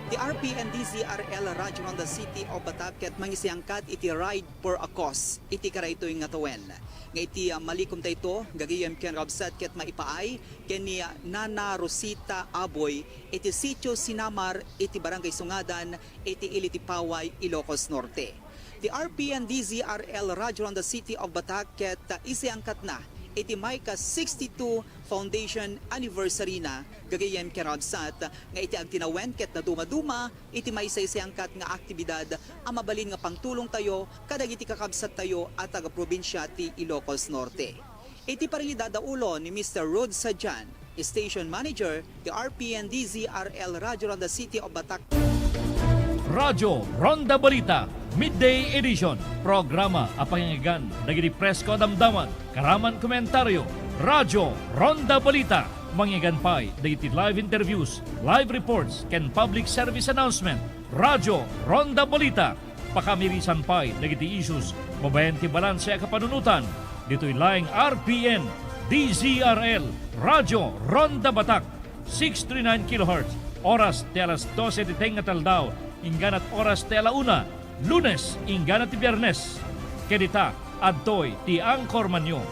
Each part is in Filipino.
The RP and DZRL Radyo ng the City of Batak mangisiyangkat iti ride for a cause iti karaytoy nga tawen. Nga iti malikom tayo gagayam ken rabsat ket maipaay ken ni Nana Rosita Aboy iti sitio Sinamar iti Barangay Sungadan iti Ilitipaway, Ilocos Norte. The RP and DZRL Radyo ng the City of Batak isiyangkat na iti may ka 62 foundation anniversary na gagayem kerabsat nga iti agtinawen ket na dumaduma iti may saysayangkat nga aktibidad ang mabalin nga pangtulong tayo kadag iti kakabsat tayo at taga probinsya ti Ilocos Norte. Iti paringidadaulo ni Mr. Rod Sadjan, Station Manager, the RPN DZRL Radio Ronda City of Batak. Radyo Ronda Balita Midday Edition. Programa apangingan dagiti presko damdaman karaman komentaryo. Radyo Ronda Balita mangingan pay dagiti live interviews, live reports ken public service announcement. Radyo Ronda Balita pakamirisan pay dagiti issues mabayan ti balanse a kapanunutan. Dito'y laing RPN DZRL Radyo Ronda Batak 639 kHz. Oras ti alas 12 ti tenga taldaw ingganat oras ti alauna, Lunes ingganat ti Biyernes. Kedita adtoy ti Angkor Manyo.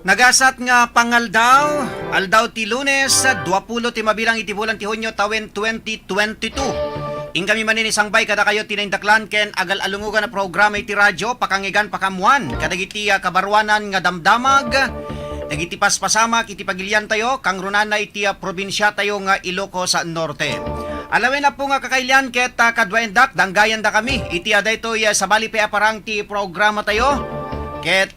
Nagasat nga pangaldaw, aldaw ti Lunes, 20 ti mabilang iti bulan ti Hunyo tawen 2022. Ingkami manin isang bay kada kayo tinaindaklan ken agal alungugan na programa iti radyo pakangigan pakamuan kadagiti kabarwanan nga damdamag dagiti paspasama iti pagilian tayo kang runan na iti probinsya tayo nga Ilocos Norte. Alawen na po nga kakailian ket kadwaendak danggayan da kami iti aday to sa bali pa parang ti programa tayo. Ket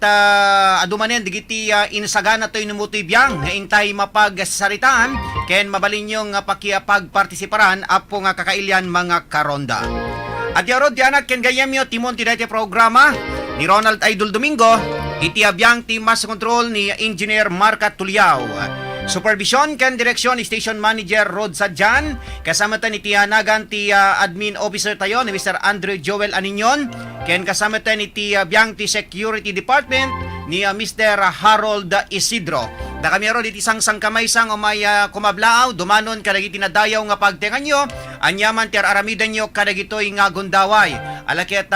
adumanen digiti insagana toy numutoy biyang nga intay mapagsaritaan ken mabalin yung pakipagpartisiparan apo nga kakailian mga karonda. At yarod dianak ken gayemyo timon ti daytoy programa ni Ronald Idol Domingo iti abiyang ti Master Control ni Engineer Marca Tuliao. Supervision ken direksyon ni Station Manager Rod Sadjan kasama tan iti nagan ti admin officer tayo ni Mr. Andrew Joel Aninyon ken kasama tan iti biyang ti Security Department ni Mr. Harold Isidro. Da kami ro iti sang kamay sang umay kumablaaw dumanon kadagiti nadayaw nga pagtengan nyo anyaman ti aramidan nyo kadagitoy nga gundaway. Alaket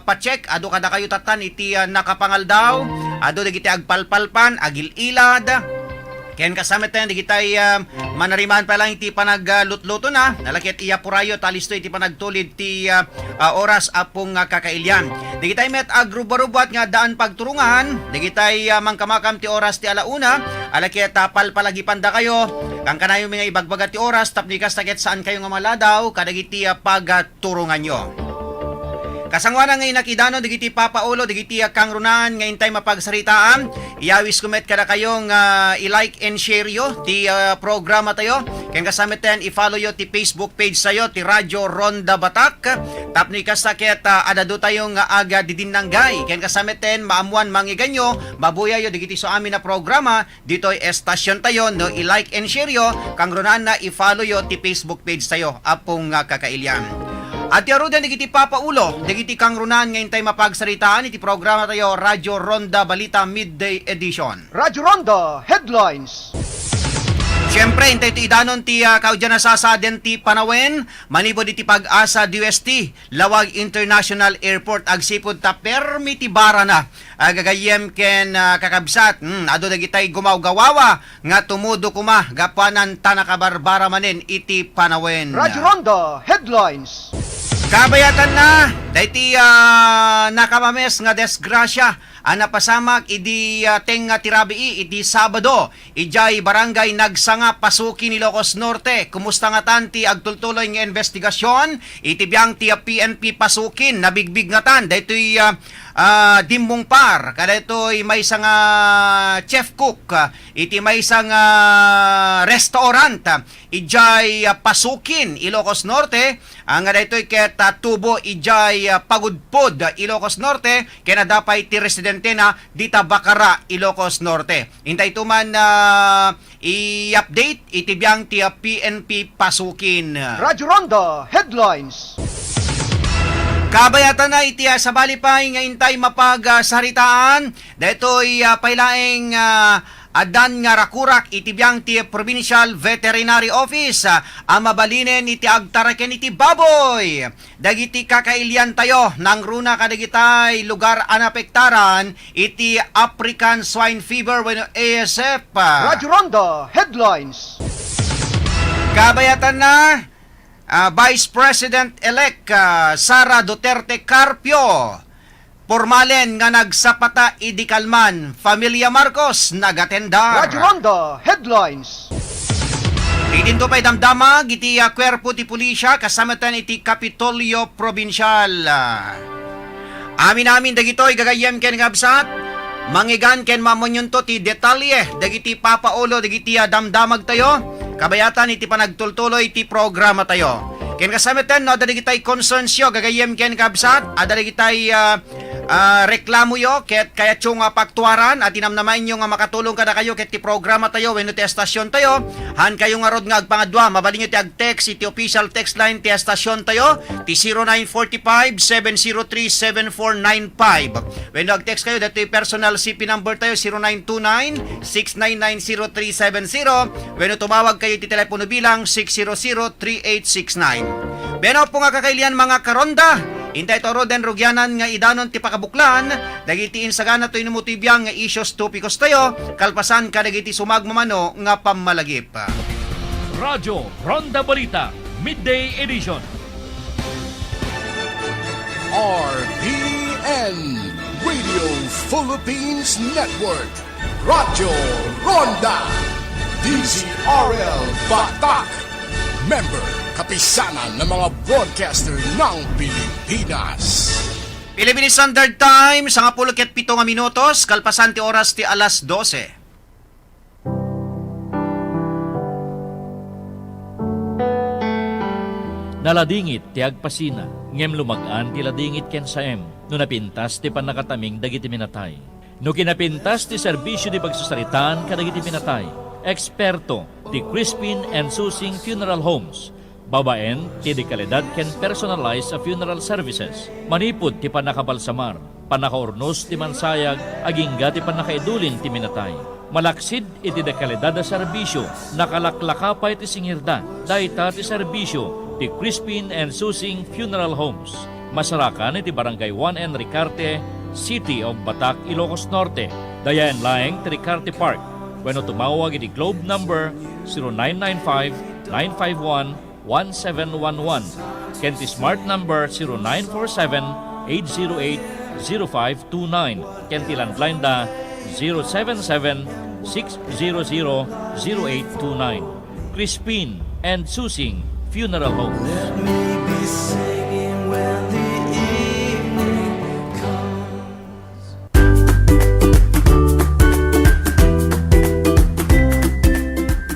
pa-check adu kada kayo tatan iti nakapangaldaw adu dagiti agpalpalpan agililad ken kasama tayo di kitay manariman pa lang iti panagluto na nalakit iya purayo talisto iti panagtulid ti oras apong kakailyan. Di kitay met agrubarubat nga daan pagturungan di kitay mangkamakam ti oras ti alauna alakit palpalagipan da kayo kang kanayo mga ibagbagat ti oras tapnikas taket saan kayo nga maladaw kadagiti pagturungan nyo. Kasangwana ngay nakidano digiti papaulo digiti kang runan ngay intay mapagsaritaan iyawis kumet kada kayong i-like and share yo ti programa tayo ken kasama ten i-follow yo ti Facebook page sayo ti Radyo Ronda Batak tapni kasaket adado tayo nga aga didinanggay ken kasama ten maamuan mangiganyo mabuya yo digiti so amin na programa ditoy estasyon tayo no i-like and share yo kang runan na i-follow yo ti Facebook page tayo apong kakailyan. At yaro din digiti papaulo, digiti kang runan ngayon tayo mapagsaritaan iti programa tayo Radyo Ronda Balita Midday Edition. Radyo Ronda Headlines. Siyempre, intay iti idanon ti kaudyan na sasaden ti Panawen, manibod iti pag-asa DUST, Lawag International Airport, agsipod ta permi ti bara na. Gagayem ken kakabsat, ado dagitay gumawgawawa, nga tumudo kuma, gapanan tanakabarbara manen iti Panawen. Radyo Ronda Headlines. Kabayatan na, dayti nakamames nga desgrasya napasamak idi teng tirabi idi Sabado ijay barangay Nagsanga Pasukin Ilocos Norte. Kumusta nga tan ti agtultuloy nga investigasyon iti biyang ti PNP Pasukin nabigbig nga tan daytoy dimbong par kada ito'y may isang chef cook iti may isang restaurant ijay Pasukin Ilocos Norte nga daytoy ket tubo ijay Pagudpod Ilocos Norte kena dapay ti residente na dita Bacara Ilocos Norte. Intay tuman i-update iti biyang ti PNP Pasukin. Radyo Ronda Headlines. Kabayatan na iti sabali pa nga intay mapagsaritaan daytoy pailaeng adan nga rakurak iti biyang ti Provincial Veterinary Office mabalinen iti agtaraken iti baboy dagiti kakailian tayo nang runa kadagitay lugar anapektaran iti African Swine Fever wenno ASF. Radyo Ronda Headlines. Kabayatan na Vice President-elect Sara Duterte Carpio pormalen nga nagsapata idi Kalman, Familia Marcos nagatendar. Radyo Ronda Headlines. Idinto pa'y damdamag iti kwerpo ti pulisya kasamatan iti Kapitolyo Provincial. Amin dagitoy gagayem ken ngabsat mangigan ken mamonyunto ti detalye dagiti papaulo dagiti damdamag tayo. Kabayatan iti panagtultuloy iti programa tayo. Ken kasamitan no adali kitay konsensyo gagayem ken kabsat adali kitay reklamo yo ket kaya tiyong paktuaran at inamnamain nyo nga makatulong kada kayo ket ti programa tayo wenno ti estasyon tayo han kayo nga rod nga agpangadwa mabalin nyo ti agtext iti official text line ti estasyon tayo ti 0945-703-7495 wenno agtext kayo dati personal CP number tayo 0929-6990370 wenno tumawag kayo ti telepono bilang 600-3869. Beno po nga kakailian mga karonda intay toro den rugyanan nga idanon ti pakabuklan dagiti insagana to inumutibiyang nga isyos topikos tayo kalpasan kadagiti sumagmamano nga pammalagip. Radyo Ronda Balita Midday Edition. RPN Radio Philippines Network Radyo Ronda DZRL Batak Member kapisanan ng mga broadcaster ng Pilipinas. Philippine Standard Time sa 17 nga minutos kalpasan ti oras ti alas 12. Naladingit ti agpasina, ngem lumagaan ti ladingit ken saem, no napintas ti panakataming dagiti minatay. No kinapintas ti serbisyo di pagsusaritaan kadagiti minatay, eksperto ti Crispin and Susing Funeral Homes, babaen ti di kalidad ken personalized sa funeral services, manipod ti panakabalsamar, panakaurnos ti mansayag, agingga ti panakaidulin ti minatay. Malaksid iti de kalidad na serbisyo, nakalaklakapay ti singirda, dayta ti serbisyo ti Crispin and Susing Funeral Homes. Masarakan iti Barangay 1 and Ricarte, City of Batak, Ilocos Norte. Dayan laeng ti Ricarte Park. Wenno tumawag iti Globe number 0995-951-1711. Ken ti Smart number 0947-808-0529. Ken ti landline da 077-600-0829. Crispin and Susing Funeral Homes.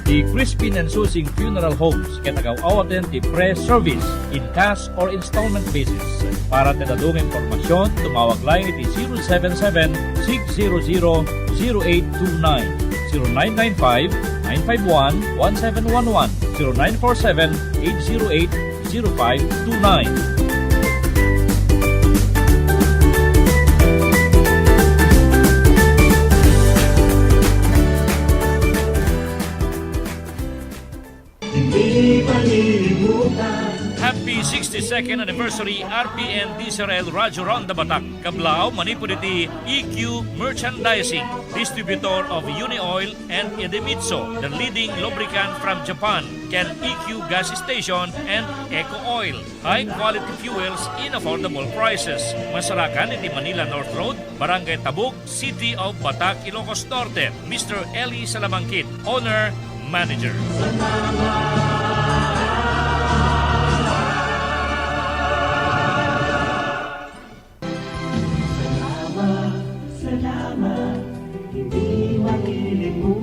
The Crispin and Susing Funeral Homes katagaw-awaten ti pre-service in cash or installment basis. Para tinadong informasyon, tumawag lang iti 077-600-0829, 0995-951-1711, 0947-808-0529. Hindi malilimutan Happy 62nd Anniversary RPN DZRL Radyo Ronda Batak. Kablaw, manipod iti EQ Merchandising, distributor of Unioil and Idemitsu, the leading lubricant from Japan, can EQ gas station and Eco Oil. High quality fuels in affordable prices. Masarakan iti Manila North Road, Barangay Tabuk, City of Batak, Ilocos Norte. Mr. Eli Salamangkit, Owner, Manager.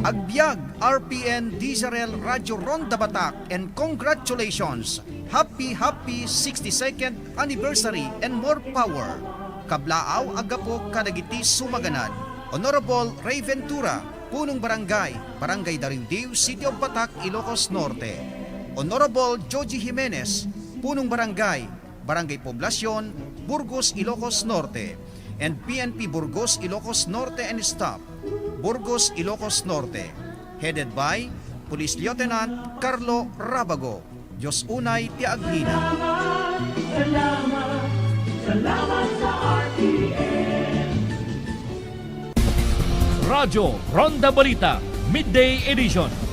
Agbyag RPN DZRL Radyo Ronda Batak, and congratulations! Happy 62nd anniversary and more power! Kablaaw agapo kadagiti sumaganad. Honorable Ray Ventura, Punong Barangay, Barangay Darindiw, City of Batak, Ilocos Norte. Honorable Joji Jimenez, Punong Barangay, Barangay Poblacion, Burgos, Ilocos Norte. And PNP Burgos, Ilocos Norte and staff, Burgos, Ilocos Norte. Headed by Police Lieutenant Carlo Rabago. Diyos unay ti agnina. Salamat sa RPN. Radyo Ronda Balita, Midday Edition.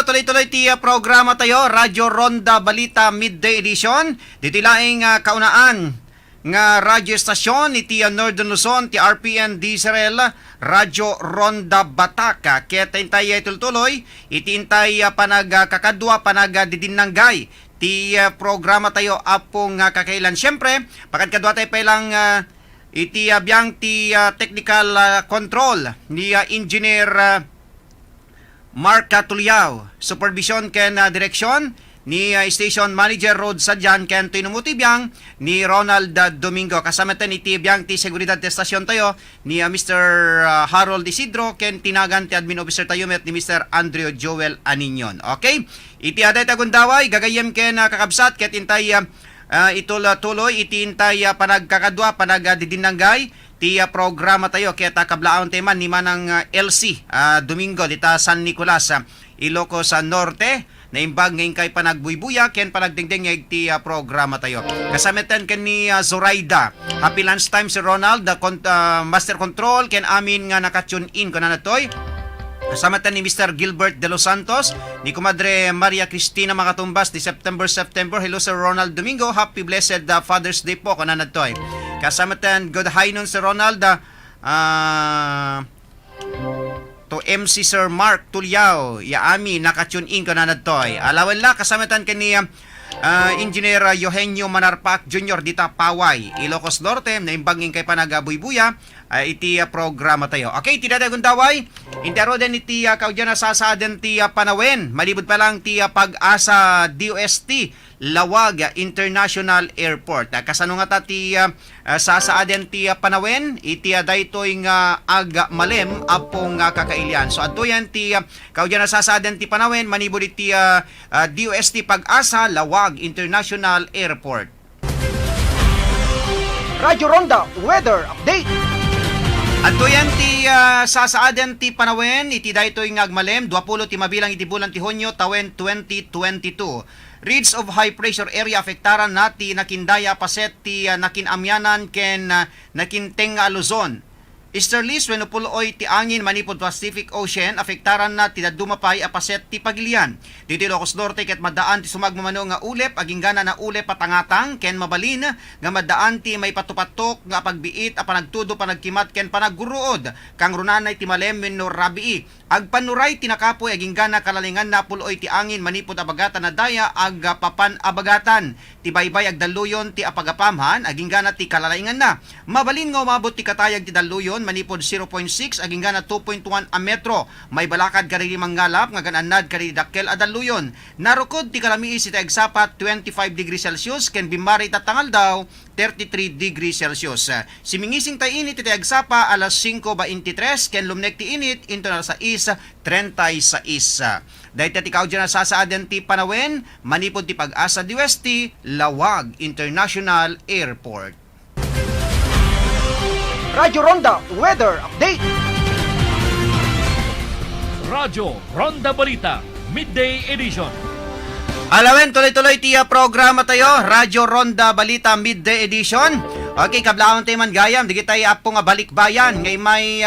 Tuloy-tuloy ti programa tayo, Radyo Ronda Balita Midday Edition. Dito laing kaunaan nga radyo estasyon iti Northern Luzon, ti RPN DZRL Radyo Ronda Batak. Kaya tayong tuloy-tuloy, itintay panagkakadwa, panagdidinanggay ti programa tayo apong kakailan. Siyempre, pagkadwa tayo pailang iti biyang ti technical control ni Engineer Mark Tuliao, supervision ken direksyon ni Station Manager Road Sadyan ken tinumutibiyang ni Ronald Domingo. Kasama ten iti biyang ti seguridad ti estasyon tayo ni Mr. Harold Isidro ken tinagan ti admin officer tayo met ni Mr. Andrew Joel Aninyon. Okay? Iti aday tagundaway gagayem ken kakabsat ket intay tuloy iti intay panagkakadwa panagdidinanggay ti programa tayo kaya kablaon teman ni manang LC Domingo dita San Nicolas Ilocos Norte na imbag ngayon kay panagbuybuya ken panagdingding ti programa tayo. Kasamitan ken ni Zoraida. Happy lunchtime si Ronald, Master Control ken amin nga nakatune in ko na natoy. Kasama ni Mr. Gilbert De Los Santos, ni Comadre Maria Cristina Makatumbas, di September. Hello Sir Ronald Domingo, happy blessed Father's Day po kanana toy. Kasama good high noon Sir Ronald, to MC Sir Mark Tuliao, yaami nakatune in kanana toy. Alawan la kasama kani Engineer Eugenio Manarpak Jr. dita Paway, Ilocos Norte, na imbangin kay panagabuybuya iti programa tayo. Okay, tidadagong daway. Intero din iti kaudyan na sasaden ti Panawen. Malibod pa lang ti Pag-asa DOST Lawag International Airport. Kasano nga ta ti sasaaden ti Panawen, iti daytoy nga aga malem apong kakailian. So adto yan ti kaudyan na sasaden ti Panawen, manibod iti DOST Pag-asa Lawag International Airport. Radyo Ronda Weather Update. Adto yan ti sasaaden ti Panawen, iti daytoy nga agmalem 20 ti mabilang iti bulan ti Hunyo tawen 2022. Reads of high pressure area afektaran na ti nakindaya paset ti nakinamyanan ken nakinteng Luzon. Easterlies wenno puloy ti angin manipod Pacific Ocean afektaran na ti dadumapay apaset ti Pagilian. Dito Ilocos Norte ket madaan ti sumagmamano nga ulep aginggana na ulep patangatang ken mabalin nga madaan ti may patupatok nga pagbiit a panagtudo panagkimat ken panagguruod kang runanay ti malem wenno rabii. Agpanuray tinakapoy aginggana kalalingan na puloy ti angin manipod abagatan na daya ag papan abagatan. Ti baybay ag daluyon ti apagapamhan aginggana ti kalalingan na. Mabalin nga umabot ti katayag ti daluyon manipod 0.6 aging gana 2.1 a metro. May balakad kariri mangalap nga gananad kariri dakkel adaluyon. Narukod ti kalamiis iti agsapat 25 degrees Celsius ken bimari tatangal daw 33 degrees Celsius. Simingising tay init iti agsapa alas 5:23 ken lumnek ti init into alas 6:36. Dahil ikaw dyan nasasaadan ti Panawen, manipod ti Pag-asa di Westi, Lawag International Airport. Radyo Ronda Weather Update. Radyo Ronda Balita, Midday Edition. Alawen, tuloy-tuloy tiya programa tayo, Radyo Ronda Balita Midday Edition. Okay, kablaon tayo man gayam, di kita po nga balikbayan, ngay may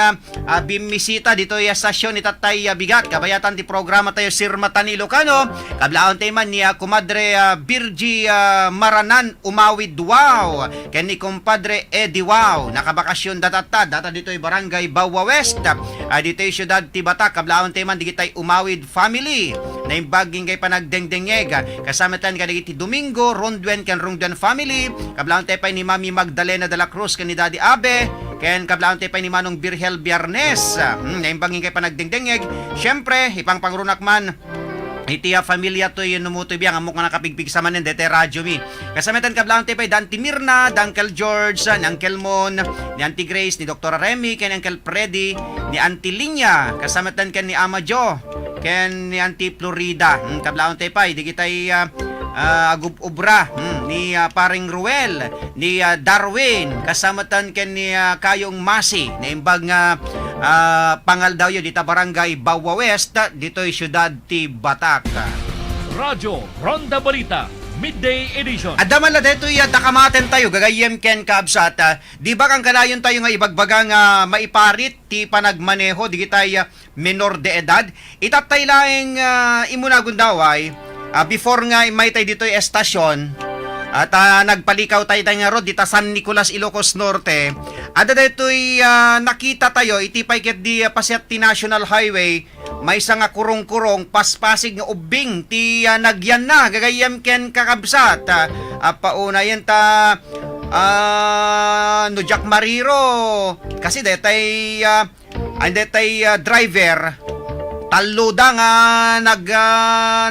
bimisita dito yung stasyon ni Tatay Bigat, kabayatan ti programa tayo Sir Matani Ilocano, kablaon tayo man ni Kumadre Virgie Maranan Umawid Wow, kaya ni Kumpadre Eddie Wow, nakabakasyon data dito yung Barangay Bawa West, dito yung syudad ti Batak, kablaon tayo man di kita Umawid Family, na yung baging kay panagdengdengeg, kasama tayo ka ti Domingo, Ronduen kan Ronduen Family, kablaon tayo pa ni Mami Magdalena de la Cruz kan ni Daddy Abe, ken kablaon tayo pa ni Manong Birhel Biernes, na yung baging kay panagdengdengeg, syempre, ipang pangrunak man, iti familia to yun numutoy biyang amok nga nakapigpig sa manin dete radyo mi. Kasamitan kablaon tayo pa Dante Mirna, Uncle George, ni Uncle Mon, ni Auntie Grace, ni Dr. Remy, ken Uncle Freddy, ni Auntie Linya, kasamitan ken ni Ama Jo, ken ni Auntie Florida. Kablaon tayo pa, di kita'y agub-ubra ni paring Ruel, ni Darwin, kasamatan ken ni Kayong Masi, na imbag nga pangal daw yun dito Barangay Bawa West, dito yung syudad ti Batak. Radyo Ronda Balita, Midday Edition. Adaman la dito dakamaten tayo gagayem ken kaabsat. Di ba kang kanayon tayo nga ibagbaga nga maiparit ti panagmaneho di kitay menor de edad. Itatay laeng imuna gundaway before nga may tayo dito yung estasyon at nagpalikaw tayo nga road dita San Nicolas, Ilocos Norte. Ada dito'y nakita tayo itipay ket di pasyat ti National Highway, may isa nga kurong-kurong paspasig nga ubing ti nagyan na gagayem ken kakabsat. Pauna yan ta no Jack Mariro kasi detay driver taluda nga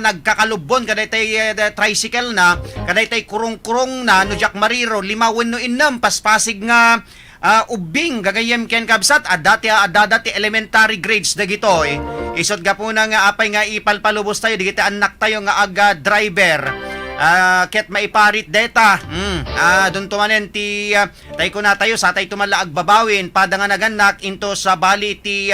nagkakalubon kaday tay tricycle na kaday tay kurong-kurong na no Jack Mariro limawin no innam paspasig nga ubing gagayem ken kabsat adati elementary grades dagitoy isod ga po na nga apay nga ipalpalubos tayo digiti anak tayo nga aga driver ket maiparit deta dun tumanen ti tay ko na tayo sa tay tumala agbabawin pada nga naganak into sa bali ti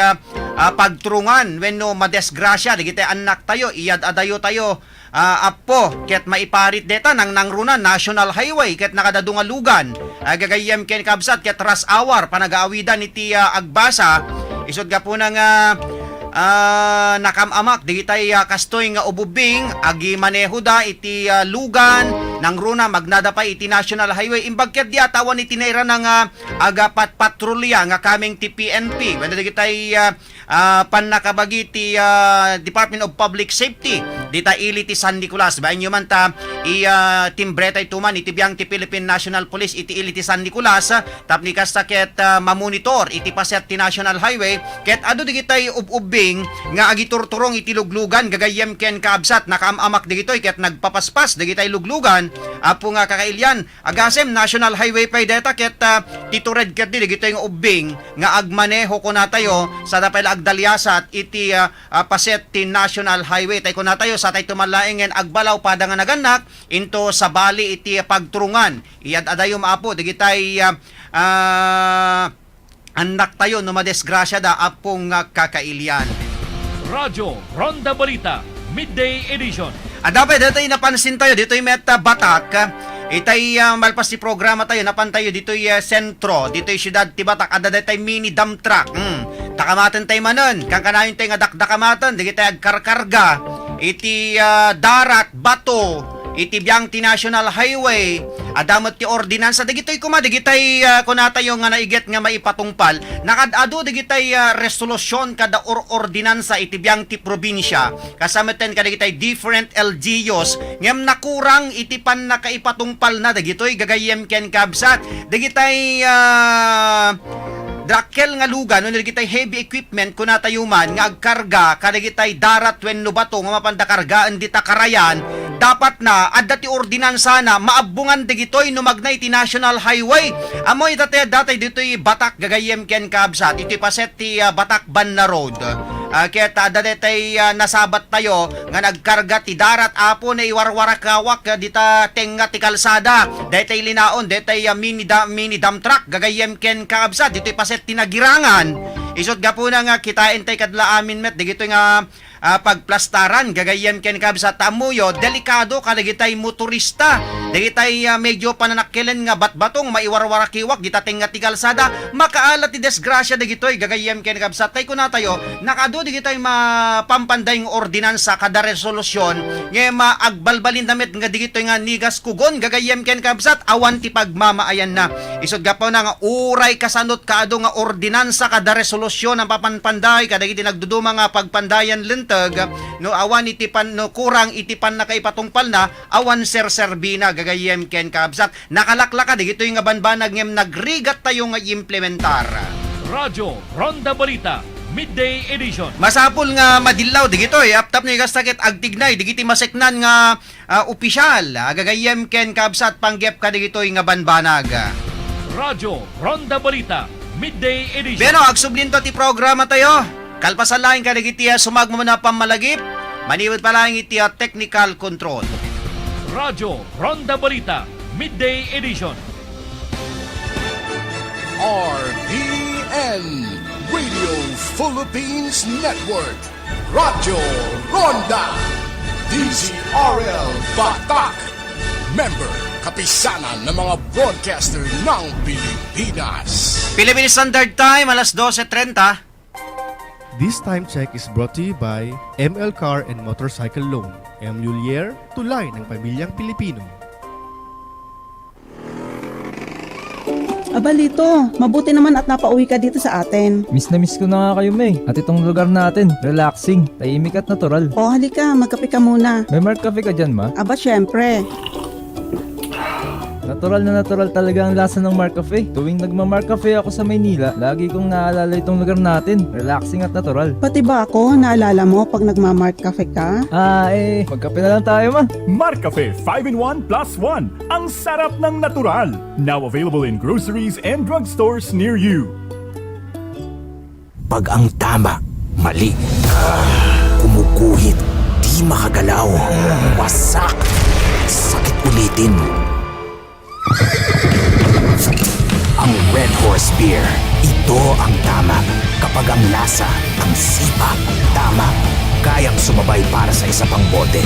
pagtrungan wenno madesgrasya digiti anak tayo iyad adayo tayo apo ket maiparit deta nang nangruna National Highway ket nakadadunga lugan gagayem ken kabsat ket rush hour panagaawidan iti agbasa isod ga po nga nakamamak digitay kastoy nga ububing agi maneho da iti lugan nang runa magnada pa iti National Highway imbag ket di atawan iti naira ng agapat patrolya nga kaming ti PNP wala digitay panakabagi ti Department of Public Safety dita ili ti San Nicolas bayan nyo man ta timbretay tuman iti biyang ti Philippine National Police iti ili ti San Nicolas tapni kasta ket mamonitor iti paset ti National Highway ket adu digitay ububing nga agiturturong iti luglugan gagayem ken kaabsat nakamamak digitoy ket nagpapaspas digitay luglugan apo nga kakailyan agasem National Highway pay deta ket titured ket digitoy nga ubing nga agmaneho ko na tayo sa dapay agdalyasat iti paset ti National Highway tay ko na tayo sa tay tumalaengen agbalaw pada nga naganak into sa bali iti pagturungan iyad adayo maapo digitay anak tayo no madesgrasya da apong kakailyan. Radyo Ronda Balita, Midday Edition. Dapat dito napansin tayo dito yung Meta Batak itay malpas ti programa tayo napan tayo dito yung sentro dito yung syudad ti Batak ada dito mini dump truck takamaten tayo manon kang kanayon tayo nga dakdakamaten di kita agkarkarga iti darat bato iti biyang ti National Highway adamot ti ordinansa digitoy digitay kunatayo nga naiget nga maipatungpal nakadado digitay resolusyon kada ordinansa iti biyang ti probinsya kasameten kadigitay different LGUs ngem nakurang iti pan nakaipatungpal na digitoy gagayem ken kabsat digitay Drakkel nga lugan, no kitay heavy equipment kuna tayo man nga agkarga kada kitay darat wenno bato nga mapanda kargaan dita karayan, dapat na adda ti ordinansa na maabungan digitoy no magnay ti National Highway. Amoy tatay datay ditoy Batak gagayem ken kabsat iti paset ti Batak Banna Road. Kaya dadatay nasabat tayo nga nagkarga ti darat apo na iwarwarakawak dita tenga ti kalsada. Datay linaon, datay mini dump truck gagayem ken kabsat ditoy paset tinagirangan. Isot gapo na nga kita entay kadla amin met digito nga pagplastaran gagayem ken kabsat tamuyo delikado kadagitay motorista. Digitay medyo pananakkilen nga batbatong maiwarwarakiwak gitateng nga ti kalsada makaalat ti desgrasya digitoy gagayem ken kabsat tay kunatayo nakado digitay mapampanday nga ordinansa kada resolusyon nga maagbalbalin damit nga digitoy nga nigas kugon gagayem ken kabsat awan ti pagmamaayan na. Isod gapo na nga uray kasanot kaado nga ordinansa kada resolusyon ang papanpanday kadagiti nagduduma nga pagpandayan lenteg no awan itipan no kurang itipan na kay patungpal na awan serserbina gagayem ken kabsat nakalaklaka digito nga banbanag ngem nagrigat tayo nga implementar. Radyo Ronda Balita Midday Edition. Masapul nga madilaw digitoy aptap ni gastakit agtignay digiti maseknan nga opisyal gagayem ken kabsat panggep ka digitoy nga banbanag. Radyo Ronda Balita Midday Edition. Pero agsublinto ti programa tayo. Kalpasan lang ka digiti sumagmo na pamalagip. Maniwid pa lang iti technical control. Radyo Ronda Balita Midday Edition. RPN Radio Philippines Network, Radyo Ronda, DZRL Batak, member kapisanan ng mga broadcaster ng Pilipinas. Philippine Standard Time, alas 12:30. This time check is brought to you by ML Car and Motorcycle Loan. M. Lulier, tulay ng pamilyang Pilipino. Abalito, mabuti naman at napauwi ka dito sa atin. Miss na miss ko na nga kayo, May. At itong lugar natin, relaxing, tahimik at natural. O halika, magkape ka muna. May Mark Cafe ka dyan, ma? Aba syempre. Natural talaga ang lasa ng Mark Cafe. Tuwing nagma-Mark Cafe ako sa Maynila, lagi kong naalala itong lugar natin. Relaxing at natural. Pati ba ako, naalala mo pag nagma-Mart Cafe ka? Magkape na lang tayo, ma. Mark Cafe 5-in-1 plus 1. Ang sarap ng natural. Now available in groceries and drugstores near you. Pag ang tama, mali. Kumukuhit, di makagalaw. Wasak. Sakit ulitin. Ang Red Horse Beer, ito ang tama. Kapag ang lasa, ang sipa, tama, kayang sumabay para sa isa pang bote.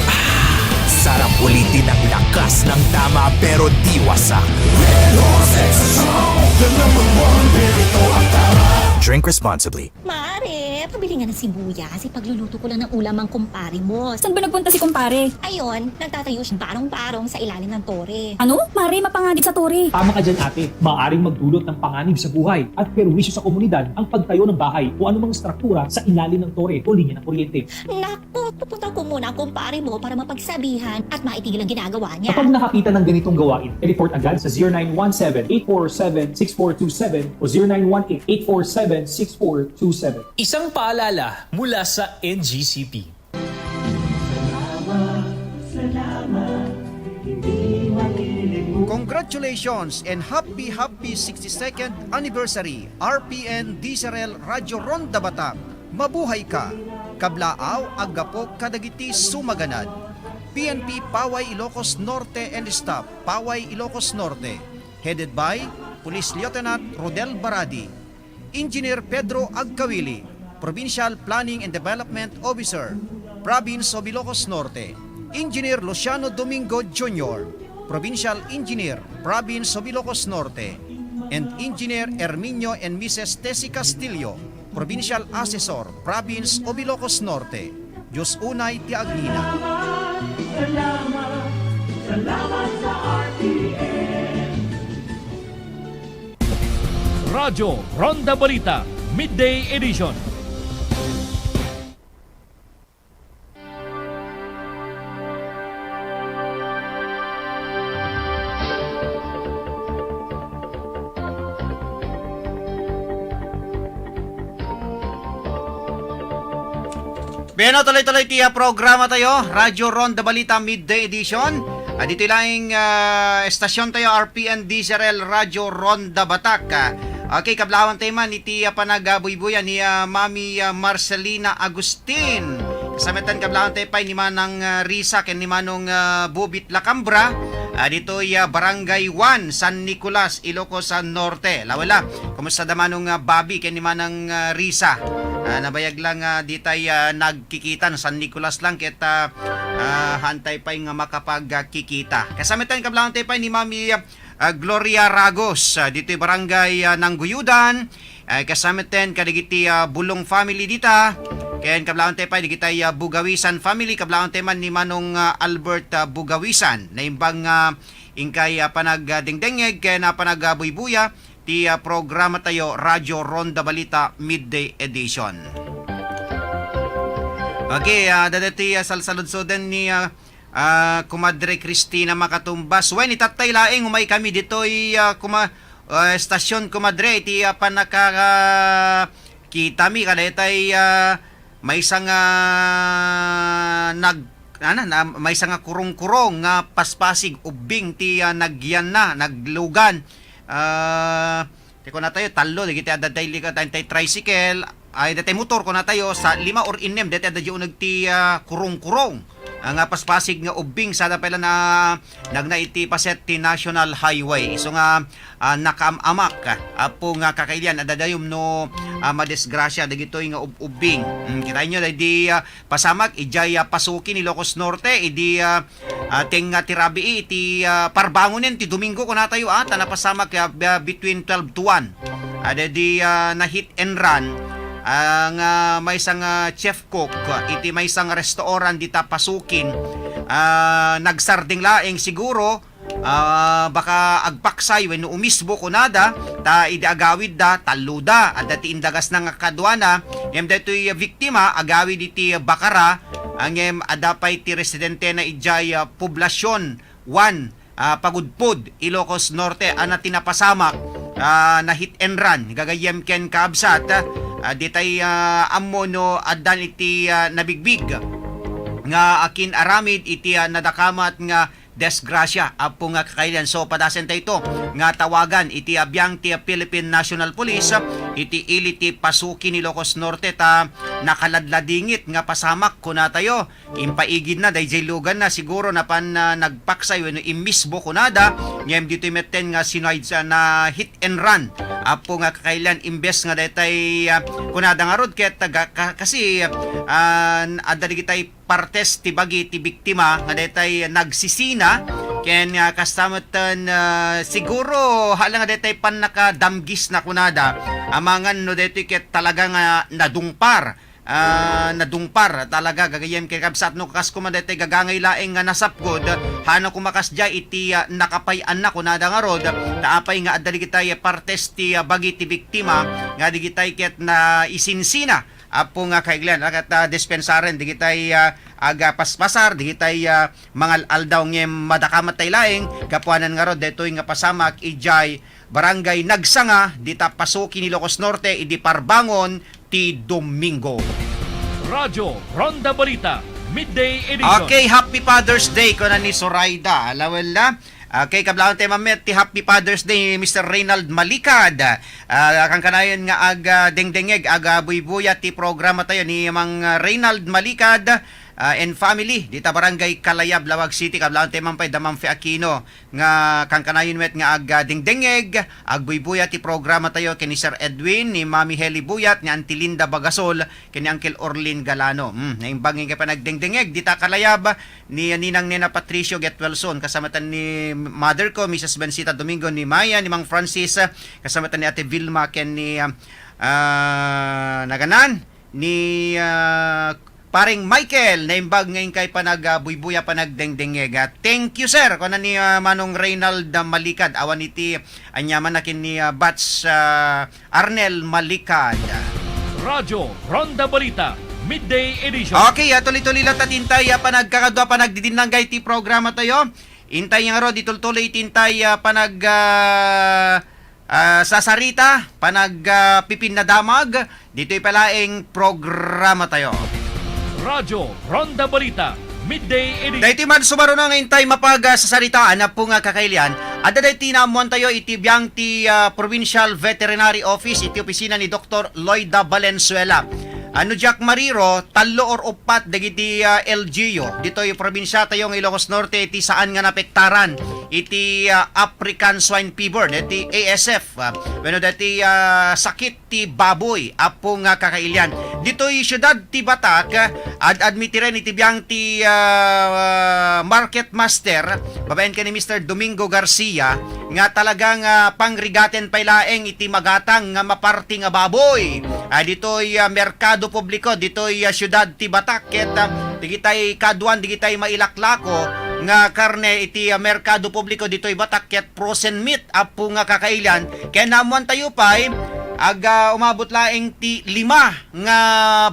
Sarap ulitin ang lakas ng tama pero di wasak. Red Horse Extra Strong, the #1 beer, ito ang tama. Drink responsibly. Mare, pabili nga ng sibuyas. Ipagluluto ko lang ng ulam ang kumpare mo. Saan ba nagpunta si kumpare? Ayun, nagtatayo siya barong-barong sa ilalim ng tore. Ano? Mare, mapanganib sa tore. Tama ka dyan, ate. Maaring magdulot ng panganib sa buhay at perwisyo sa komunidad ang pagtayo ng bahay o anumang struktura sa ilalim ng tore o linya ng kuryente. Naku, pupunta ko muna ang kumpare mo para mapagsabihan at maitigil ang ginagawa niya. Kapag nakakita ng ganitong gawain, report agad sa 0917-847-6427 o 0918-847-6427. Isang paalala mula sa NGCP. Congratulations and happy 62nd anniversary RPN DZRL Radyo Ronda Batak. Mabuhay ka. Kablaaw agapok kadagiti sumaganad. PNP Paway Ilocos Norte and Staff Paway Ilocos Norte. Headed by Police Lieutenant Rodel Baradi. Engineer Pedro Agkawili, Provincial Planning and Development Officer, Province of Ilocos Norte. Engineer Luciano Domingo Jr., Provincial Engineer, Province of Ilocos Norte. And Engineer Herminio and Mrs. Tessie Castillo, Provincial Assessor, Province of Ilocos Norte. Diyos unay ti agnina. Salamat sa RPN. Radyo Ronda Balita Midday Edition. Beno, tuloy-tuloy tiya programa tayo, Radyo Ronda Balita Midday Edition. Dito lang estasyon tayo, RPN DZRL Radyo Ronda Batak. Okay, kablawan tayo man, iti panagabuybuya ni Mami Marcelina Agustin. Kasamitan kablawan tayo pa ni Manang Risa, ken ni Manong Bubit Lacambra. Dito Barangay 1, San Nicolas, Ilocos Norte. Lawala, kumusta da manong Bobby, ken ni Manang Risa? Nabayag lang ditay nagkikita no San Nicolas lang kita hantay pa nga makapagkikita. Kasamitan kablawan tayo pa ni Mami Gloria Ragos dito barangay ng Guyudan. Kasamitan kadigiti Bulong family dita. Ken kablawan tayo pa digitay Bugawisan family, kablawan tayo man ni Manong Albert Bugawisan na imbang ingkay panagdingdingeg ken panagabuybuya ti programa tayo Radyo Ronda Balita Midday Edition. Okay, dadati salsaludsoden ni Kumadre Cristina Makatumbas. When itatay laing umay kami dito'y estasyon Kumadre iti panaka kitami kada itay may isang may isang kurong-kurong nga paspasig ubing ti nagyan na naglugan. Teko na tayo talo digiti ada daily ka tay tricycle ay datay motor ko na tayo sa 5 or 6 dati ada yung nagti kurong-kurong ang paspasig nga ubing sada pala na nagnaiti paset ti National Highway so nga nakamamak apo nga kakailian ada dayom no madisgrasya dagitoy nga ubing kita nyo di pasamak ijay pasuki ni Ilocos Norte idi ting tirabi iti parbangonen ti Domingo ko na tayo na pasamak between 12 to 1 ada di na hit and run ang may isang chef cook iti may isang restaurant dita pasukin nagsarding laeng siguro baka agpaksay when umisbo kunada ta idaagawid da taluda at dati indagas ng kadwana ngem datoy biktima agawid iti bakara angem adapay ti residente na ijay poblasyon 1 Pagudpud Ilocos Norte ana tinapasamak na hit and run gagayem ken kaabsat ditay ammo no addan iti nabigbig nga akin aramid iti nadakamat nga desgrasya apo nga kakailan so padasen tayo ito nga tawagan iti abiyang ti Philippine National Police iti iliti pasuki ni Ilocos Norte ta nakaladladingit nga pasamak kuna tayo impaigid na dayjay lugan na siguro na pan nagpaksay wenno imisbo kunada ngem dito meten nga sinoid na hit and run apo nga kakailan imbes nga daytay kunada nga rod ket kasi adda digitay partes ti bagi ti biktima nga daytay nagsisina ken kastamatan siguro hala nga daytay pan nakadamgis na kunada amangan no daytoy ket talaga nga nadungpar talaga gagayem kay kabsat no kas kumadete gagangay laeng nga nasapgod hano kumakasja iti nakapayan na kunada nga rod taapay nga adda digitay partes ti bagi ti biktima nga digitay ket na isinsina apo nga kaiglan akat dispensaren digitay aga paspasar digitay mangal aldaw ngem madakamatay laeng kapuanan nga rod detoy nga pasamak ijay barangay Nagsanga dita pasuki ni Ilocos Norte idi parbangon ti Domingo. Radyo Ronda Balita Midday Edition. Okay, Happy Father's Day ko na ni Soraida. Alawal na. Okay, kablawan tayo mamet ti Happy Father's Day Mr. Reynald Malikad. Kang kanayon nga aga dengdengeg aga buybuya ti programa tayo ni Mang Reynald Malikad and family dita barangay Kalayab Lawag City kablawan tayo mampay Damang Fe Aquino nga kang kanayon met nga aga dengdengeg agbuybuya ti programa tayo kini Sir Edwin ni Mami Heli Buyat ni Auntie Linda Bagasol kini Uncle Orlin Galano naimbangin ka pa nagdengdengeg dita Kalayab ni Ninang Nena Patricio Getwelson kasamatan ni mother ko Mrs. Bensita Domingo ni Maya ni Mang Francis kasamatan ni Ate Vilma ken ni naganan ni paring Michael na imbag ngayon kay panagabuybuya panagdengdengega. Thank you sir kuna ni Manong Reynald Malikad awan iti anyaman nakin ni Bats Arnel Malikad. Radyo Ronda Balita Midday Edition. Okay, tuloy-tuloy lang tatintay panagkakadwa panagdidinanggay ti programa tayo. Intay nga ro ditultuloy tintay panag sasarita panag pipin na damag dito'y palaeng programa tayo. Radyo Ronda Balita, Midday Edition. Dahiti man sumaro na ngayon tayo mapaga sa saritaan na po nga kakailian. Ada dahiti namuan tayo iti biyang ti Provincial Veterinary Office, iti opisina ni Dr. Loida Valenzuela. Ano Jack Mariro, 3 or 4 dagiti LGU. Dito yung probinsya tayo ng Ilocos Norte, iti saan nga napektaran. Iti African Swine Fever, iti ASF. Bueno, dati sakit ti baboy, apo nga kakailian. Dito yung syudad ti Batak, admitiren iti biyang ti Market Master, babayan ka ni Mr. Domingo Garcia, nga talagang pangrigaten pailaeng iti magatang nga maparti nga baboy. Dito'y merkado publiko, dito'y syudad ti Batak, ket digitay kaduan, digitay mailaklako nga karne iti merkado publiko dito'y Batak, ket frozen meat apo nga kakailan. Kaya namuan tayo pa'y umabot laeng ti 5 nga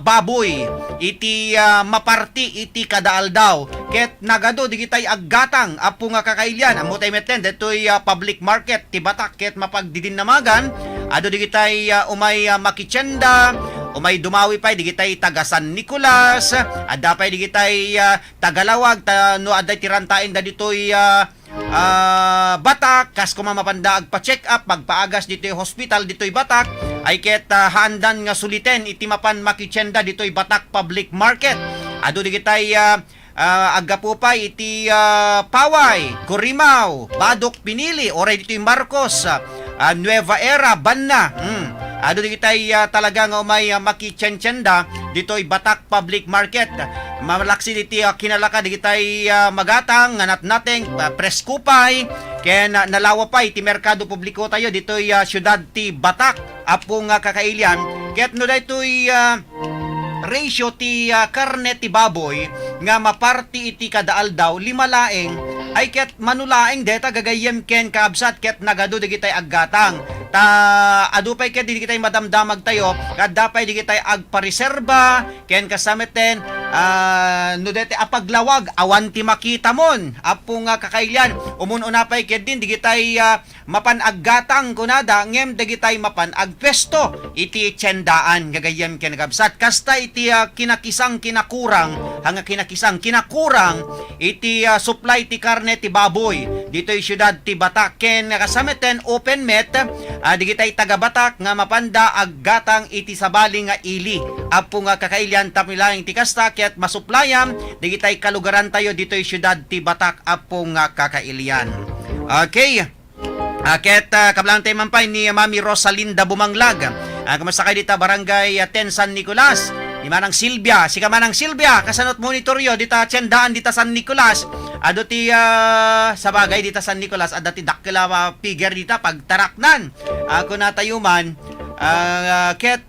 baboy iti maparti iti kadaal daw, ket nagado digitay aggatang apo nga kakailan. Amo tayo meten dito'y public market ti Batak, ket mapagdidinamagan ado digitay umay makitsenda, umay dumawi pay digitay taga San Nicolas, adda pay digitay Tagalawag, no aday tirantain da ditoy Batak, kas kumamapanda agpa-check up, magpaagas ditoy hospital ditoy Batak, ay ket haandan nga suliten iti mapan makitsenda ditoy Batak Public Market. Ado digitay agapupay iti Paway, Corimao, Badok, Pinili, oray ditoy Marcos, Nueva Era, Banna. Ado digitay talaga nga umay makitsenda ditoy Batak Public Market. Malaksi diti kinalaka digitay magatang nganat nateng preskupay ken nalawa pa iti merkado publiko tayo ditoy syudad ti Batak apo nga kakailian. Ket no daytoy ratio ti karne ti baboy nga maparti iti kadaal daw 5 laeng, ay ket manulaeng deta gagayem ken kaabsat ket nagado digitay aggatang. Adupay ket digitay madamdamag tayo, kadapay digitay agpareserba ken kasameten no dete apaglawag awan ti makita mon apo nga kakailan. Umununapay ket din digitay mapan aggatang kunada ngem digitay mapan agpesto iti tiyendaan gagayem ken kaabsat. Kasta iti kinakisang kinakurang hanga kinakisang kinakurang iti supply ti karne ti baboy dito'y syudad ti Batak ken kasameten open met digitay taga Batak nga mapanda aggatang iti sabali nga ili apo nga kakailan tamilaing ti kasta ket masuplayam digitay kalugaran tayo dito'y syudad ti Batak apo nga kakailian. Okay. Ket kablang tayo mampay ni Mami Rosalinda Bumanglag. Kamusta kayo dita barangay 10 San Nicolas? Di manang Silvia, si kamanang Silvia, kasanot monitoryo dita tiyendaan dita San Nicolas. Ado ti sabagay dita San Nicolas, ada ti dakila figure dita pagtaraknan. Ako natayuman, ket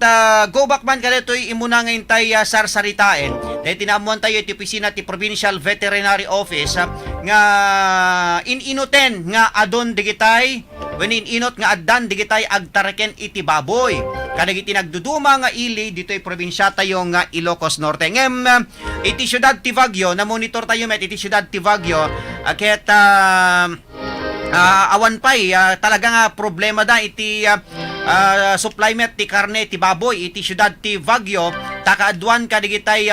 go back man kada to'y imuna ngayon tayo sarsaritain. Dahil tinamuan tayo iti opisina ti Provincial Veterinary Office nga ininoten nga adon digitay when inot nga addan digitay agtaraken iti baboy. Kadagiti nagduduma nga ili dito'y probinsya tayo nga Ilocos Norte. Ngem iti syudad ti Baguio na monitor tayo met iti syudad ti Baguio ket awan pay talaga nga problema da iti supply met ti karne ti baboy iti syudad ti Baguio. Takaaduan kadigitay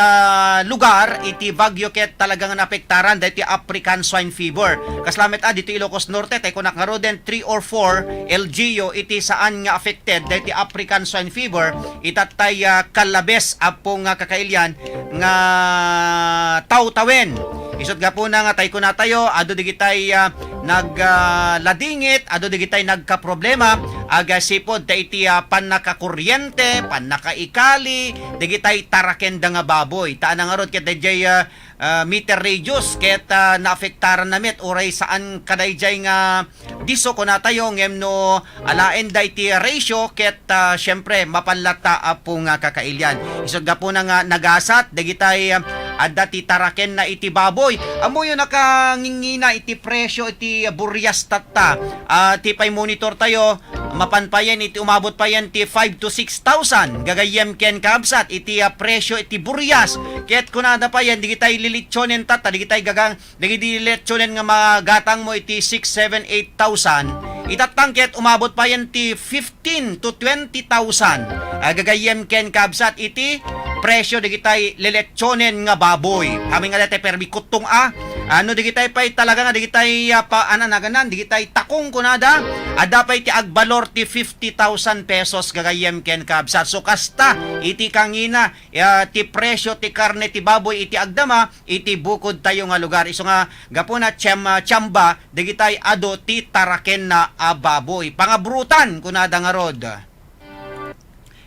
lugar iti Baguio ket talagang napektaran dahil ti African Swine Fever. Kaslamet dito Ilocos Norte tayo kunak nga roden 3 or 4 LGU iti saan nga affected dahil ti African Swine Fever itatay kalabes apo nga kakailian nga taw-tawen. Isot nga po na nga tayo na tayo, ado digitay nagladingit, ado digitay nagkaproblema, agasipod ta iti panakakuryente, panakaikali, digitay tarakenda nga baboy. Taan nga rod ket dayjay meter radius ket naafektaran namit oray saan kadayjay nga diso ko na tayo ngem no alaen day ti ratio ket syempre mapanlata apo nga kakailyan. Isod nga po na nga nagasat digitay adda ti taraken na iti baboy. Amo yo nakangingina iti presyo iti buryas tatta. Ti pay monitor tayo mapanpayan iti umabot pa yan ti 5 to 6,000 gagayem ken kabsat iti presyo iti buryas ket kunada pa yan digitay lilitsonen tata digitay gagang digiti lilitsonen nga magatang mo iti 6, 7, 8,000 itatangket umabot pa yan ti 15 to 20,000 gagayem ken kabsat iti presyo digitay lelechonen nga baboy. Kami nga dati permi kutong ano digitay pay talaga nga digitay digitay takong kunada. Ada pay ti agbalor ti 50,000 pesos gagayem ken kabsat. So kasta iti kangina ti presyo ti karne ti baboy iti agdama iti bukod tayo nga lugar. Iso nga gapuna chamba digitay ado ti taraken na baboy. Pangabrutan kunada nga rod.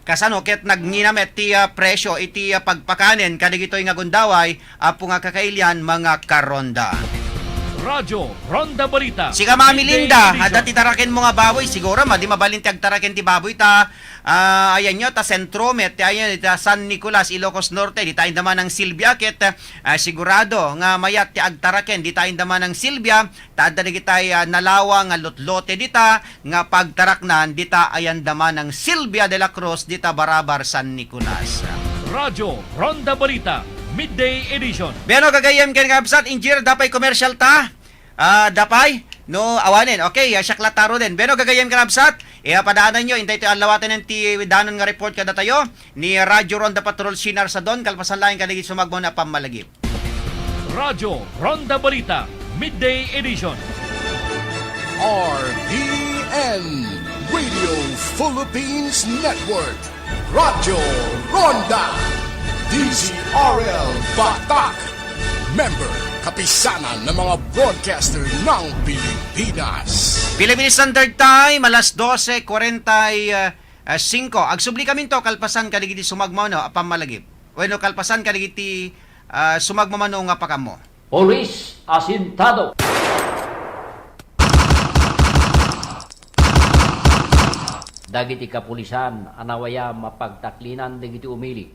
Kasano ket nagninamet ti presyo iti pagpakanen kadigitoy nga gundaway apo nga kakailyan mga karonda. Radyo Ronda Balita. Siga Mami Linda, Midday dati taraken mo nga baboy, siguro madi mabalin ti agtaraken ti baboy ta ayan nyo, ta Centromet, ayan ta San Nicolas, Ilocos Norte, di tayo naman ng Silvia, ket sigurado nga mayat ti agtaraken, di tayo naman ng Silvia, ta adda digitay nalawa nga lotlote dita, nga pagtaraknan, di ta ayan naman ng Silvia de la Cruz, di ta Barabar, San Nicolas. Radyo Ronda Balita, Midday Edition. Beno kagayem ken kabsat injir dapay commercial ta. Dapay no awanen. Okay, syaklataro din. Beno kagayem ken kabsat. Padaanan nyo intay ti alawatan ng ti danon nga report kada tayo ni Radyo Ronda Patrol Sinar sa Don kalpasan lain kadagit sumagmo na pamalagip. Radyo Ronda Balita, Midday Edition. RPN Radio Philippines Network. Radyo Ronda DZRL Batak. Member kapisanan ng mga broadcaster ng Pilipinas. Philippine Standard Time alas 12:45. Agsubli kami to kalpasan kadigiti sumagmo no apamalagip. Bueno kalpasan kadigiti sumagmo man nga pakamo. Police asintado. Dagiti kapulisan anawaya mapagtaklinan dagiti umili.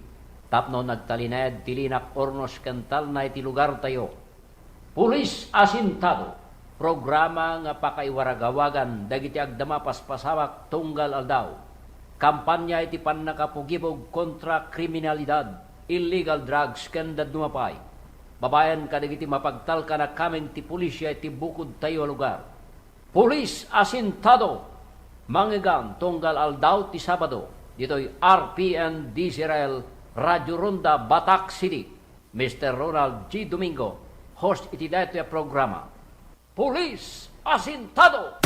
Tapno nagtalined tilinak ornos kental na iti lugar tayo. Pulis asintado. Programa nga pakaiwaragawagan dagiti agdama paspasawak tunggal aldaw. Kampanya iti pannakapugibog kontra kriminalidad, illegal drugs kenda dumapay. Babayan kadagiti mapagtalka na kameng ti pulisya iti bukod tayo lugar. Pulis asintado. Manggigan tunggal aldaw ti Sabado. Dito'y RPN DZRL Radyo Ronda Batak City. Mr. Ronald G. Domingo, host iti dito ya programa. Police asintado!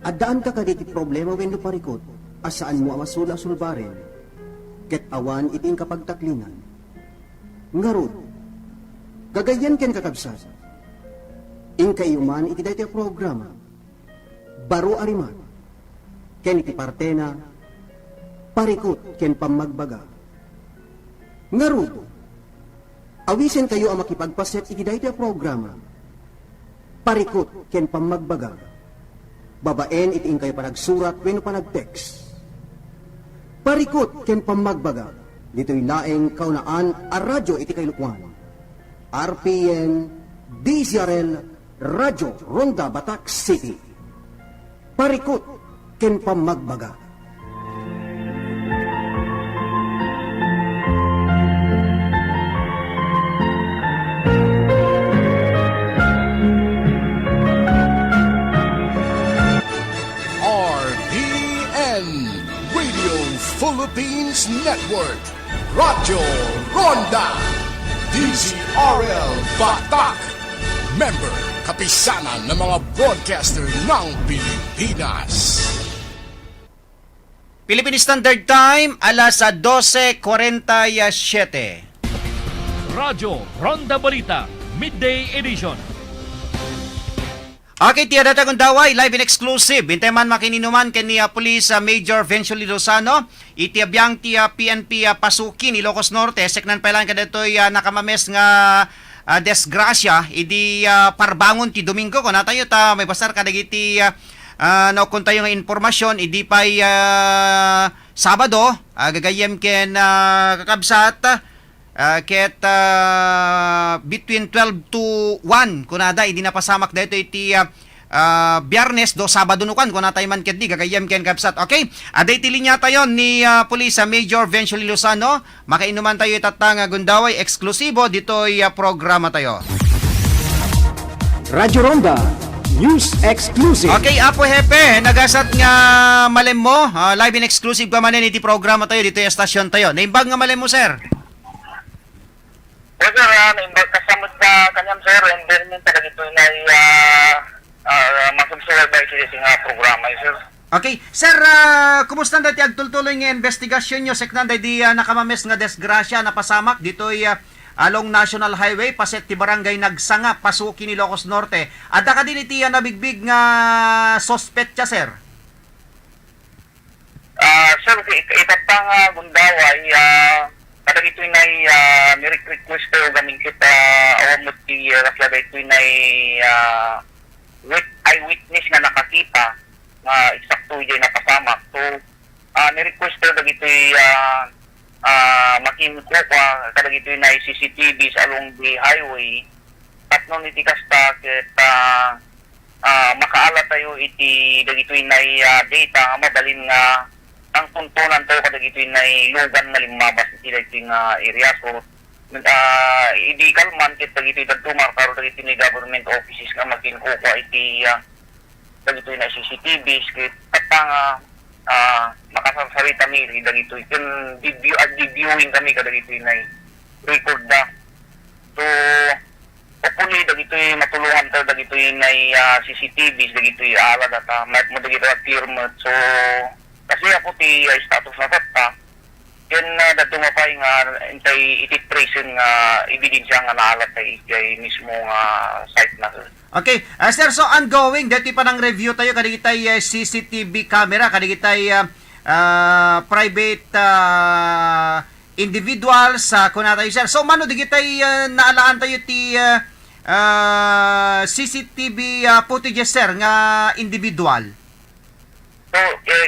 Adaan ka kaditi problema wenno parikot, asaan mo amasula sulbaren, ket awan iting kapagtaklinan. Ngarod, gagayan ken kakabsat, inkayuman iti daytoy programa, baro ariman, ken iti partena, parikot ken pamagbaga. Ngarod, awisen kayo ang makipagpaset iti daytoy programa, parikot ken pamagbaga. Babaen iting kayo panagsurat wenno panagtext. Parikot ken pamagbaga. Dito'y laeng kaunaan a radyo iti kailukwan. RPN DZRL Radyo Ronda Batak City. Parikot ken pamagbaga. Philippines Network. Radyo Ronda DZRL Batak. Member kapisanan ng mga broadcaster ng Pilipinas. Philippine Standard Time alas 12:47. Radyo Ronda Balita, Midday Edition. Okay, tiada kung daway, live and exclusive. Bintay man makininuman kaniya Police Major Vencioli Lozano. Iti abiyang tiya PNP pasukin Ilocos Norte. Seknan pa lang kadatoy nakamames nga desgrasya. Idi parbangon ti Domingo. Kung natayo ta may basar kadagiti naukon tayo nga informasyon. Idi pa'y Sabado. Gagayem ken kakabsat. ket between 12 to 1 kunada idi napasamak dayto iti Biyernes do Sabado nukan kun natay man ket di gagayem ken kapsat. Okay, aday ti linya tayo ni Police Major Vencioli Lozano, makainuman tayo itatang gundaway eksklusibo ditoy programa tayo. Radyo Ronda News Exclusive. Okay, Apo Hepe, nagasat nga malem mo, live and exclusive ka manin iti programa tayo dito yung stasyon tayo. Naimbag nga malem mo, sir? Sir, naimbag kasamot na kanyang sir, and then yung talaga ito na masubsulay ba ito nga programa, sir? Okay, sir, kumusta dati agtultuloy nga investigasyon nyo? Seknan di nakamames nga desgrasya na pasamak dito along National Highway, paset ti barangay Nagsanga, pasuki ni Ilocos Norte. Ada ka din iti nabigbig nga suspect siya, sir? Sir, itatang gundaway, kada ito na request ko gaming kita awam mo ti raslada ito na eyewitness nga nakakita nga eksakto yung napasamak. So, ni-request ko ito makinko ka kada ito na CCTV sa along the highway at nung iti kasta kita makaala tayo iti dagito na data nga madalin nga ang tuntunan tayo kada ito na lugan na limabas iti dagito nga area. So idi kalman kita dagito dagtumar karo dagito ni government offices nga makinko ka iti dagito na CCTV at makasarita mi dagito yung viewing kami kada dito na record na. So hopefully dagito matulungan tayo dagito na CCTVs dagito ala data mo dagito at clearment. So kasi ako ti status na ta yun datumapay nga intay ititrace nga ebidensya nga naalat kay mismo nga site na. Okay, sir, so ongoing dati pa ng review tayo kadigitay CCTV camera, kadigitay private individuals kunatay sir. So mano digitay naalaan tayo ti CCTV footage sir nga individual. So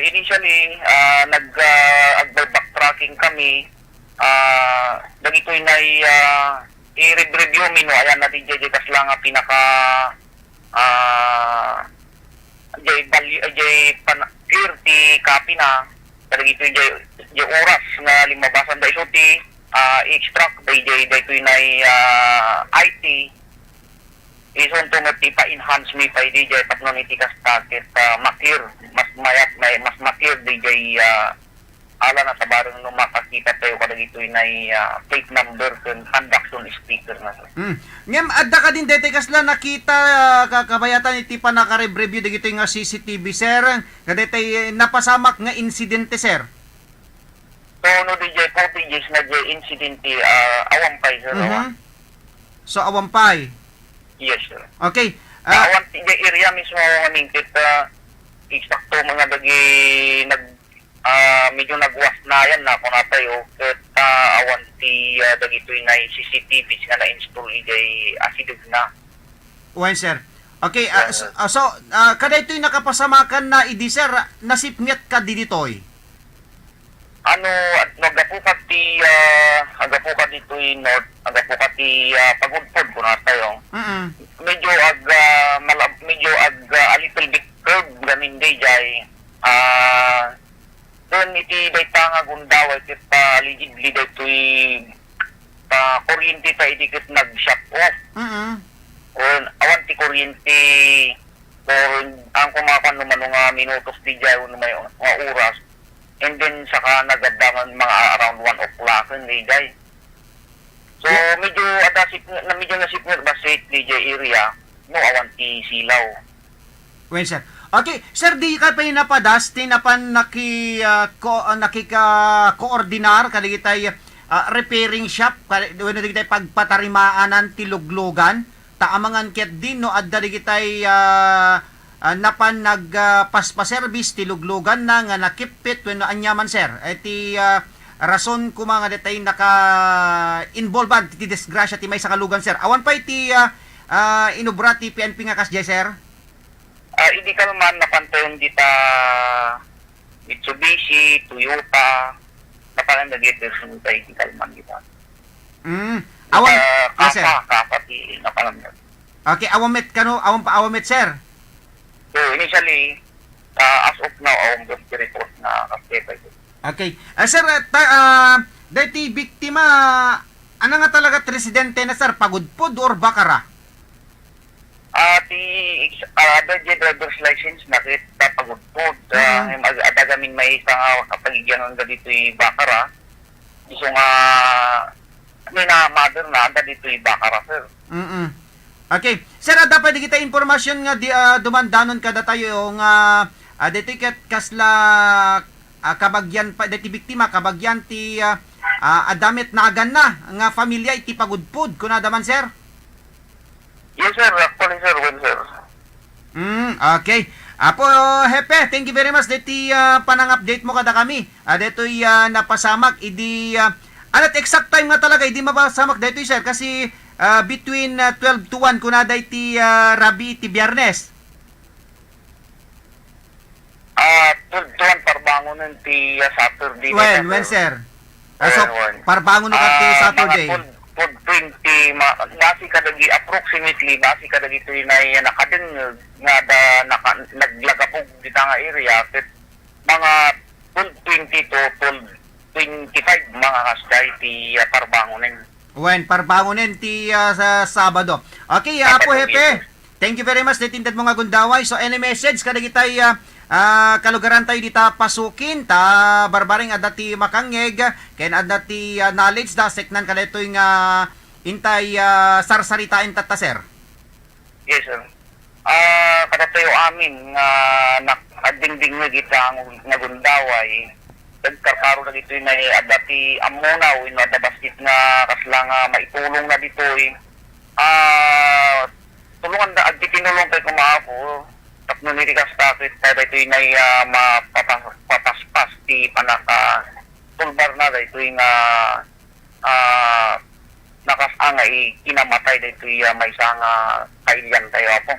initially backtracking kami dagito na i-review mino ayan natin jay kasla nga pinaka clear ti copy na kada ito jay oras nga limabasan da iso ti i-extract day ito na IT ison to ti pa-enhance mi pa di jay tapno ni ti kastakit maklir mas mayat mas maklir di jay ala na sa barang nung makakita tayo kada dito na plate number and conduction sticker na. Ngem adda ka din dete kasla nakita kabayatan iti pa naka-review dito nga CCTV sir. Kadete napasamak nga insidente sir. So no DJ footage na DJ incidente awampay sir. So awampay. Yes sir. Okay. Awan ti area mismo mingkit eksakto mga dagi medyo nagwas na yan na kung tayo at awan ti dagito na CCTV nga na-install jay asidog na. Well, sir. Okay, so kada ito'y nakapasamakan na idi sir, nasipnget ka dito'y? Nagapukat dito'y north, nagapukat ti pagudpod ko na tayo. Medyo a little bit curve gamin day jay doon iti dayta nga gundaway ket ligidli daytoy kuryente ta iti ket nag-shut off. O awan ti kuryente or ang kumakan naman nga minutos ti jay may nga oras and then saka nagadangan mga around 1 o'clock ni jay. So medyo nasip nga ba sa DJ area no awan ti silaw. Well, sir. Okay, sir, di ka pa napadas, tinapan nakika-koordinar, kaligitay repairing shop, kaligitay pagpatarimaanan tiluglugan, taamangan ket din, no, adda digitay napan nagpaspa-service tiluglugan na nga nakipit, when anyaman, sir, iti rason ko mga detay naka-involved, ti desgrasya, ti may sakalugan, sir. Awan pa iti inubra ti PNP nga kasjay, sir? Hindi ka naman napantayon dita Mitsubishi, Toyota, napalan na dito sa hindi kalman dita. Awam, yes, sir. Kapati na palamyan. Okay, awamit sir. So initially, as of now, ang report na kapitay. Okay. Sir, dati biktima, ano nga talaga residente na sir? Pagudpod or bakara? The driver's license nakita pagudpod. Atagamin may isang kapagigyan ng dito bakara. Iso nga, may na mother na anda dito bakara, sir. Okay. Sir, dapat di kita informasyon nga dumandanon kada tayo nga dito kasla kabagyan pa dati biktima kabagyan ti adamit na agan na nga pamilya iti pagudpod kuna daman sir. Yes sir, actually sir, well sir. Okay. Apo hepe, thank you very much dati panang-update mo kada kami. Detoy napasamak idi alat exact time nga talaga idi mapasamak detoy sir kasi between 12 to 1 kunada iti Rabi iti Biyernes. 12 to 1 parbangon ti Saturday. When sir? So, parbangon na ti Saturday. 20 basi kadagi approximately basi kadagi ito na nakadengeg nga naglagapog dito nga area mga 20 to 25 mga kastay ti parbangonin. When parbangonin ti sa Sabado. Okay, Apo Hepe. Thank you very much detindad mga gundaway. So any message kadagi tay kalugaran tayo dita pasukin ta barbaring adati makangeg ken adati knowledge da seknan kadetoy nga intay sarsaritain tata sir. Yes sir. Kada tayo amin nga nakadingding nga kita nga gundaway nagkarkaro na dito na adati amunaw ino ada basket nga kasla nga maitulong na dito tulungan da adti tinulong kay kumaapo tapno ni rikas takit tayo ito na mapapaspas ti panaka tulbar na ito nga nakasanga kinamatay dito may nga kailyan tayo po.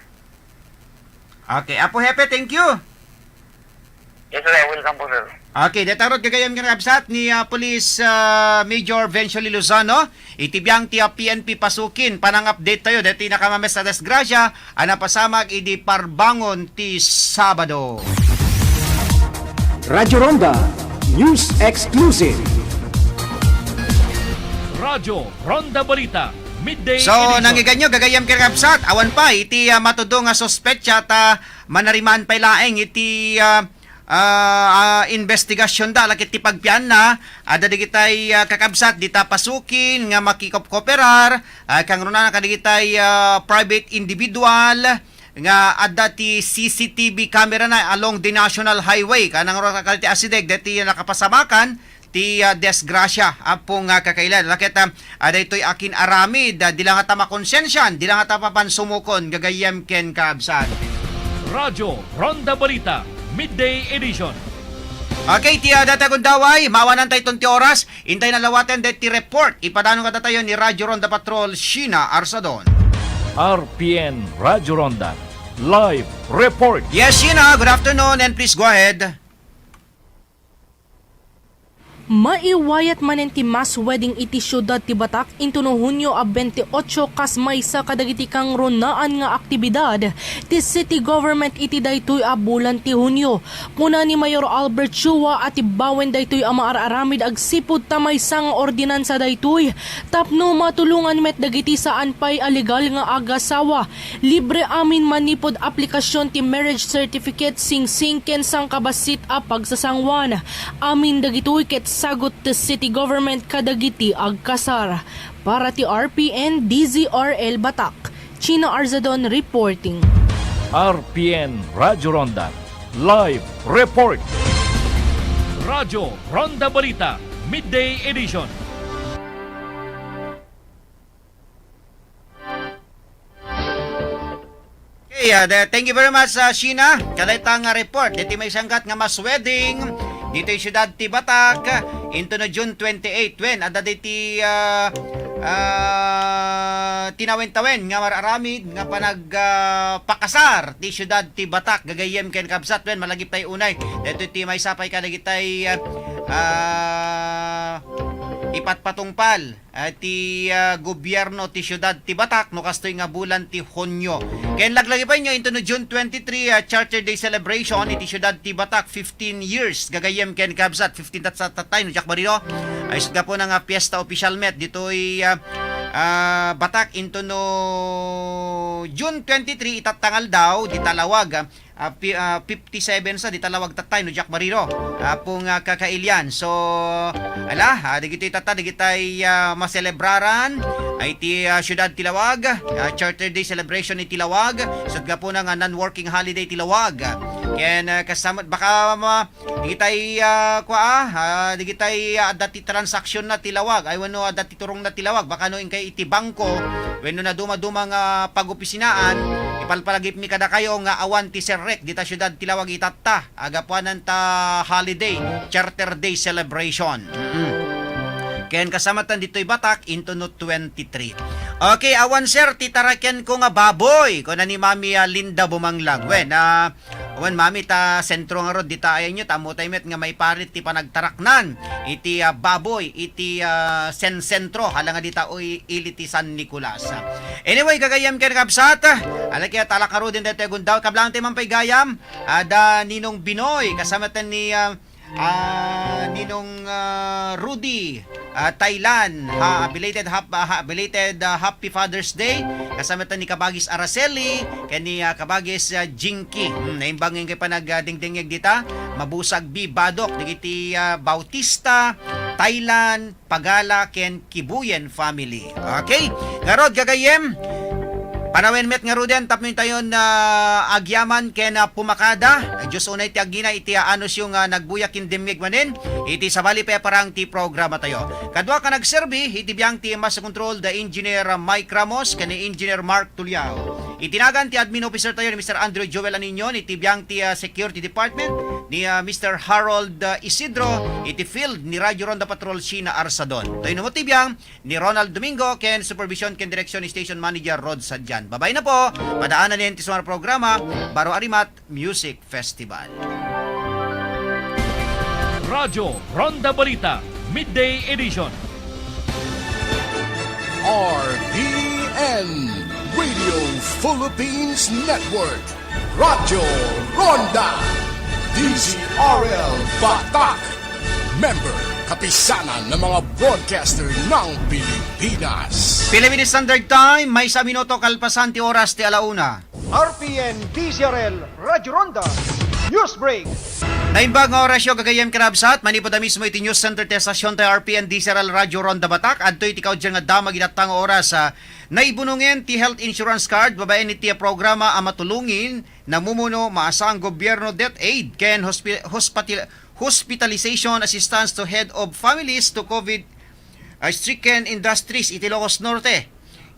Okay, Apo Hepe, thank you. Yes sir, welcome po sir. Okay, detarot gagayam nga absat ni Police Major Vencioli Lozano. Itibiyang ti PNP pasukin panang update tayo deti nakamames sa desgrasya ana pasamag idi parbangon ti Sabado. Radyo Ronda News Exclusive. Radyo Ronda Balita Midday So, Edition. nangiganyo gagayam kirabsat awan pa iti matudo nga suspetsa ta manariman pa laeng iti investigasyon da lakit ti pagpian na ada digitay kakabsat dita pasukin nga makikop-kooperar kang runa na kadigitay private individual nga adda ti CCTV camera na along the national highway kanang runa kaliti asideg dati nakapasamakan ti desgrasya apong kakailan lakit ada ito'y akin aramid di lang ata makonsensyan di lang ata papansumukon gagayam ken kaabsat. Radyo Ronda Balita Midday Edition. Okay, ti data gundaway, mawanan tayo 20 oras, intay na lawaten det ti report. Ipadano ka tayo ni Radyo Ronda Patrol, Sheena Arsadon. RPN Radyo Ronda Live Report. Yes, Sheena, good afternoon and please go ahead. Maiwayat manen ti mass wedding iti syudad ti Batak into no Hunyo a 28 kas maysa kadagiti kang runaan nga aktibidad ti city government iti daytoy a bulan ti Hunyo. Kuna ni Mayor Albert Chua at ibawen daytoy a maararamid agsipud ta maysa nga ordinansa daytoy tapno matulungan met dagiti saan pay alegal nga agasawa. Libre amin manipod aplikasyon ti marriage certificate sing ken sang kabasit a pagsasangwan. Amin dagitoy ket sagot ti city government kadagiti agkasar. Para ti RPN DZRL Batak, Chino Arzadon reporting. RPN Radyo Ronda Live Report. Radyo Ronda Balita Midday Edition. Okay, thank you very much, Sheena. Kalaitang report. Dito may sanggat nga mas wedding dito yung syudad ti Batak into na June 28 when ada diti tinawin-tawin nga mararamid nga panagpakasar ti syudad ti Batak gagayem ken kabsat when malagip tay unay dito ti may sapay kadagitay ipatpatungpal ti gobyerno ti syudad ti Batak no kastoy nga bulan ti Hunyo. Ken laglagi pa nyo into no June 23 Charter Day celebration iti syudad ti Batak 15 years gagayem ken kabsat 15 tatay no Jack Barino. Ay sud po nga piyesta official met ditoy Batak into no June 23 itatangal daw di talawag 57 sa di talawag tatay no Jack Barino pong kakailyan. So digitoy tata digitay maselebraran ay ti syudad Tilawag Charter Day celebration ni Tilawag sud po nga non-working holiday Tilawag. Ken kasama baka digitay digitay dati transaction na Tilawag ay wano dati turong na Tilawag baka no inkay iti bangko wenno na duma-duma nga pagopisinaan ipalpalagip mi kada kayo nga awan ti serrek dita syudad Tilawag itatta agapuanan ta holiday Charter Day celebration. Ken kasamatan dito'y Batak into no 23. Okay, awan sir, titaraken ko nga baboy. Ko na ni Mami Linda Bumanglag. Wen mami ta sentro nga rod dita ayan nyo tamo taymet nga may parit ti panagtaraknan. Iti baboy, iti sentro hala nga dita oy iliti San Nicolas. Anyway, gagayam ken kapsat. Ala kaya talakaro din dito gundaw kablang ti mampay gayam. Ada Ninong Binoy kasamatan ni Ninong Rudy Thailand belated happy Father's Day kasama ni Kabagis Araceli kani Kabagis Jinky naimbangin kay panagdingdingeg dita mabusag bi Badok digiti Bautista Thailand Pagala ken Kibuyen family. Okay garod gagayem Panawen met nga ruden tapmin tayon agyaman ken pumakada Diyos unay ti agina iti anos yung nagbuyak indemig manin iti sabali pa parang ti programa tayo. Kadwa ka nagserbi iti biyang ti mas control the engineer Mike Ramos ken engineer Mark Tuliao. Itinagan ti admin officer tayo ni Mr. Andrew Joel Aninyon iti biyang ti security department ni Mr. Harold Isidro iti field ni Radyo Ronda Patrol Sheena Arsadon. Tayo mo ti biyang ni Ronald Domingo ken supervision ken direction ni station manager Rod Sadjan. Babay na po, padaanan niyan ti sumar programa, Baro Arimat Music Festival. Radyo Ronda Balita, Midday Edition. RPN, Radio Philippines Network, Radyo Ronda, DZRL Batak, member kapisanan ng mga broadcaster ng Pilipinas. Philippine Standard Time, may sa minuto kalpasan ti oras ti alauna. RPN DZRL Radyo Ronda News Break. Naimbag nga oras yung gagayem karabsat, manipod na mismo iti news center ti estasyon ti RPN DZRL Radyo Ronda Batak, adto iti kaw dyan nga damag inatang oras naibunungen ti health insurance card, babaen iti programa matulungin, namumuno maasang gobyerno death aid, ken hospitalization assistance to head of families to COVID-stricken industries iti Ilocos Norte.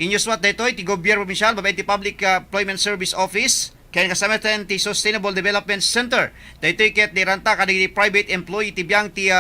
Inyuswat dito iti gobyerno provincial babay iti Public Employment Service Office kaya kasamatan ti Sustainable Development Center. Dito iket ni ranta kanili private employee ti biyang ti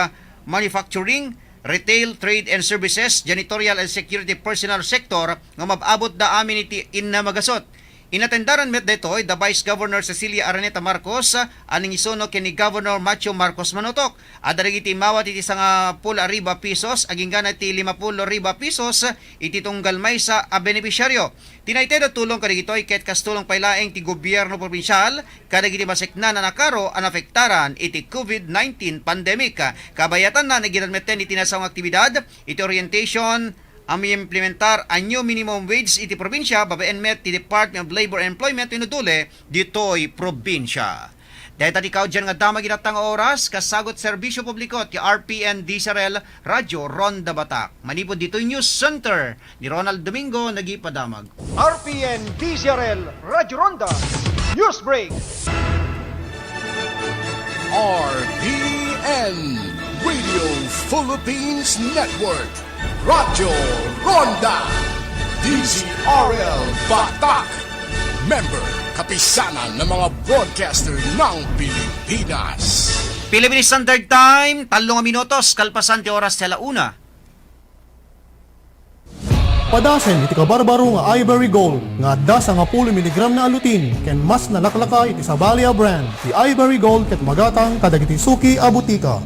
manufacturing, retail, trade and services, janitorial and security personnel sector nga mababot da amin iti inamagasot. Inatendaran met detoy the Vice Governor Cecilia Araneta Marcos aning isono kini Governor Macho Marcos Manotok adarigi iti mawat iti sanga pula riba pesos aging gana iti 50 riba pesos iti tunggal maysa a beneficiaryo. Tinayted tulong kadigitoy ket kastulong paylaeng ti gobyerno provinsyal kadagiti masekna na nakaro an afektaran iti COVID-19 pandemic. Kabayatan na naginadmeten iti nasawang aktibidad iti orientation ami implementar a new minimum wage iti probinsya babaen met ti Department of Labor and Employment inudule ditoy probinsya. Dahil tadi kao dyan nga damag inatang oras kasagot serbisyo publiko ti RPN DZRL Radyo Ronda Batak. Manipod ditoy News Center ni Ronald Domingo nagipadamag. RPN DZRL Radyo Ronda News Break. RPN Radio Philippines Network, Radyo Ronda, DZRL Batak, member kapisanan ng mga broadcaster ng Pilipinas. Philippine Standard Time, 3 minutos, kalpasan ti oras sa launa. Padasen iti kabarbaro nga Ivory Gold nga adda sa nga 10 mg na alutin ken mas nalaklaka iti Sabalia brand. Ti Ivory Gold ket magatang kadagiti suki a butika.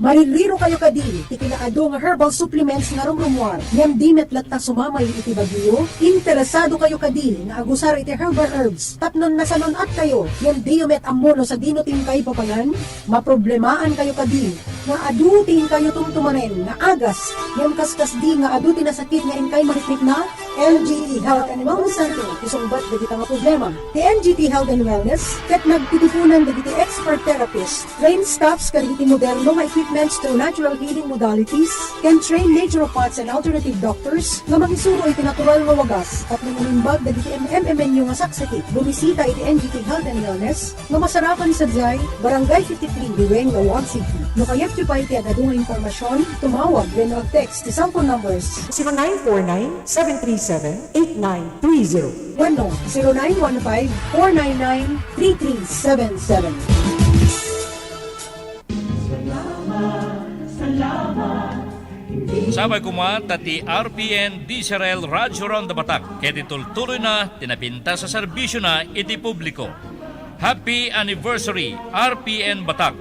Maririro kayo kadi, ikinakado nga herbal supplements nga rumrumuar. Ngem di met latta sumamay iti bagyo, interesado kayo kadi nga agusar iti herbal herbs. Tapnon nasanon at kayo, ngem di met amono sa dinoting kay papangan, maproblemahan kayo kadi, nga adutin kayo tumtumanen, nga agas, ngem kaskas di nga adutin na sakit nga inkay mariknik na, LGT Health and Wellness Center, isungbat dagiti nga problema. Ti NGT Health and Wellness, ket nagtitipunan dagiti expert therapist, trained staffs kadagiti moderno nga equipments through natural healing modalities, can train naturopaths and alternative doctors, nga mangisuro iti natural nga wagas, at nangulimbag dagiti MMNU nga saksakit, bumisita iti NGT Health and Wellness, nga masarapan sa Jai, Barangay 53, Duweng, Lawag City. No kayat yu pa iti agad nga informasyon, tumawag, then mag-text ti cellphone numbers 0949-737-8930. Bueno, 0915-499-3377. Sabay kuma tati RPN Diesel Radyo Ronda Batak. Kaya tuloy na tinapinta sa serbisyo na iti publiko. Happy Anniversary RPN Batak.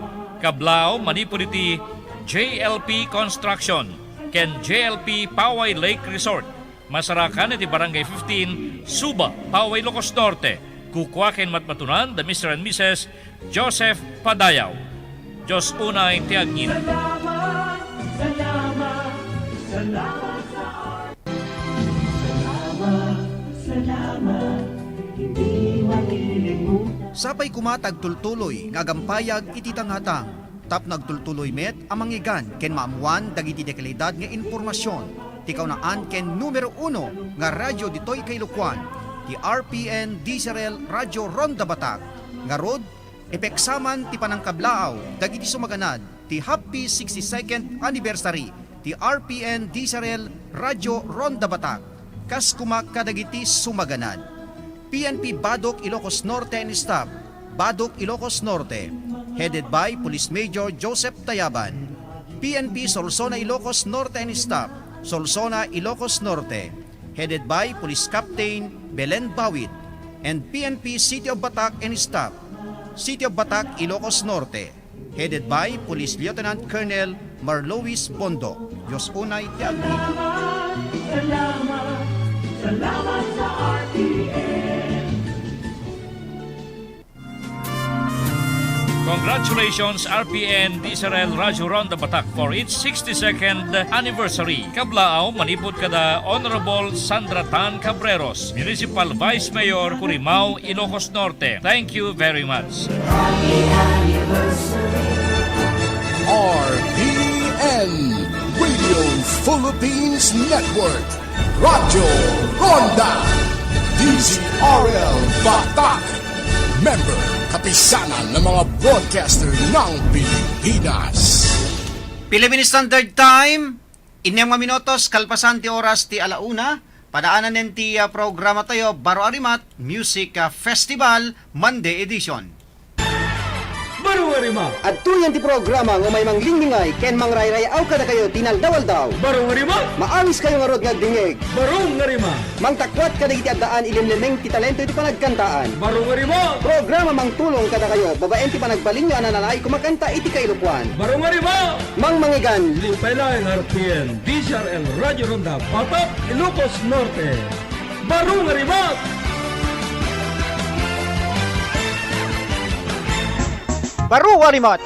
Kablao manipuliti JLP Construction. Ken JLP Poway Lake Resort. Masarakan iti Barangay 15, Suba, Poway, Ilocos Norte. Kukwaken matmatunan the Mr. and Mrs. Joseph Padayaw. Diyos unay tiagnin. Sabay kumatag tultuloy nga gampayag iti tangatang. Tap nagtultuloy met amang igan ken maamuan dagiti dekalidad nga informasyon. Tikaw naan ken numero 1 nga radyo ditoy kay Lukuan. Ti RPN Diesel Radyo Ronda Batak. Nga rod, epeksaman ti panangkablaaw dagiti sumaganad ti happy 62nd anniversary ti RPN Diesel Radyo Ronda Batak. Kas kumak kadagiti sumaganad. PNP Badok Ilocos Norte and Staff, Badok Ilocos Norte, headed by Police Major Joseph Tayaban. PNP Solsona Ilocos Norte and Staff, Solsona Ilocos Norte, headed by Police Captain Belen Bawit. And PNP City of Batak and Staff, City of Batak Ilocos Norte, headed by Police Lieutenant Colonel Marlois Bondo. Diyos unay ti agni. Salamat sa RPN. Congratulations RPN Diesel Radyo Ronda Batak for its 62nd anniversary. Kablao manipod kada Honorable Sandra Tan Cabreros, Municipal Vice Mayor, Curimao, Ilocos Norte. Thank you very much. RPN Radio Philippines Network Radyo Ronda DZRL Batak, member kapisanan ng mga broadcaster ng Pilipinas. Philippine Standard Time, inyong mga minutos, kalpasan ti oras ti alauna, padaanan nin ti programa tayo, Baro Arimat Music Festival Monday Edition. Baro Arima! At tuyan ti programa nga may manglingingay, ken mangrayrayaw kada kayo tinaldawaldaw. Baro Arima! Maawis kayo nga rod nga dingig. Baro Arima! Mangtakwat kada iti addaan ilimlemeng ti talento iti panagkantaan. Baro Arima! Programa mangtulong kada kayo, babaen ti panagbaling nga nananay kumakanta iti kailupuan. Baro Arima! Mangmangigan! Limpailan RPN DZRL Radyo Ronda Batak, Ilocos Norte. Baro Arima! Baro Arimat!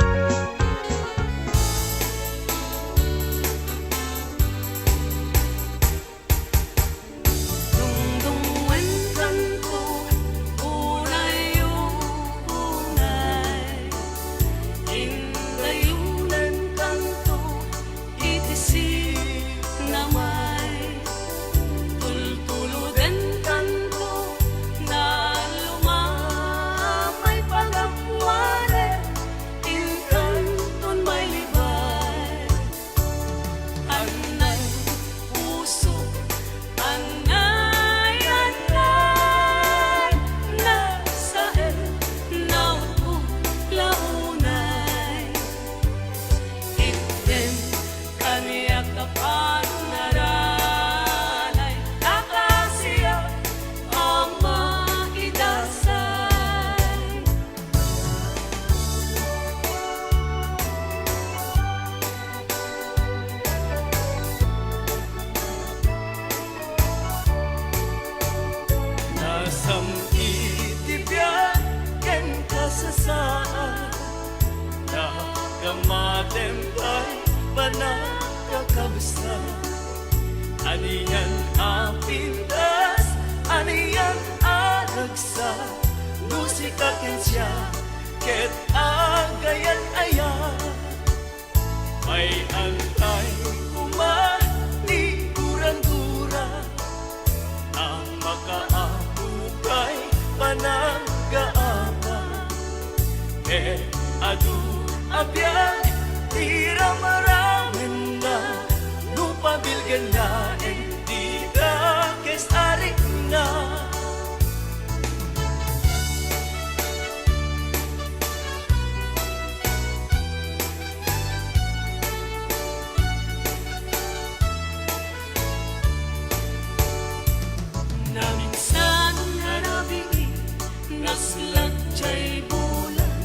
Na lumamay pagkakuwari Aniyan apindas, aniyan alagsa, musika kensya, ket agayan ayan. May antay kumani durang-dura, ang makaabukay pananggaama. Adu abyan tira marangan na lupa bilgan na tida kes arik na. Naminsan narabi naslat jay bulan,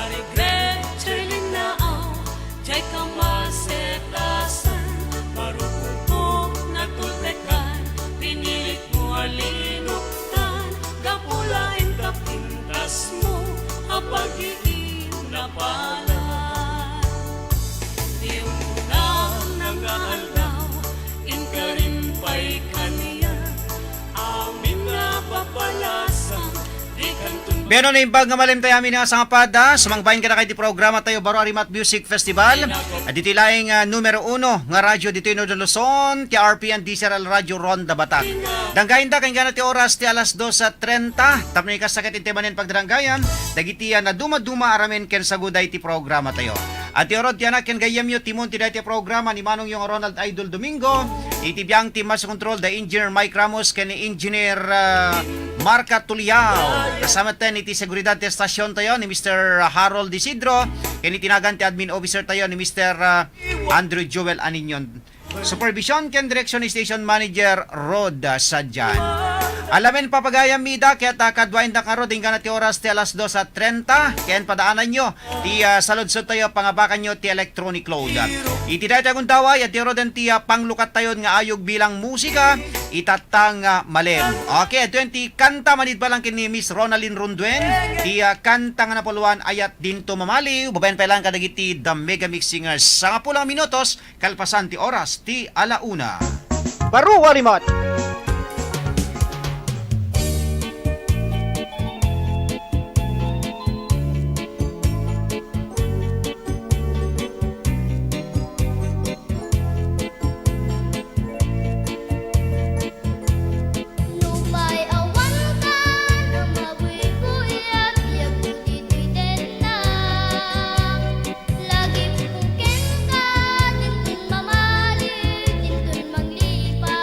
regret jay linaaw, jay kamasetasan, marupupok na tultekan, pinilit mo alinuktan, kapulain kapintas mo, kapag-iin na pala. Di unang nangaaldaw, inkarin pa'y kaniya, amin na papalasang, di kantun. Beno na imbag nga malim tayo amin nga sa ngapada, sumangbayin ka na kayo di programa tayo Baro Arimat Music Festival. At dito laing numero 1 nga radyo dito ino de Luzon, ti RPN DCRL Radio Ronda Batak. Danggayin da kayong ganati oras ti alas 2:30, tapos na ikasakit intimanin pagdaranggayan, dagitiya na duma-duma aramen ken saguday ti programa tayo. At ti orod ti anak ken gayam yo timon ti dati programa ni Manong yung Ronald Idol Domingo, itibiyang ti Master Control the Engineer Mike Ramos ken ni Engineer Marca Tuliao. Kasama tayo iti seguridad ti estasyon tayo ni Mr. Harold Isidro, ken itinagan ti admin officer tayo ni Mr. Andrew Joel Aninyon. Supervision ken direction ni Station Manager Rod Sadjan. Alamin papagayam mida ket kadwain da karo ding kana ti oras ti alas 2:30 ken padaanan nyo ti saludsod tayo pangabakan nyo ti electronic load. Iti dayta kun daway at ti roden ti panglukat tayo nga ayog bilang musika itatang malem. Okay, 20 kanta manid pa lang kini Miss Ronaldin Runduen. Ti kanta nga napuluan ayat dinto mamaliw. Babayan pa lang kadagiti The Mega Mix Singers. Sa 10 minutos kalpasan ti oras ti alauna. Baru Warimot. Lagi mungkin ka, din mamali, din manglipa.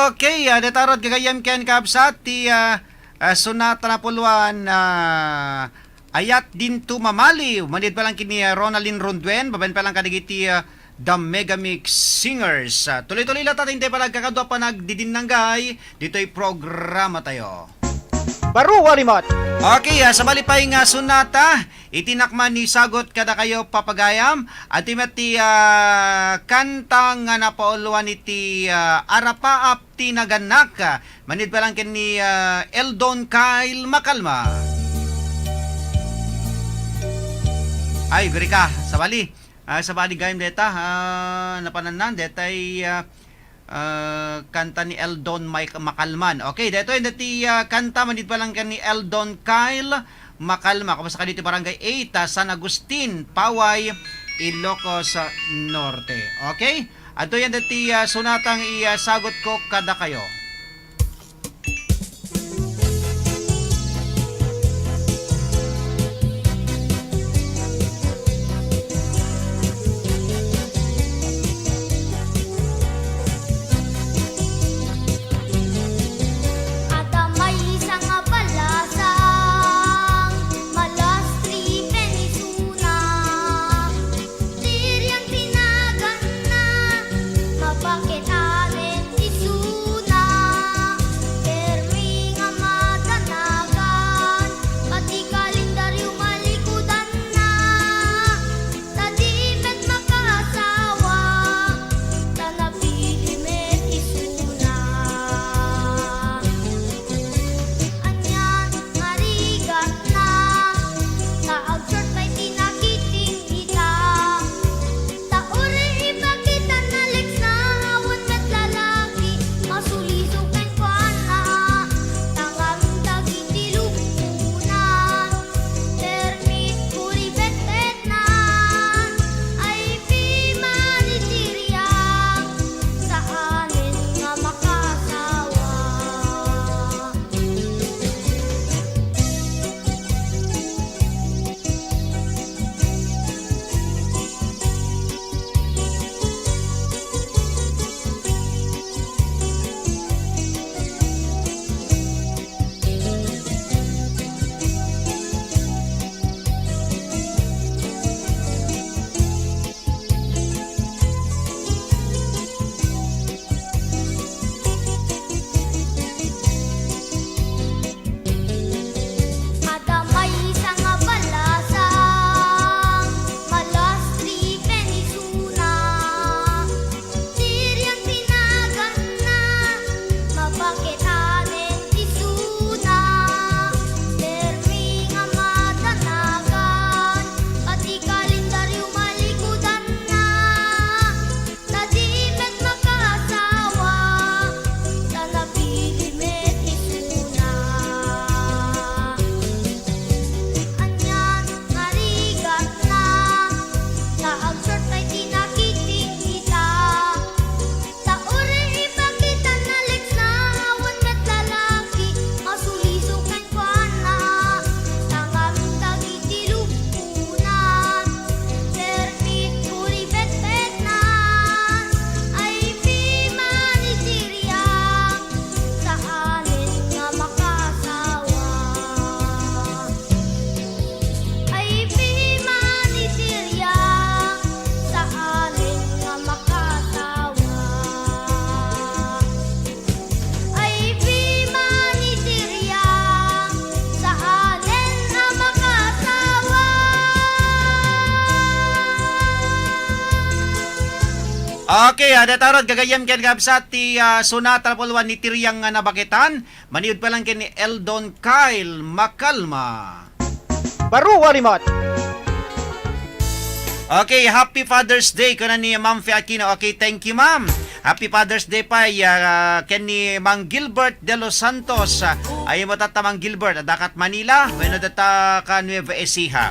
Okay, detarod gagayam ken kabsat ti sunata na puluan ayat din tu mamaliw. Manid pa lang kini Ronaldin Ronduen, babaen pa lang kadigiti The Megamix Singers. Tuloy-tuloy lang tatin tayo palag kakadwa pa nagdidinanggay. Dito'y programa tayo. Baru walimot. Okay, sa malipay nga sunata, itinakman ni Sagot kada kayo papagayam at imati kanta nga napauluan iti Arapaap Tinaganak. Manid pa lang ken ni Eldon Kyle Makalma. Ay, guri ka, sabali. Sabali gayam deta, napananan detay kanta ni Eldon Makalman. Okay, dito yung dati kanta manid pa lang kan ni Eldon Kyle Makalma. Kumasa ka dito barangay 8, San Agustin, Paway, Ilocos Norte. Okay? Ato yan dati sunatang isagot ko kada kayo. Bakit anin isuna Okay, datarod gagayam ken gabsat ti sunata pulwan ni Tiriang nga nabakitan. Maniud pa lang ken ni Eldon Kyle Makalma. Baru walimot. Okay, Happy Father's Day kana ni Ma'am Fe Aquino. Okay, thank you Ma'am. Happy Father's Day pa ken ni Mang Gilbert de los Santos. Ay mo tata Mang Gilbert dakat Manila, wenno data ka Nueva Ecija.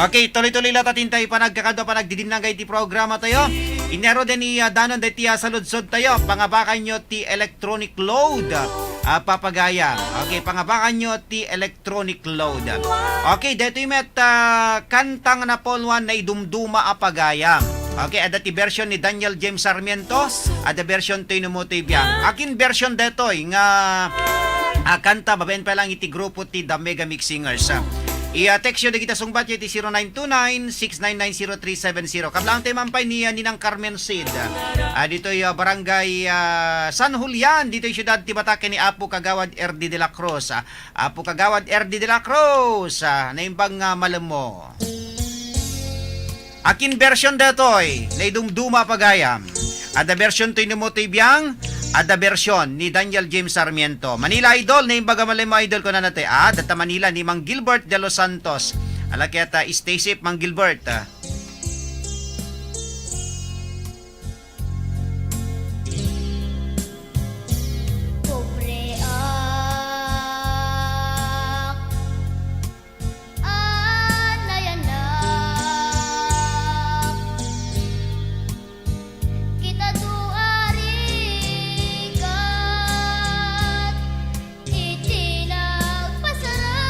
Okay, tuloy-tuloy la tatintay pa nagkakado pa nagdidinangay ti programa tayo. Inero din ni danon de ti saludsod tayo. Pangabakan nyo ti electronic load. Papagaya. Okay, pangabakan nyo ti electronic load. Okay, dito yung met kantang na polwan na idumduma apagaya. Okay, ada ti version ni Daniel James Sarmiento, ada version to Inumotoy Biang. Akin version detoy nga kanta babaen pa lang iti grupo ti The Mega Mix Singers. I-text yun na kita sungbat iti 0929-6990370. Kablang tayo mampay ni Ninang Carmen Sid. Dito yung barangay San Julian. Dito yung syudad Tibatake ni Apo Kagawad RD de la Cruz. Apo Kagawad RD de la Cruz. Naimbang malam mo. Akin version datoy. Naidumduma pagayam. Ada version to Inumotoy Biang. Ada version ni Daniel James Sarmiento. Manila Idol, na yung bagamalay mo idol ko na natin. Data Manila ni Mang Gilbert de los Santos. Alaketa, stay safe, Mang Gilbert. Pobre anak, kita tuarikat, itinagpasarap.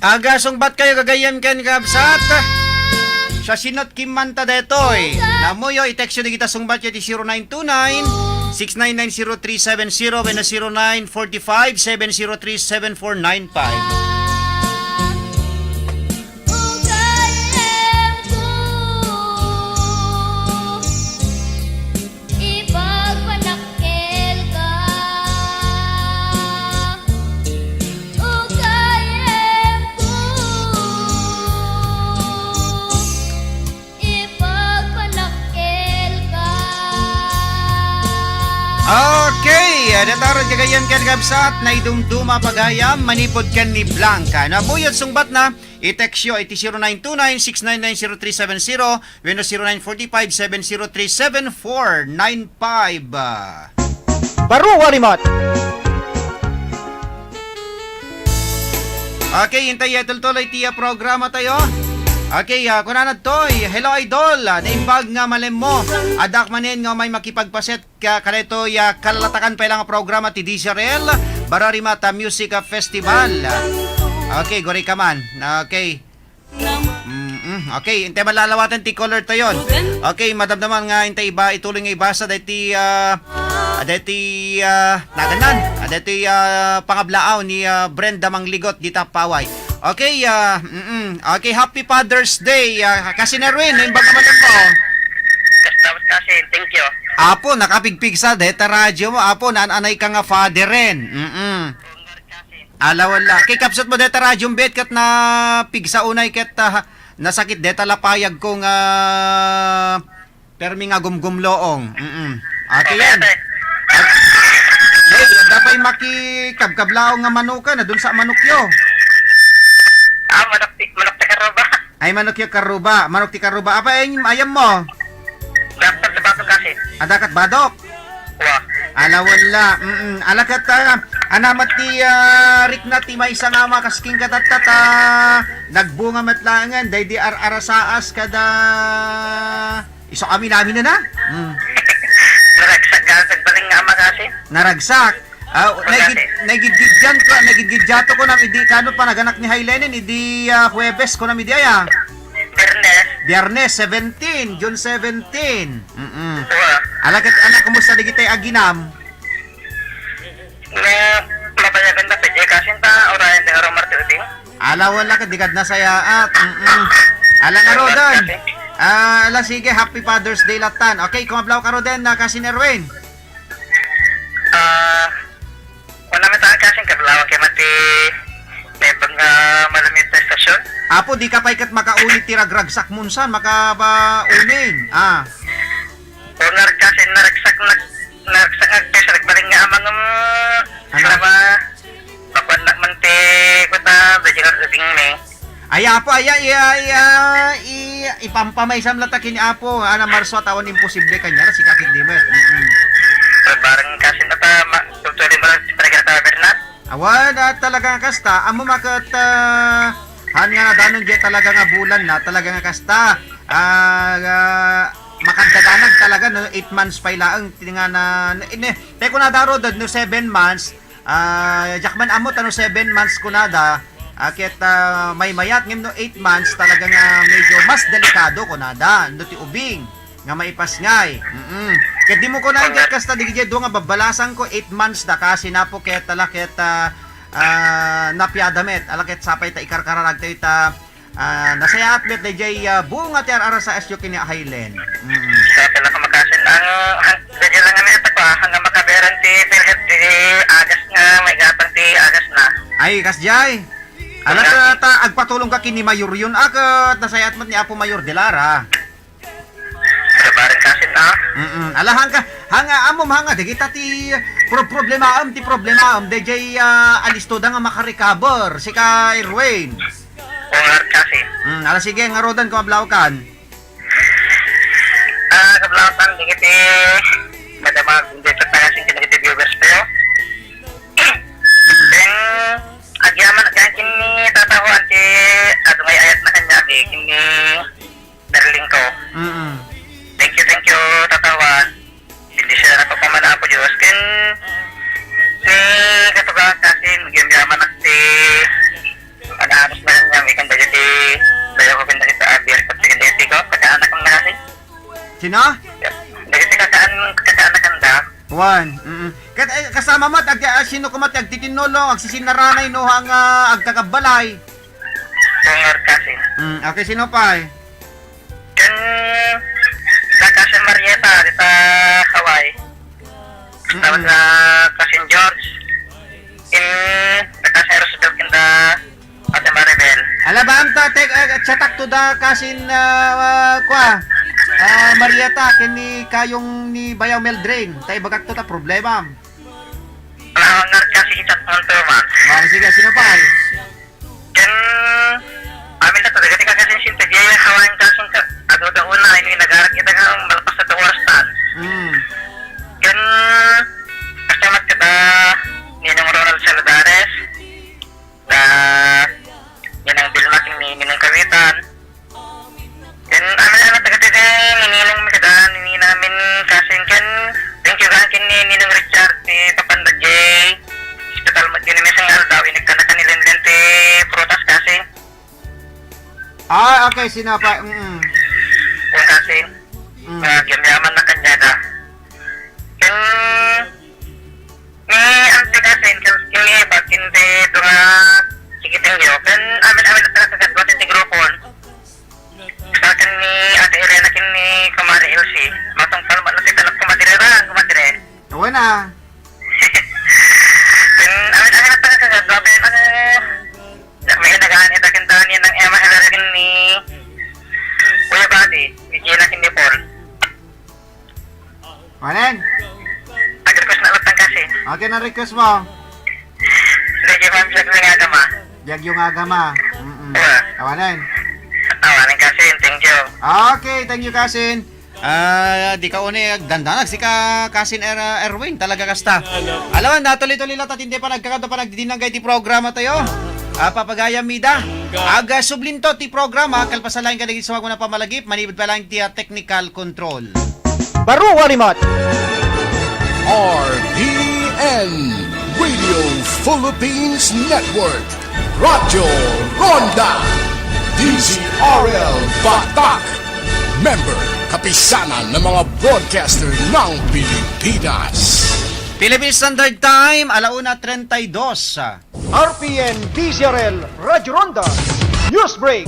Aga sungbat kayo kagayan ken kabsat. Sa sinot kimanta detoy. Namuyo i-text yun kita sungbat yun 0929 6990370 when 0945 7037495. Okay, datarod kagayan ken kabsat na idumduma pagayam manipod ken ni Blanca. Nabuyod sungbat na i-text yo iti 0929-699-0370 when 0945-703-7495. Barong Warimot. Okay, hintay tuloy tiya programa tayo. Okay, kunanad toy. Hello idol. Naimbag nga malem mo. Adak manin nga may makipagpaset kaleto ya kalatakan pa lang programa ti DZRL Bararimata Music Festival. Okay, gori ka man. Okay. Okay, hintay malalawatan ti color tayon. Okay, madamdaman nga hintay iba ituloy nga ibasa dati naganan. Dati pangablaaw ni Brenda Mangligot dita Paway. Okay, okay, happy Father's Day. Kasi na rin, yung baga man mo. Kasi, thank you. Apo, nakapigpig sa deta radyo mo. Apo, naanay ka nga father rin. Wala. Kay kapsat mo deta radyo bet kat na pigsa unay kat nasakit deta lapayag kong permi nga gumgumloong. Okay yan. Dapat makikabkablao nga manuka na dun sa manukyo. Manok ti karuba. Ay, manok yung karuba. Manok ti karuba. Apa, ayam mo? Dapat sa batok kasi. Adakat badok? Wah. Wala. Alakat, anamat ti Rick na ti may isang ama kasking katatata. Nagbunga matlangan. Day di arasaas kada. Iso kami namin na na. Naragsak ka. Nagbaling nga ama kasi. Naragsak. Nagigidjato ko na idi kano pa naganak ni Hailenin idi Huwebes ko na midi aya. Biyernes 17, June 17. Alakat anak kumusta digitay aginam? Mabayagan na pwede kasi ta orayan de oro marti uting. Wala ka digad na saya at. Ala nga Rodan. Sige, happy Father's Day latan. Okay, kumablaw ka Rodan na kasi ni Erwin. Wala may tahan kasing kablawan kay mati tebang malamit na estasyon. Apo, di ka pa ikat makaulit tiragragsak munsan, makabaunin. O naragsak nagpesa, nagbaling nga amang nama pakuan na manti kuta, bajingar uting me. Ay, Apo, ipampamay sam latakin ni Apo, ana Marso, tawon imposible kanya, si Kakit Dimet. Barang kasi na ta, tutuloy mo lang talaga ta, Bernard? Awan, talaga nga kasta, amo makat, han nga danon dyan talaga nga bulan na, talaga nga kasta, makagdadanag talaga, no, 8 months pa ilaang, nga na, teko na daro, no, 7 months, jakman amo, tano 7 months ko na da, kaya may mayat, ngim no 8 months, talaga nga medyo mas delikado ko na da, no ti ubing, nga maipas ngay. Kaya di mo ko na ingat kasta di do nga babalasan ko 8 months da kasi na po kaya tala kaya napiadamet alakit sapay ta ikarkararag tayo ta nasaya atlet na jay buong at ara sa asyo kini Highland. Kaya pala ka makasin ang dadya lang nga ito pa hanggang makaberan ti perhet ti agas nga may gapang ti agas na. Ay kasjay. Alat ta agpatulong ka kini Mayor yun akat nasaya atmat ni Apo Mayor Delara. Barang kasi na. Alahan ka, hanga amom hanga di kita ti problemaam DJ alisto da nga makarecover si ka Erwin. Kasi. Ala sige nga Rodan ko mablawkan. Kablawkan di kiti madamag hindi sa tangasin kinagiti viewers pero. Then agyaman at kini tatahuan ti adungay ayat na kanya kini darling ko. Thank you, tatawan. Hindi siya napapamana po Diyos. Ken, katuga kasi, magyamyaman at ang anos na Sino? Dagiti kakaanakanda. Juan. Kasama mo, sino ko mati, agtitinolo, agsisinaranay, no, ang agkakabalay. Sungor kasi. Okay, sino pa eh? Kan Kakasin Marieta sa Hawaii. Tawag na Kasin George. Kakasin Roosevelt kinda Ate Maribel. Alabaan ta, chatak to da kasin, Marieta, kini kayong ni Bayaw Meldrain. Tayo bagak to ta problema. Ngar kasi itat monto man. Sige, sino pa eh? Kan amin na to, dagati kakasin sinta, diya yung hawain kasong adoda una, ini nagarak kita kang malapas na tawarstan. Kan kastamat kita ninang Ronald Saladares, da ninang Bilmak ni ninang Kawitan. Kan amin na tagati ninang kita, ninamin kasing kan, thank you kan ninang Richard, ni Papanda J, hospital mat yun misang aldaw, inagkanakan nilen ti prutas kasing. Okay, sino pa? Yung kasing, gamiyaman na kanya na. Ni ante kasing, kini bakin ti dunga sikiting yo, kan amin na talaga ti grupon. Sa akin ni Ate Irene kini Kumari Elsie, matong palma na ti talak kumatire. Wala. Amin na talaga gabi na may nagaan ita kintaan yan ng Emma Helarin ni Kuya Buddy, ni Gina Kindipol. Manen? Nag-request na ulit ng kasi. Okay na request mo. Sige, ma'am, siya ng agama. Biyag yung agama. Kawanan. Kawanan kasi, thank you. Okay, thank you, Kasin. Di ka uni, dandanag si Kasin Erwin, talaga kasta. Alam mo, natuloy-tuloy lang at hindi pa nagkakanta pa nagdidinagay ti programa tayo. Papagaya mida. Aga sublinto ti programa, kalpasalain ka naging sumag mo na pamalagip, manibad pa lang ti technical control. Baro Walimat! RPN Radio Philippines Network Radyo Ronda DZRL Batak Member Kapisanan ng mga broadcaster ng Pilipinas. Philippine Standard Time, 1:32. RPN DZRL Radyo Ronda News Break.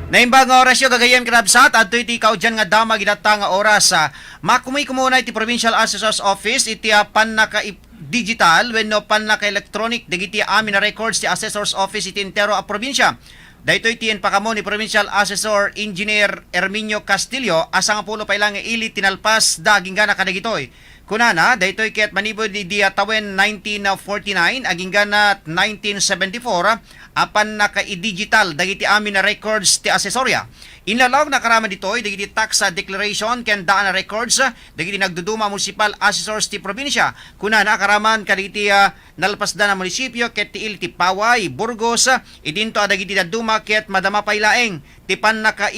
Naimbang oras yung gagayem kinabsat at iti ikaw dyan nga dama ginata nga oras. Makumay kumuna iti Provincial Assessor's Office iti pan naka digital wenno pan naka electronic digiti amin na records ti Assessor's Office iti entero a probinsya. Dahito iti pakamo ni Provincial Assessor Engineer Erminio Castillo asang pulo pa ilang ili tinalpas daging gana kadagitoy. Kunana, dahito ket manibod di tawen 1949 aging gana 1974 apan naka-digital dagiti amin na records ti asesorya. Inlalog na karama ditoy dagiti tax declaration ken daan na records dagiti nagduduma municipal assessors ti probinsya. Kunana karaman kadagiti nalpasda na munisipyo ket ti ti Paway, Burgos, idinto dagiti daduma ket madama paylaeng ti pan naka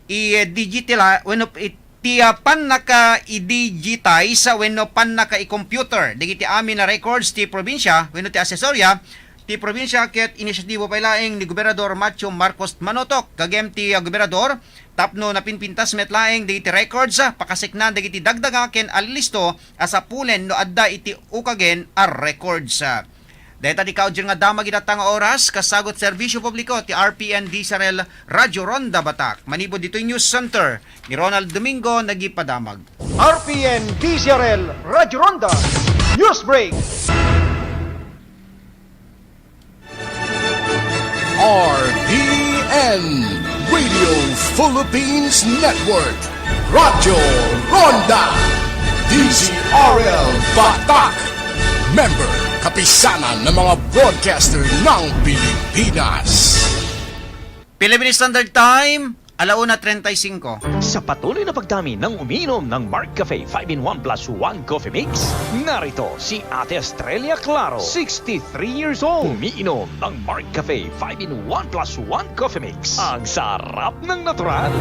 i-digital wenno ti pan naka i-digitize wenno pan naka i-computer dagiti amin na records ti probinsya wenno ti asesorya ti probinsya ket inisyatibo paylaeng ni Gobernador Macho Marcos Manotok kagem ti gobernador tapno napinpintas metlaeng dagiti records pakasiknan dagiti dagdaga ken alilisto asa pulen no adda iti ukagen a records. Deta di kaudyon nga dama ginatang oras kasagot serbisyo publiko ti RPN DZRL Radyo Ronda Batak. Manibod dito News Center ni Ronald Domingo nagipadamag. RPN DZRL Radyo Ronda News Break. RPN Radio Philippines Network Radyo Ronda DZRL Batak Member Kapisanan ng mga broadcaster ng Pilipinas. Philippine Standard Time, 1:35. Sa patuloy na pagdami ng umiinom ng Mark Cafe 5-in-1 plus 1 Coffee Mix, narito si Ate Estrella Claro, 63 years old. Umiinom ng Mark Cafe 5-in-1 plus 1 Coffee Mix. Ang sarap ng natural.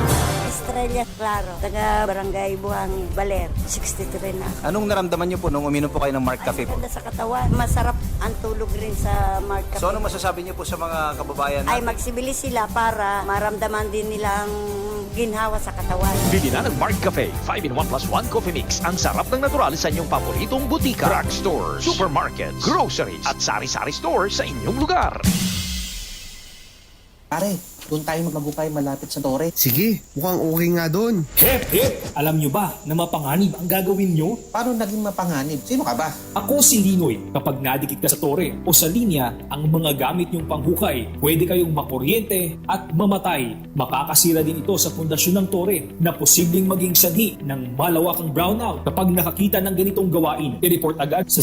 Estrella Claro, taga Barangay Buhangin, Baler, 63 na. Anong naramdaman niyo po nung uminom po kayo ng Mark Cafe po? Ganda sa katawan, masarap ang tulog rin sa Mark Cafe. So ano masasabi niyo po sa mga kababayan natin? Ay magsibilis sila para maramdaman din nilang ang ginhawa sa katawan. Bili na ng Mark Cafe 5-in-1 plus 1 coffee mix. Ang sarap ng natural sa inyong paboritong butika, drugstores, supermarkets, groceries at sari-sari store sa inyong lugar. Pare, doon tayo magmagupay malapit sa tore. Sige, mukhang okay nga doon. Hep, hep! Alam nyo ba na mapanganib ang gagawin nyo? Paano naging mapanganib? Sino ka ba? Ako si Linoy. Kapag nadikit ka sa tore o sa linya, ang mga gamit nyong panghukay, pwede kayong makuryente at mamatay. Makakasira din ito sa pundasyon ng tore na posibleng maging sanhi ng malawakang brownout. Kapag nakakita ng ganitong gawain, i-report agad sa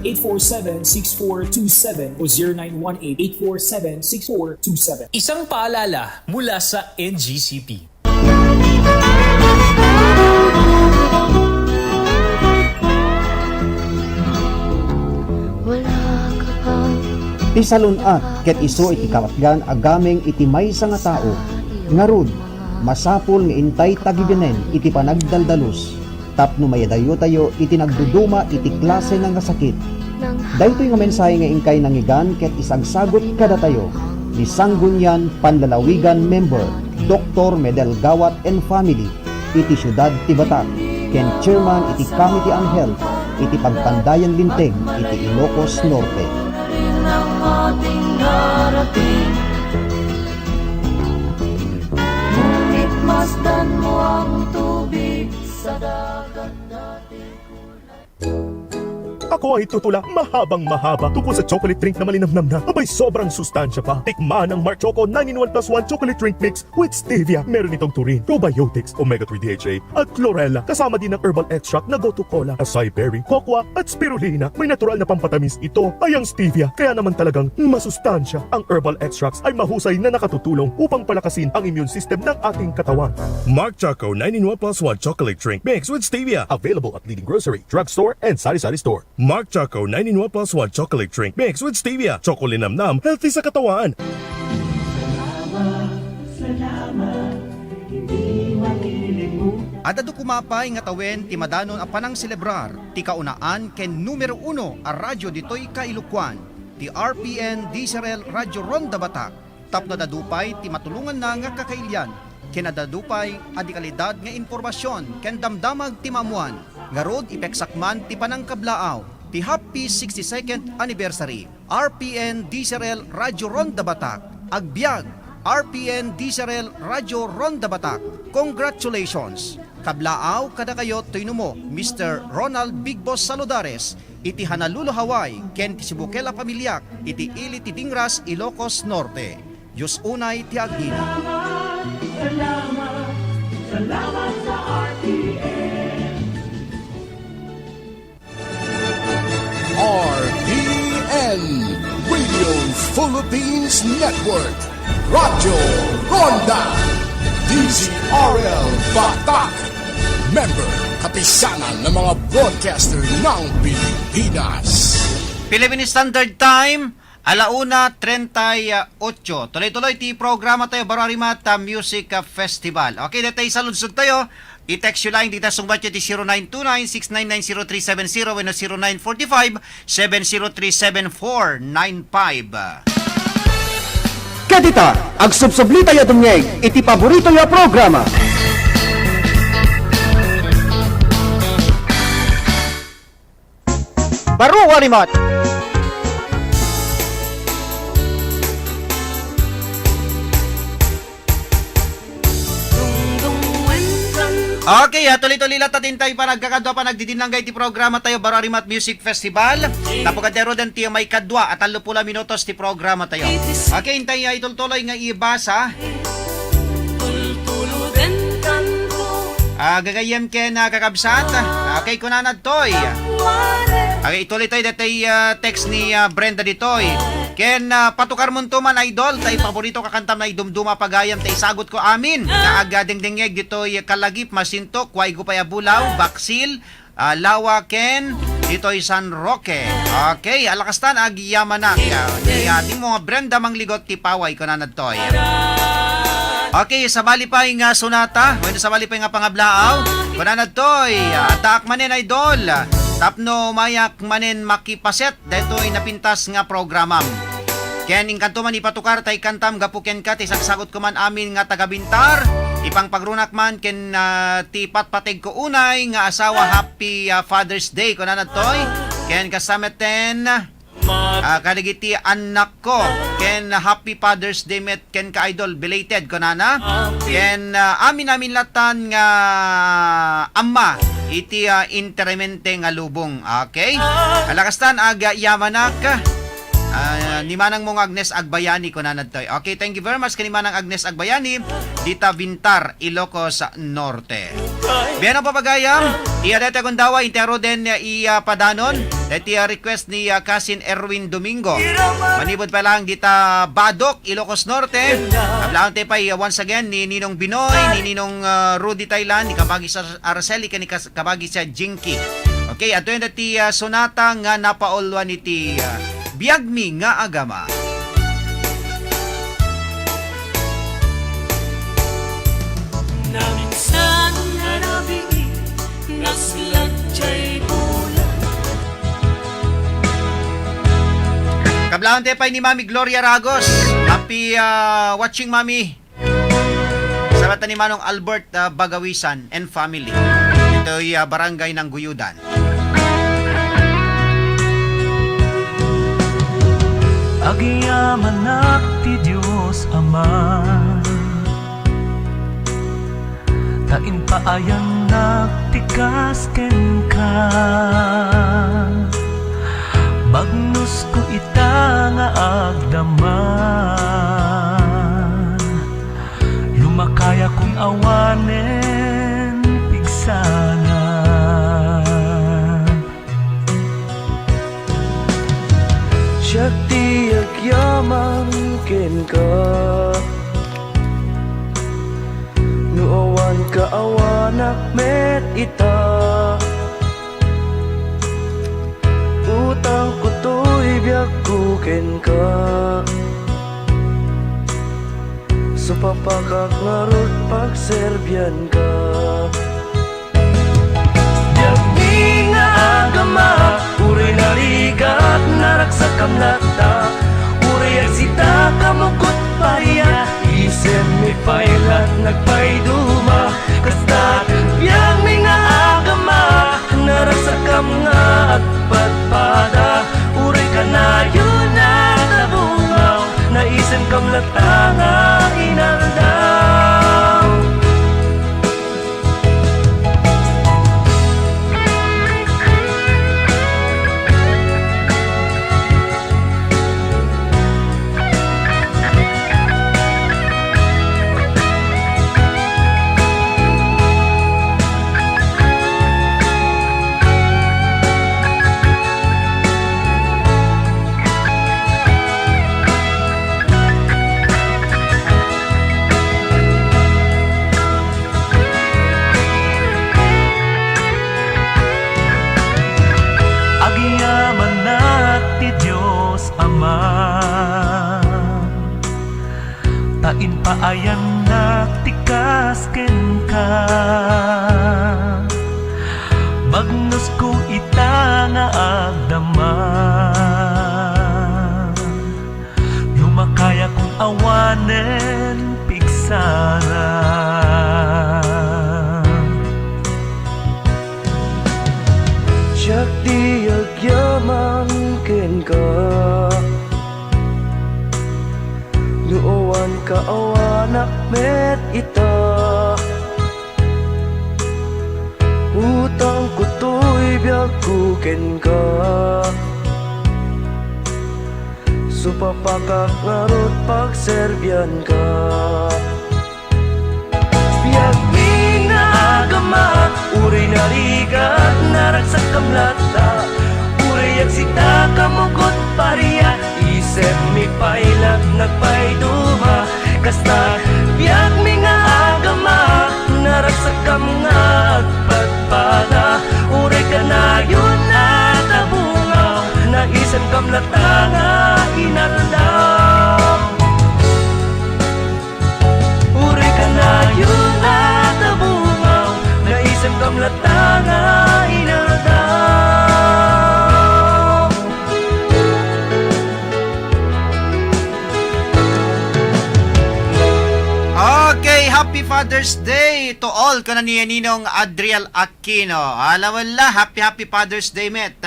0917-847-6427 o 0918-847-6427. Isang paalala mula sa NGCP. Ti salunat ket isu iti karatgan agameng iti maysa nga tao. Ngarud, masapul nga intay tagibenen iti panagdaldalos. Tapno mayadayo tayo iti nagduduma iti klase ng kasakit. Daytoy nga mensahe nga ingkay nangigan ket isagsagot kada tayo. Ni Sanggunian Panlalawigan Member Dr. Medel Gawat and Family iti Siyudad Tibatak ken Chairman iti Committee on Health iti Pagpandayan Linteg iti Ilocos Norte. Ngunit masdan mo ang tubig sa dagat natin. Ako ay tutula mahabang-mahaba tungkol sa chocolate drink na malinamnam na abay sobrang sustansya pa. Tikman ang Mark Choco 9-in-1 plus 1 chocolate drink mix with stevia. Meron itong taurine, probiotics, omega-3 DHA at chlorella. Kasama din ng herbal extract na gotu cola, acai berry, cocoa at spirulina. May natural na pampatamis ito ay ang stevia. Kaya naman talagang masustansya. Ang herbal extracts ay mahusay na nakatutulong upang palakasin ang immune system ng ating katawan. Mark Choco 9-in-1 plus 1 chocolate drink mix with stevia. Available at leading grocery, drugstore and sari-sari store. Mark Choco 9-in-1 plus 1 chocolate drink mix with stevia. Choco linamnam, healthy sa katawan. Adado kumapay nga tawen ti madanon a panang selebrar ti kaunaan ken numero 1 a radyo ditoy Kailukuan ti RPN DZRL Radyo Ronda Batak. Tapno dadupay ti matulungan na nga kakailyan ken adadupay adi kalidad nga impormasyon ken damdamag ti mamuan nga rod ipeksakman ti panangkablaaw ti happy 62nd anniversary RPN DZRL Radyo Ronda Batak. Agbyag RPN DZRL Radyo Ronda Batak. Congratulations! Kablaaw kada kayo tuyno mo Mr. Ronald Big Boss Saludares iti Honolulu, Hawaii ken ti Sibukela pamilyak iti Ili ti Dingras, Ilocos Norte. Diyos unay ti agdina. Salamat sa RPN. RPN Radio Philippines Network Radyo Ronda DZRL Batak. Member kapisanan ng mga broadcaster ng Pilipinas. Philippine Standard Time, 1:38. Tuloy-tuloy ti programa tayo Bararimat Music Festival. Okay, datay saludsod tayo. I-text yung line dito sungbat yung 0929-699-0370 and 0945-703-7495. Kadita, ag subsubli tayo tumyeg iti paborito nga programa. Baru Warimat. Okay, tuloy-tuloy lang tatin tayo para nagkakadwa pa nagdidinanggay ti programa tayo Bararimat Music Festival. Napukadero din tiyo may kadwa at 30 minutos ti programa tayo. Okay, hintay ituloy nga ibasa. Gagayem ken kakabsat. Okay, kunanad toy. Okay, ituloy tayo datay text ni Brenda ditoy. Ken patukar mo man idol, tay paborito kakantam na idumduma pagayam tay sagot ko amin. Na agadengdengeg ditoy kalagip masintok, kway gupaya bulaw, baksil, lawa ken ditoy San Roque. Okay, alakastan agiyaman na. Di ating mga Brenda mangligot ti paway kunanad toy. Okay, sabali pa nga sunata. Bueno, sabali pa nga pangablaaw. Kunanad toy, atak manen idol. Tapno mayak manen makipaset. Dito ay napintas nga programam. Ken inkanto man ipatukar tay kantam gapu ken ka ti sagsagot ko man amin nga taga-Bintar. Ipang pagrunak man ken ti patpateg ko unay nga asawa happy Father's Day ko na natoy. Ken kasameten kaligiti anak ko ken happy Father's Day met ken ka idol belated ko na ken amin latan nga amma iti interamente nga lubong. Okay, alakastan aga yamanak ni Manang mong Agnes Agbayani ko na nadtoy. Okay, thank you very much kani Manang Agnes Agbayani dita Bintar, Ilocos Norte. Biyan ang papagayam, iya dete kundawa intero den iya padanon deti request ni Cousin Erwin Domingo. Manibod pa lang dita Badok, Ilocos Norte. Ablaan te pa once again ni Ninong Binoy, ni Ninong Rudy Thailand, ni kabagi sa Araceli kani kabagi sa Jinky. Okay, ato yung dati sonata nga napaolwan iti Biagmi nga agama. Naminsan harabi naslagjay bulan. Kablaan tayo pa ni Mami Gloria Ragos. Happy watching, Mami. Sarata ni Manong Albert Bagawisan and family. Ito'y barangay ng Guyudan. Agiyaman ti Diyos Ama, tain paayang nagtikas ken ka, bagnos ko ita nga agdama, lumakaya kong awanen pigsana. Syakti agyaman ken ka, nuawan ka awanak met ita, utang ko to'y biyak ko ken ka, supapakak ngarot pagserbyan ka. Biagmi nga agama, uri narigat naragsak ang lata, uri agsita kamukot paya, isem mi pailat nagpaiduma, kastat biagmi nga agama, naragsak ang nga at patpada, uri kanayon na tabungaw, na isem kam lata nga inaldaw. Tain paayang nagtikas ken ka, bagnos ko ita nga agdama, lumakaya kong awanen pigsana. Syakti agyaman ken ka, nuowan ka awanak met ita, utang ko to'y biyak ko ken ka, supapakak ngarot pagserbyan ka. Biagmi nga agama, uri narigat naragsak kam lata, uri agsita kamugot pariya, isem mi pailat nagpaiduma, kastat biagmi nga agama, naragsak kam nga agpagpada, uri kanayon na tabungaw, na isem kam lata nga inaldaw. Uri kanayon na tabungaw, na isem kam lata nga inaldaw. Happy Father's Day to all ko na niya Ninong Adriel Aquino. Alam mo la, happy Father's Day, met.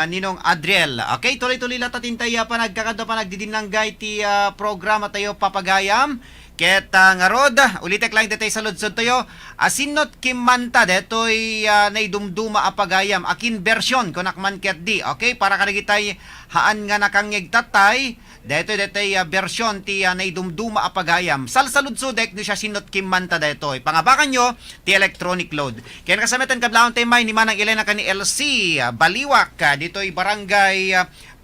Ninong Adriel. Okay, tuloy-tuloy lang tatintay pa nagkakado pa nagdidinanggay ti programa tayo papagayam. Ket nga rod, ulitek lang detay sa ludsod tayo. Asinot kimanta detoy naidumduma apagayam. Akin version kunakman ket di. Okay, para kanagitay haan nga nakangeg tatay. Detay version ti naidumduma apagayam. Salsaludsudek di siya sinot kimanta detoy. Pangabakan nyo ti electronic load. Kaya kasamitan kablaon tayo may ni Manang Elena ka ni LC Baliwak. Dito'y barangay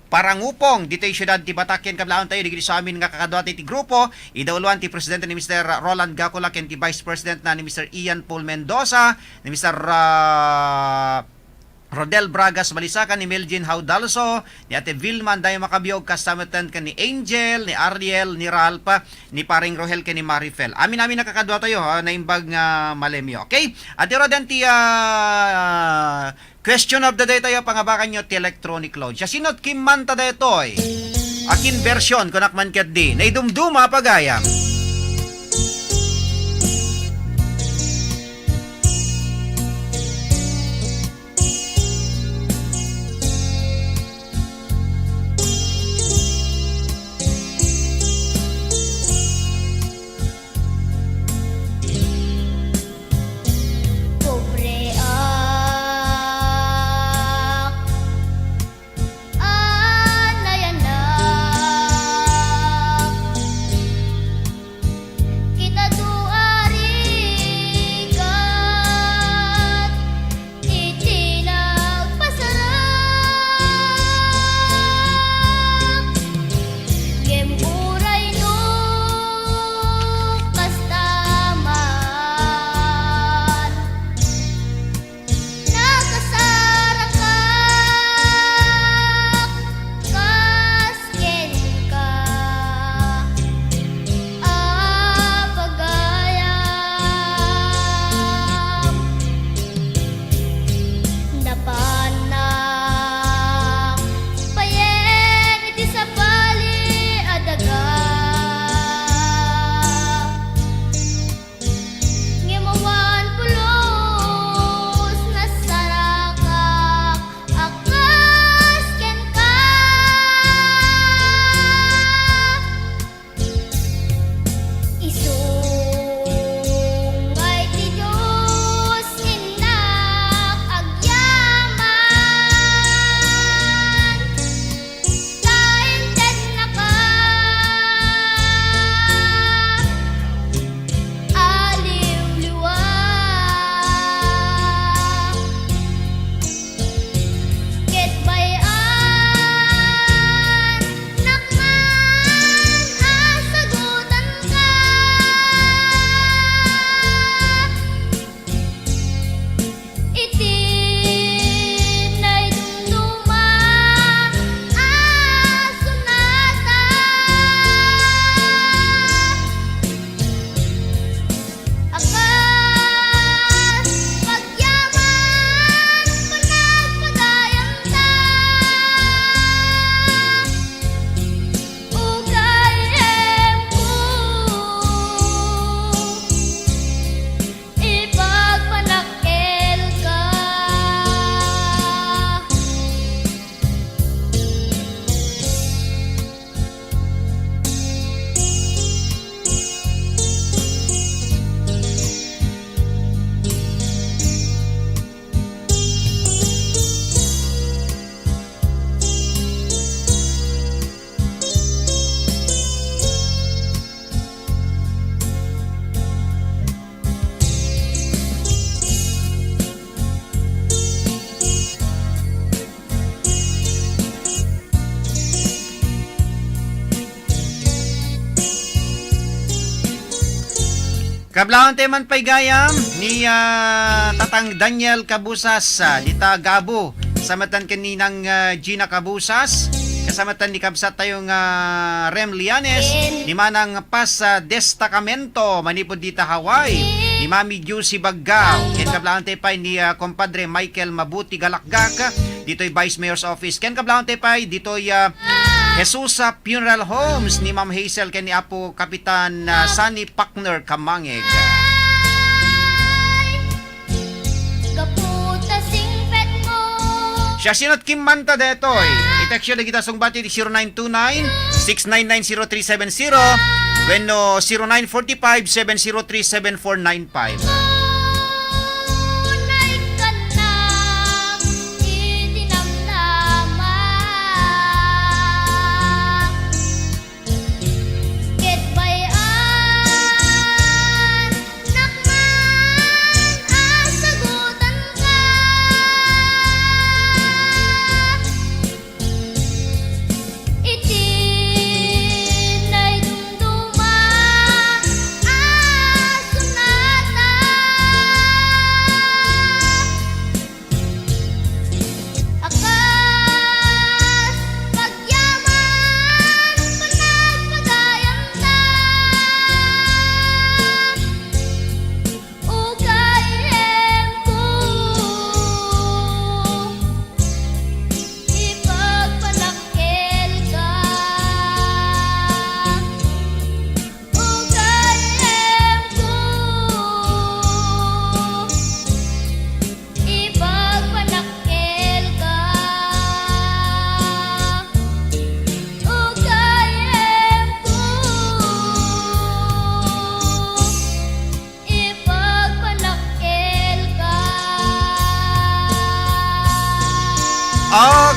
Parangupong, dito'y syudad ti Batakyan kablaon tayo digiti sa amin nga kakadwati ti grupo. Idawluan ti presidente ni Mr. Roland Gacula ken ti vice president na ni Mr. Ian Paul Mendoza, ni Mr. Rodel Bragas Balisakan, ni Melgin Haudalso, ni Ate Vilman Dayo Makabiyog, kasamitan ka ni Angel, ni Ariel, ni Ralph, ni Paring Rohel, ken ni Marifel. Amin nakakadwa tayo na imbag nga malemyo. Okay? At Rodan ti question of the day tayo, pangabakan nyo ti electronic load. Siya sinot kimanta detoy. Akin version kunakman ket di. Naidumduma pagayam. Kablaon teman pay gayam ni Tatang Daniel Cabusas dita Gabo. Samatan kaninang Gina Cabusas. Kasamatan ni kabsat tayong Rem Lianes. Ni Manang Pas Destacamento manipod dita Hawaii. Ni Mami Juicy Baggao. Ken kablaon te pay ni compadre Michael Mabuti Galakgak. Dito'y Vice Mayor's Office. Ken kablaon te pay dito'y Jesus sa Funeral Homes ni Ma'am Hazel ken ni Apo Kapitan Sunny Pakner Kamangeg. Siya sinot Kim Manta detoy. I-text yun na kita sungbati di 0929-699-0370 wenno 0945-703-7495.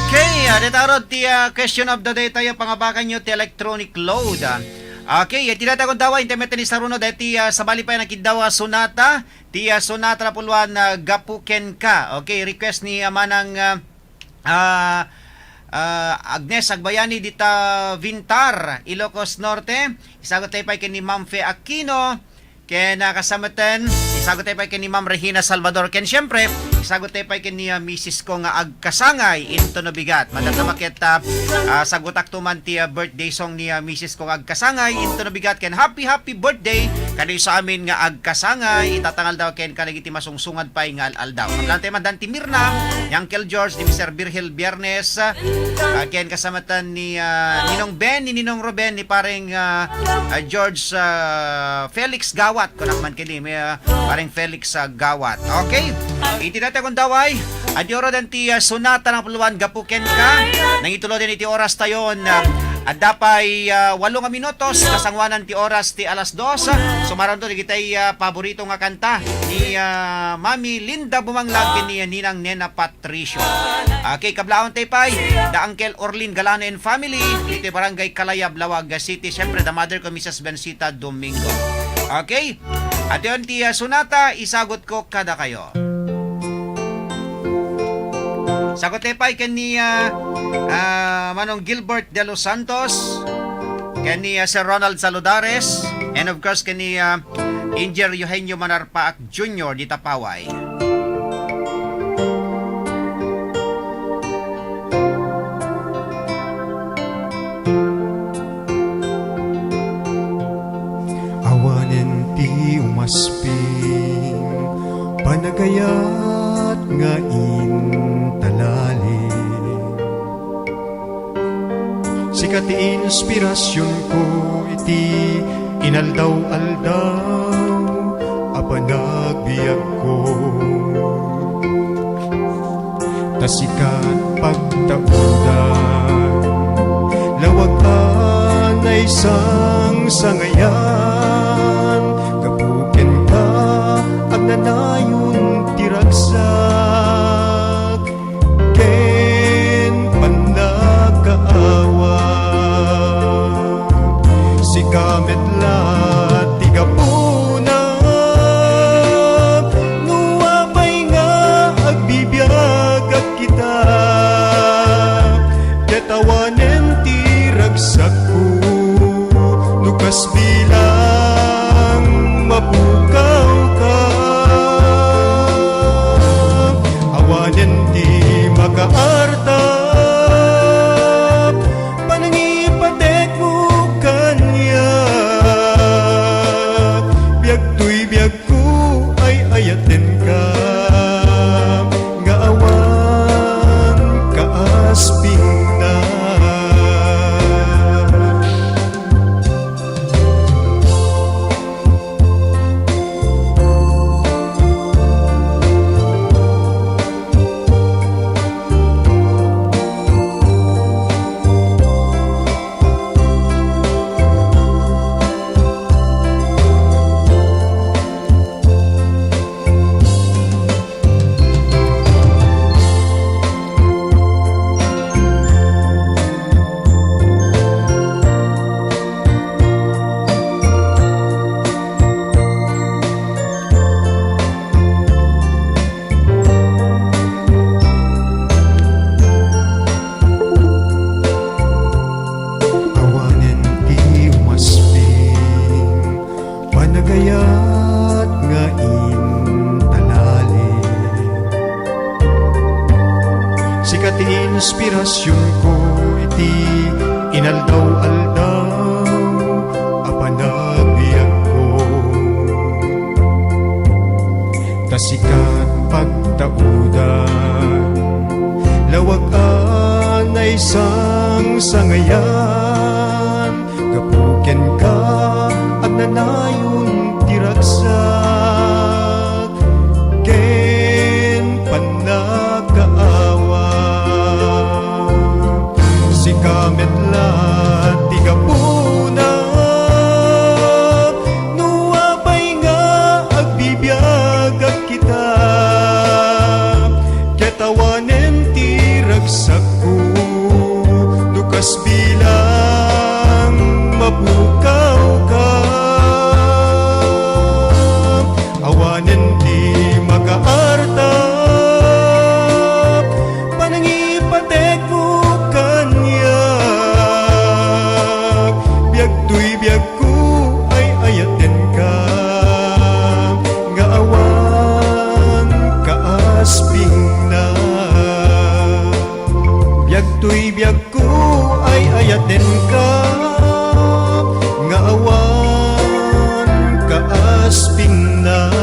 Okay, detarod ti question of the day tayo pangabakan nyo ti electronic load. Okay, tinatagong dawa internet ni Saruno dati sa bali pa nakidawa sonata ti sonata na puluan gapuken ka. Okay, request ni manang Agnes Agbayani dita Vintar, Ilocos Norte. Isagot tayo pa kay ni Ma'am Fe Aquino. Ken kasamatan, isagot tayo pa kay ni Ma'am Regina Salvador. Ken syempre, isagot tayo pa kay ni Mrs. ko nga agkasangay into no bigat. Madatamakit sagutak tuman ti birthday song ni Mrs. ko nga agkasangay into no bigat. Ken happy birthday kani sa amin nga agkasangay. Itatangal daw ken kanagiti masungsungad pa nga aldaw. Kablante man Danti Mirna, ni Uncle George, ni Mr. Virgil Biernes. Ken kasamatan ni Ninong Ben, ni Ninong Ruben, ni pareng George Felix Gawat. Kunak man kini may pareng Felix Gawat. Okay? Itinata kong daway. Adioro den ti sonata ng puluan gapuken ka. Nang itulo din iti oras tayon. Adapay 8 minutos kasangwanan ti oras ti alas 2. Sumaron to digitay paborito nga kanta ni Mami Linda Bumanglag ni Ninang Nena Patricio. Okay, kablaon tay pay the Uncle Orlin Galano and family iti barangay Kalayab, Lawag City. Siyempre the mother ko Mrs. Bencita Domingo. Okay? At yun ti sonata isagot ko kada kayo. Sagot tayo pa kay ni Manong Gilbert de los Santos, kay ni Sir Ronald Saludares, and of course kay ni Inger Eugenio Manarpaak Jr. di Tapaway. Awanen ti umasping panagayat nga intalali. Sikat ti inspirasyon ko iti inaldaw-aldaw apanagbiag ko. Tasikat pagtaudan lawag anay sang sangayan. Gapuken ka agnanayon tiragsak ken panagkaawa. Si kamet la tigapuna nuwapay nga agbibiyag at kita. Ketawanen tiragsak ko nukas bilang panagayat nga intalali. Sikat inspirasyon ko iti inaldaw-aldaw a panagbiag ko. Tasikat pagtaudan lawag anay sang sangayan, gapuken ka at nanayon tiragsak ken panagkaawa. Si kametla tigapuna nuwapay nga agbibiyagag kita, ketawanen tiragsak ko dukas bilang mapukaw ka. Awanen di makaarta panangipatek mo kanya, biag tuy biag ko ay ayaten ka, nga awan kaasping na. Biag tuy biag ko ay ayaten ka, nga awan kaasping na.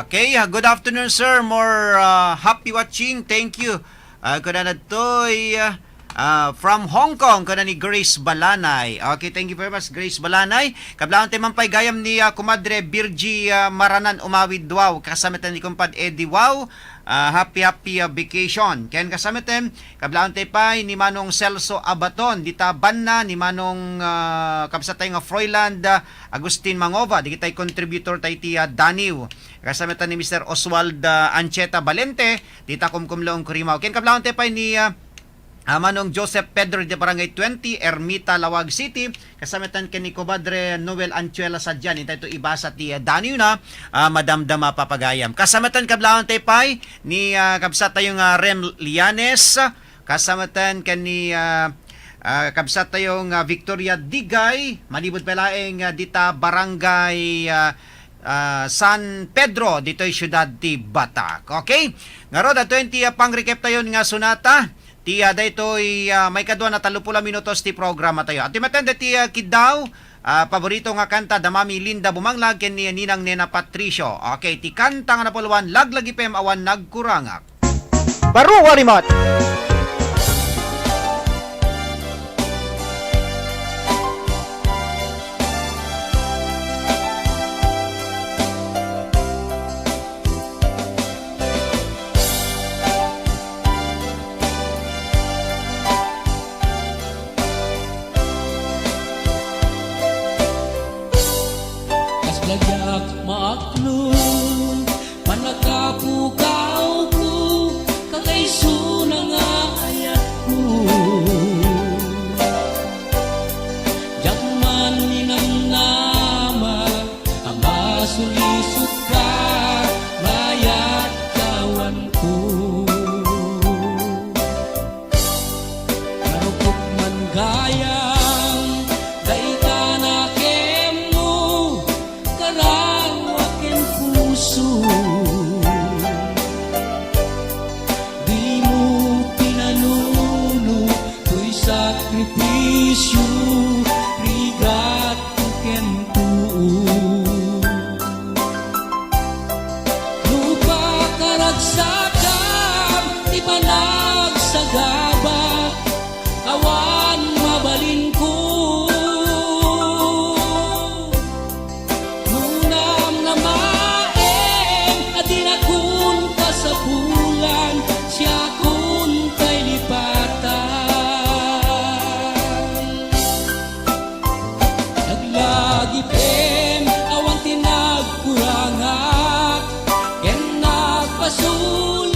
Okay, good afternoon sir. More happy watching. Thank you. Kuna na to'y from Hong Kong, kuna ni Grace Balanay. Okay, thank you very much Grace Balanay. Kablaan tayo mampay gayam ni Kumadre Birgie Maranan Umawid Wow. Kasamitan ni Kumpad Eddie Wow. Happy vacation. Ken kasamitan kablaan tayo pa ni Manong Celso Abaton dita banna ni Manong kabsatay nga Froiland Agustin Mangova di kitay contributor tay ti Daniw. Kasamitan ni Mr. Oswald Ancheta Valente dita kumkumlaong Kurimaw. Ken kablaan tayo pa ni Manong Joseph Pedro de Barangay 20, Ermita, Lawag City. Kasamitan kay ni Comadre Noel Anchuela Sadyan. Ito ibasa ti Daniw na madamdama papagayam. Kasamitan kablaon tayo pay ni kabsat tayong Rem Lianes. Kasamitan kay ni kabsat tayong Victoria Digay. Malibot palaeng dita Barangay San Pedro. Dito'y syudad ti Batak. Okay? Ngaro da 20 pang-recap tayo nga sunata. Tiya daytoy may kadwa na 30 minutos ti programa tayo. At timatenda ti Kidaw, paborito nga kanta Damami Linda Bumanglag ken ni Ninang Nena Patricio. Okay, ti kanta nga napuluan laglag ipem awan nagkurangak. Baru warimot. Lagyak maaklong panagapukaw ko kakaiso na nga ayat ko jakman ninamnama abasulisot ka mayat kawan ko karupok man gayang daita na kemo karawakin puso di mo pinanuno ko'y sakripisyo rigat ken lupa karagsakan di panagsagabak awan mabalin ko nunam na maeng adin akun kasapulan siya kun kay lipatan naglagi pem awan tinagkurangak ken nagpasulan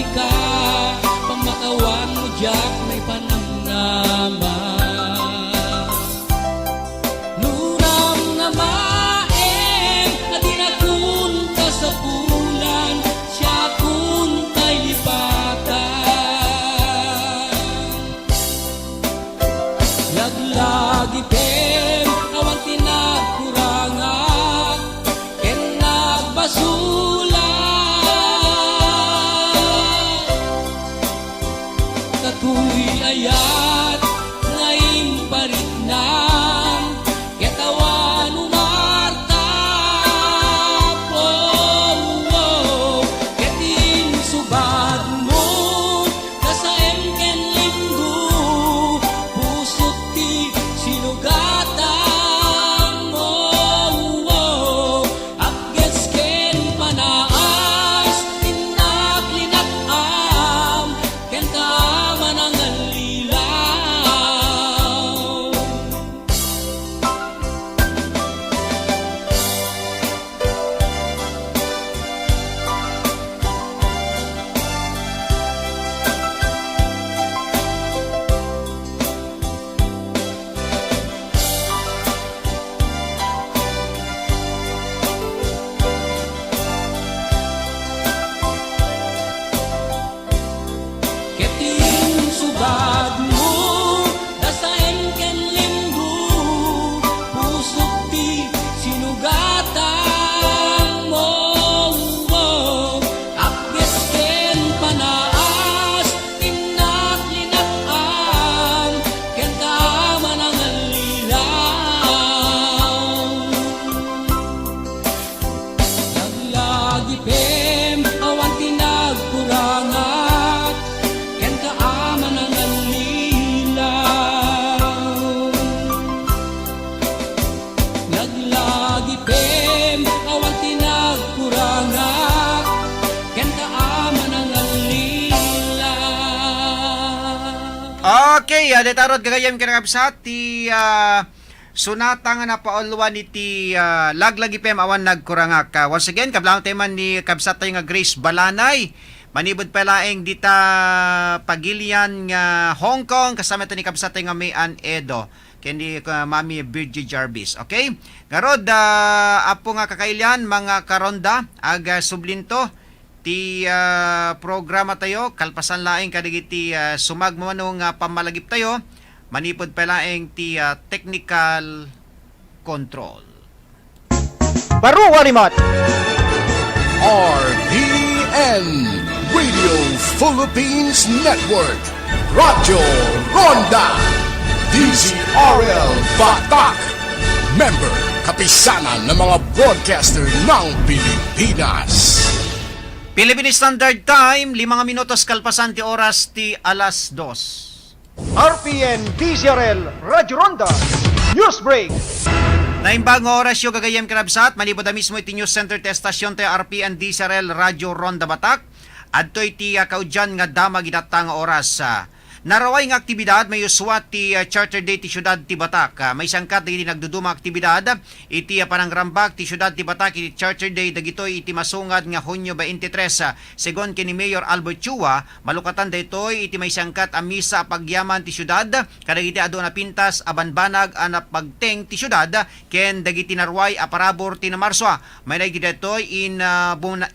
grabe ka pamatawan mo jak may panamnaman nuram na maeng at inakun ka sa bulan siya kun tay lipatan laglagi pen awan tinagkurangan ken nagbasulan katuy ayat ngayon paritnan ketawan umartap ketin subad mo kasaem ken linggo pusok ti sinugatan mo agges ken panaas tinaklinakam ken kaman ang alilaw ketin subad mo dasaem ken linggo pusok ti sinugatan mo agges ken panaas tinaklinakam ken kaman ang alilaw naglagi pem awan tinagkurangat ken kaaman ang alilaw naglagi pem awan tinagkurangat ken kaaman ang alilaw. Okay, detarod gagayam kinakabsat ti sunata nga napaulwan iti laglagi pem awan nagkurangak. Once again, kablang teman ni kabsat tayo nga Grace Balanay. Manibod palaeng dita pagilian nga Hong Kong kasama ito ni kabsat tayo nga Mayan Edo. Kendi Mami Virgie Jarvis. Okay? Garod, apo nga kakailian mga karonda aga sublinto ti programa tayo kalpasan laeng kadigiti sumagmano nga pamalagip tayo manipod palaeng ti technical control. Baro Warimat RPN Radio Philippines Network Radyo Ronda DZRL Batak Member Kapisanan ng mga broadcaster ng Pilipinas. Philippine Standard Time, 5 minutos kalpasan ti oras ti alas 2. RPN DZRL Radyo Ronda News Break. Naimbang oras yung gagayam kinabsat, malibod na mismo iti news center ti estasyon ti RPN DZRL Radyo Ronda Batak. Adto iti kaudyan nga damag idatang oras. Naraway nga aktibidad may uswat ti Charter Day ti Syudad ti Batak. May sangkat iti nagduduma aktibidad iti panangrambak ti Syudad ti Batak iti Charter Day dagitoy iti masungad nga Hunyo 23 segon kini Mayor Albert Chua malukatan daytoy iti may sangkat a misa pagyaman ti syudad kadagiti adu na pintas abanbanag ana pagteng ti syudad ken dagiti narway a parabor ti na Marso. May dagiti daytoy in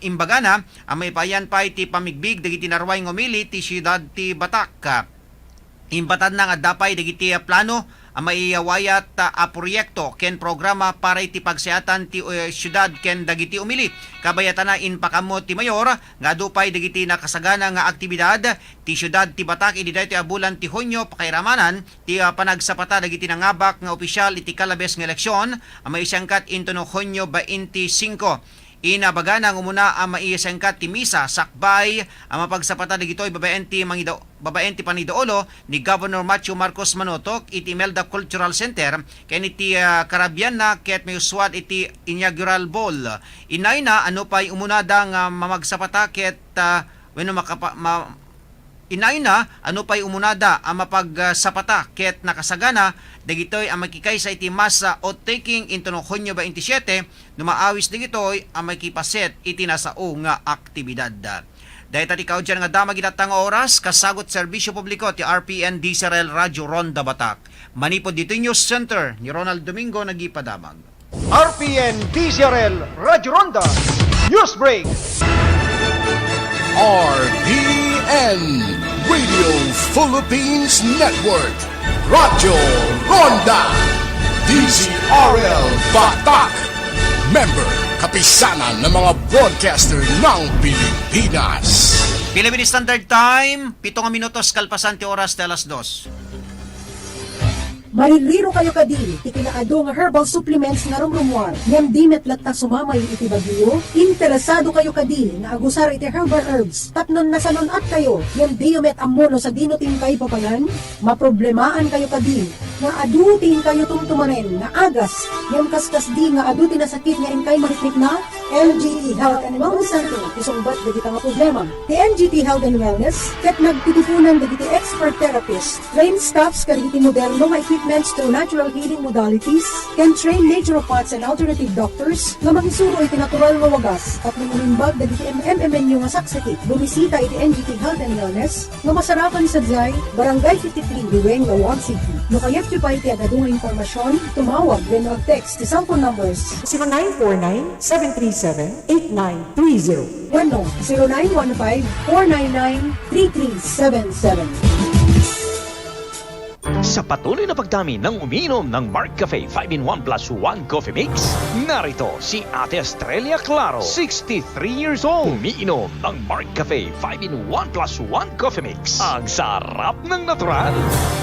imbagana may payan pa iti pamigbig dagiti narway ngumili ti Syudad ti Batak. Imbatan na nga dapay dagiti plano ang maiyawayat a proyekto ken programa para iti pagsayatan ti syudad ken dagiti umili. Kabayatan na in pakamo ti mayor nga dupay dagiti nakasagana nga aktibidad ti syudad ti Batak idi daytoy a bulan ti Hunyo pakairamanan ti panagsapata dagiti nangabak nga opisyal iti kalabes nga eleksyon ang maisangkat into no Hunyo 25. Inabagana ng umuna ang maiyasangkat ti misa sakbay ang mapagsapata dagitoy babaen ti panidoolo ni Governor Macho Marcos Manotok iti Imelda Cultural Center ken iti Caribbean na ket may uswat iti inaugural ball. Inay na ano pa'y umunada nga mamagsapata ket inay na ano pa'y umunada ang mapagsapata ket nakasagana dagitoy ang makikay sa iti masa o taking into no Hunyo 27 numaawis dagitoy ang makipaset iti nasao nga aktibidad. Dahil tati ikaw dyan nga damag itatang oras, kasagot serbisyo publiko ti RPN DCRL Radyo Ronda Batak. Manipod dito yung News Center ni Ronald Domingo nagipadamag. RPN DCRL Radyo Ronda News Break. RPN Radio Philippines Network Radyo Ronda DZRL Batak. Member, kapisanan ng mga broadcaster ng Pilipinas. Philippine Standard Time, 7 minutos kalpasan ti oras de alas 2. Mariliro kayo kadili, ikinakado nga herbal supplements nga rumrumuar. Ngem di metlat ta sumamay iti bagyo, interesado kayo kadili nga agusar iti herbal herbs. Tapnon na sanon at kayo, ngem di met amuno sa dinutin kayo papangan, maproblemahan kayo kadili, nga adutin kayo tumtumanen, nga agas, ngem kaskas di nga adutin na sakit nga inkay mariknik na, LGT Health and Wellness Center, isungbat dagiti nga problema. The NGT Health and Wellness, ket nagtitipunan dagiti expert therapist, trained staffs kadagiti moderno nga equipments through natural healing modalities, can train naturopaths and alternative doctors nga makisuro iti natural nga wagas at nanganimbag dagiti MMNU nga saksakit. Bumisita iti NGT Health and Wellness nga masarapan sa Dzay, Barangay 53, Duweng, Lawag City. No kayat yu pa iti agado nga informasyon, tumawag then mag-text ti cellphone numbers 0949-737-8930. Bueno, 0915-499-3377. Sa patuloy na pagdami ng umiinom ng Mark Cafe 5-in-1 plus 1 Coffee Mix, narito si Ate Estrella Claro, 63 years old. Umiinom ng Mark Cafe 5-in-1 plus 1 Coffee Mix. Ang sarap ng natural.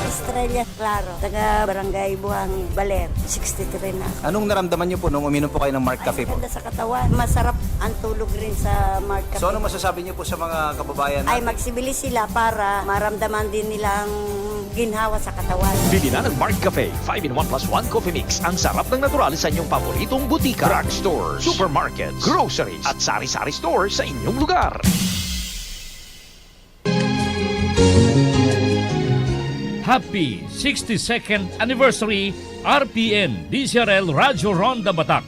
Estrella Claro, taga Barangay Buhangin, Baler, 63 na. Anong naramdaman niyo po nung uminom po kayo ng Mark Cafe po? Ganda sa katawan, masarap ang tulog rin sa Mark Cafe. So ano masasabi niyo po sa mga kababayan Ay natin? magsibilis sila para maramdaman din nilang ginhawa sa katawan. Bili na ng Mark Cafe 5-in-1 plus 1 Coffee Mix. Ang sarap ng natural sa inyong paboritong butika, drugstores, supermarkets, groceries at sari-sari stores sa inyong lugar. Happy 62nd Anniversary RPN DCRL Radyo Ronda Batak.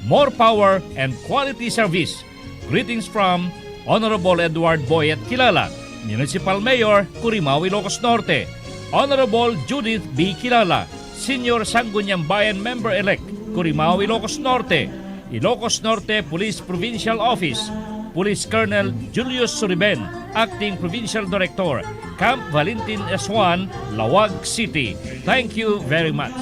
More power and quality service. Greetings from Honorable Edward Boyet Kilala, Municipal Mayor, Curimaw, Ilocos Norte. Honorable Judith B. Kilala, Senior Sangguniang Bayan Member-Elect, Curimaw, Ilocos Norte. Ilocos Norte Police Provincial Office, Police Colonel Julius Suriben, Acting Provincial Director, Camp Valentin S1, Lawag City. Thank you very much.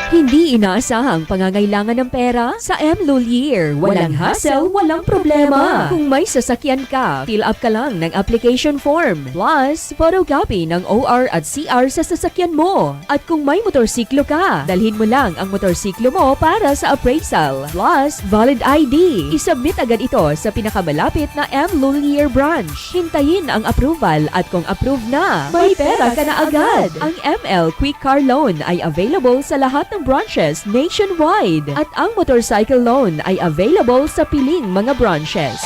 Hindi inaasahang pangangailangan ng pera? Sa M. Lulier, walang hassle, walang problema. Kung may sasakyan ka, fill up ka lang ng application form. Plus, photocopy ng OR at CR sa sasakyan mo. At kung may motorsiklo ka, dalhin mo lang ang motorsiklo mo para sa appraisal. Plus, valid ID. Isubmit agad ito sa pinakamalapit na M. Lulier branch. Hintayin ang approval at kung approved na, may pera ka na agad. Ang ML Quick Car Loan ay available sa lahat ng branches nationwide at ang motorcycle loan ay available sa piling mga branches.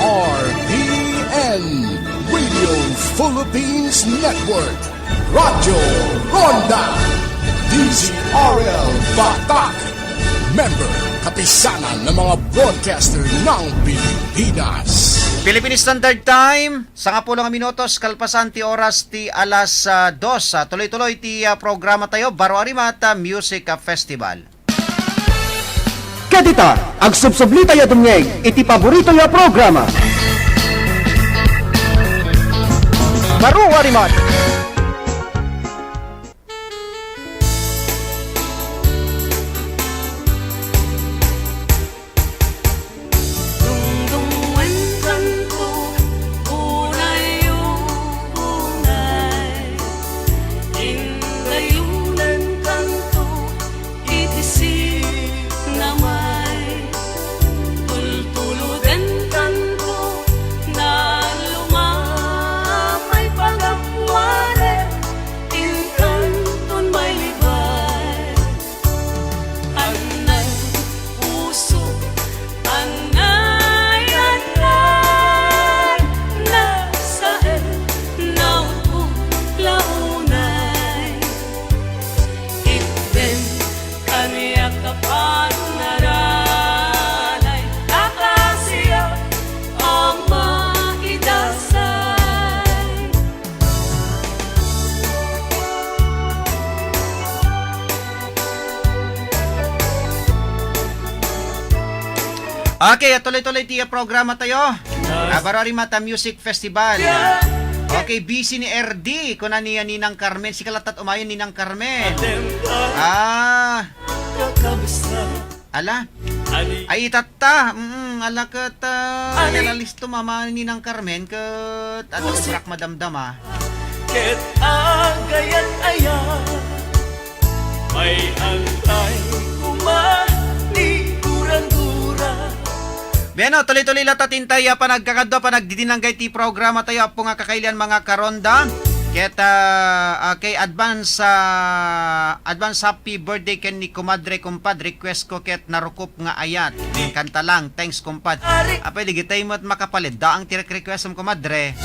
RPN Radio Philippines Network Radyo Ronda DZRL Batak. Member, kapisanan ng mga broadcaster ng Pilipinas. Philippine Standard Time, 10 minutos kalpasan ti oras ti alas 2. Tuloy-tuloy ti programa tayo, Baro Arimata Music Festival. Kadita, ag subsubli tayo dumngeg, iti paborito ya programa. Baro Arimat. Lumamay pagapwan Okay, tuloy-tuloy tiya programa tayo. Barori Mata Music Festival. Okay, busy ni RD. Kuna niya Ninang Carmen. Si Kalatat umayon Ninang Carmen. Ala. Ay itata. Ala kata. Ala listo mama Ninang Carmen. Kat. At ubrak madamdama. Ket agayan ayan may antay kumani durang-durang. Beno, tuloy-tuloy lang tatintay pa nagkakadwa pa nagdidinanggay ti programa tayo po nga kakailan mga karonda. Keta kay advance happy birthday ken ni kumadre kumpad request ko ket narukop nga ayat kanta lang thanks kumpad. Apay digitay mo at makapalit da ang request mo kumadre.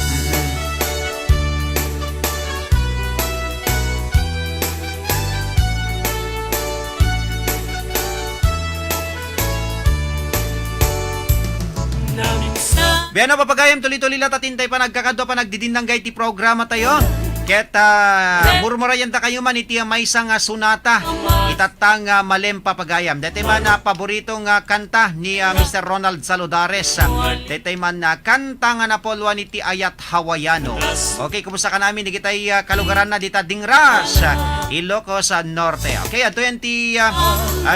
Beno papagayam tuloy-tuloy lang tatintay pa nagkakadwa pa nagdidinanggay ti programa tayo. Keta murmurayan ta kayo man iti may isang sunata itatang malem papagayam. Dete man paborito nga kanta ni Mr. Ronald Saludares. Dete man kanta nga napolwan iti ayat Hawaiano. Okay, kumusta ka namin digitay kalugaran na dita Dingras, Ilocos Norte. Okay, ato yan ti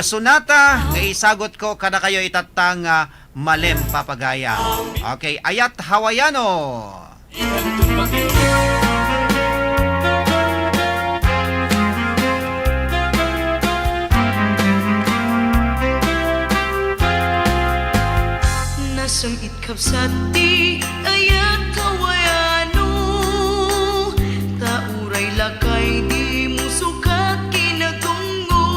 sunata nga isagot ko kada kayo itatang malem papagaya. Okay, ayat Hawaiano. Nasang itkapsati ayat Hawaiano tauray lakay di mo sukat kinatungo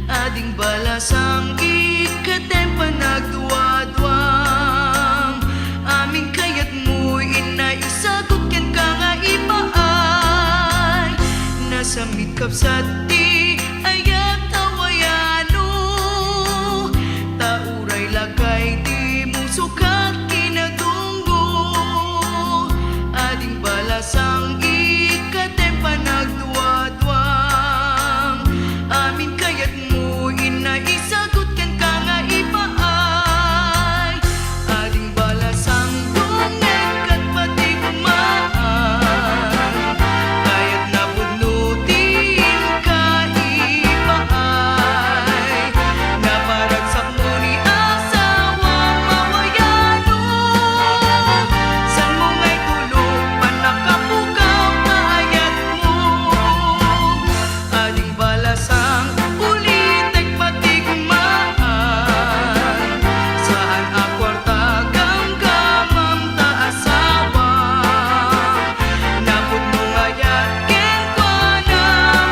ading balasang ikatem panagduwadwang aming kayat mo'y inaisagot ken ka nga ipaay nasa mitkapsati ayat Hawaiano tauray lakay di mo sukat kinatunggo ading balasang ikatem panagduwadwang amin kayat mo inaisagot ken ka nga ipaay ading balasang dungeg kat pati kumaan kayat napudnutin ka ipaay naparagsak mo ni asawang mawayano san mo ngay tulog panakapukaw kaayat mo ading balasang ulitek pati kumaan saan akwarta gamgamam ta asawa napud mo ngayat ken kwa na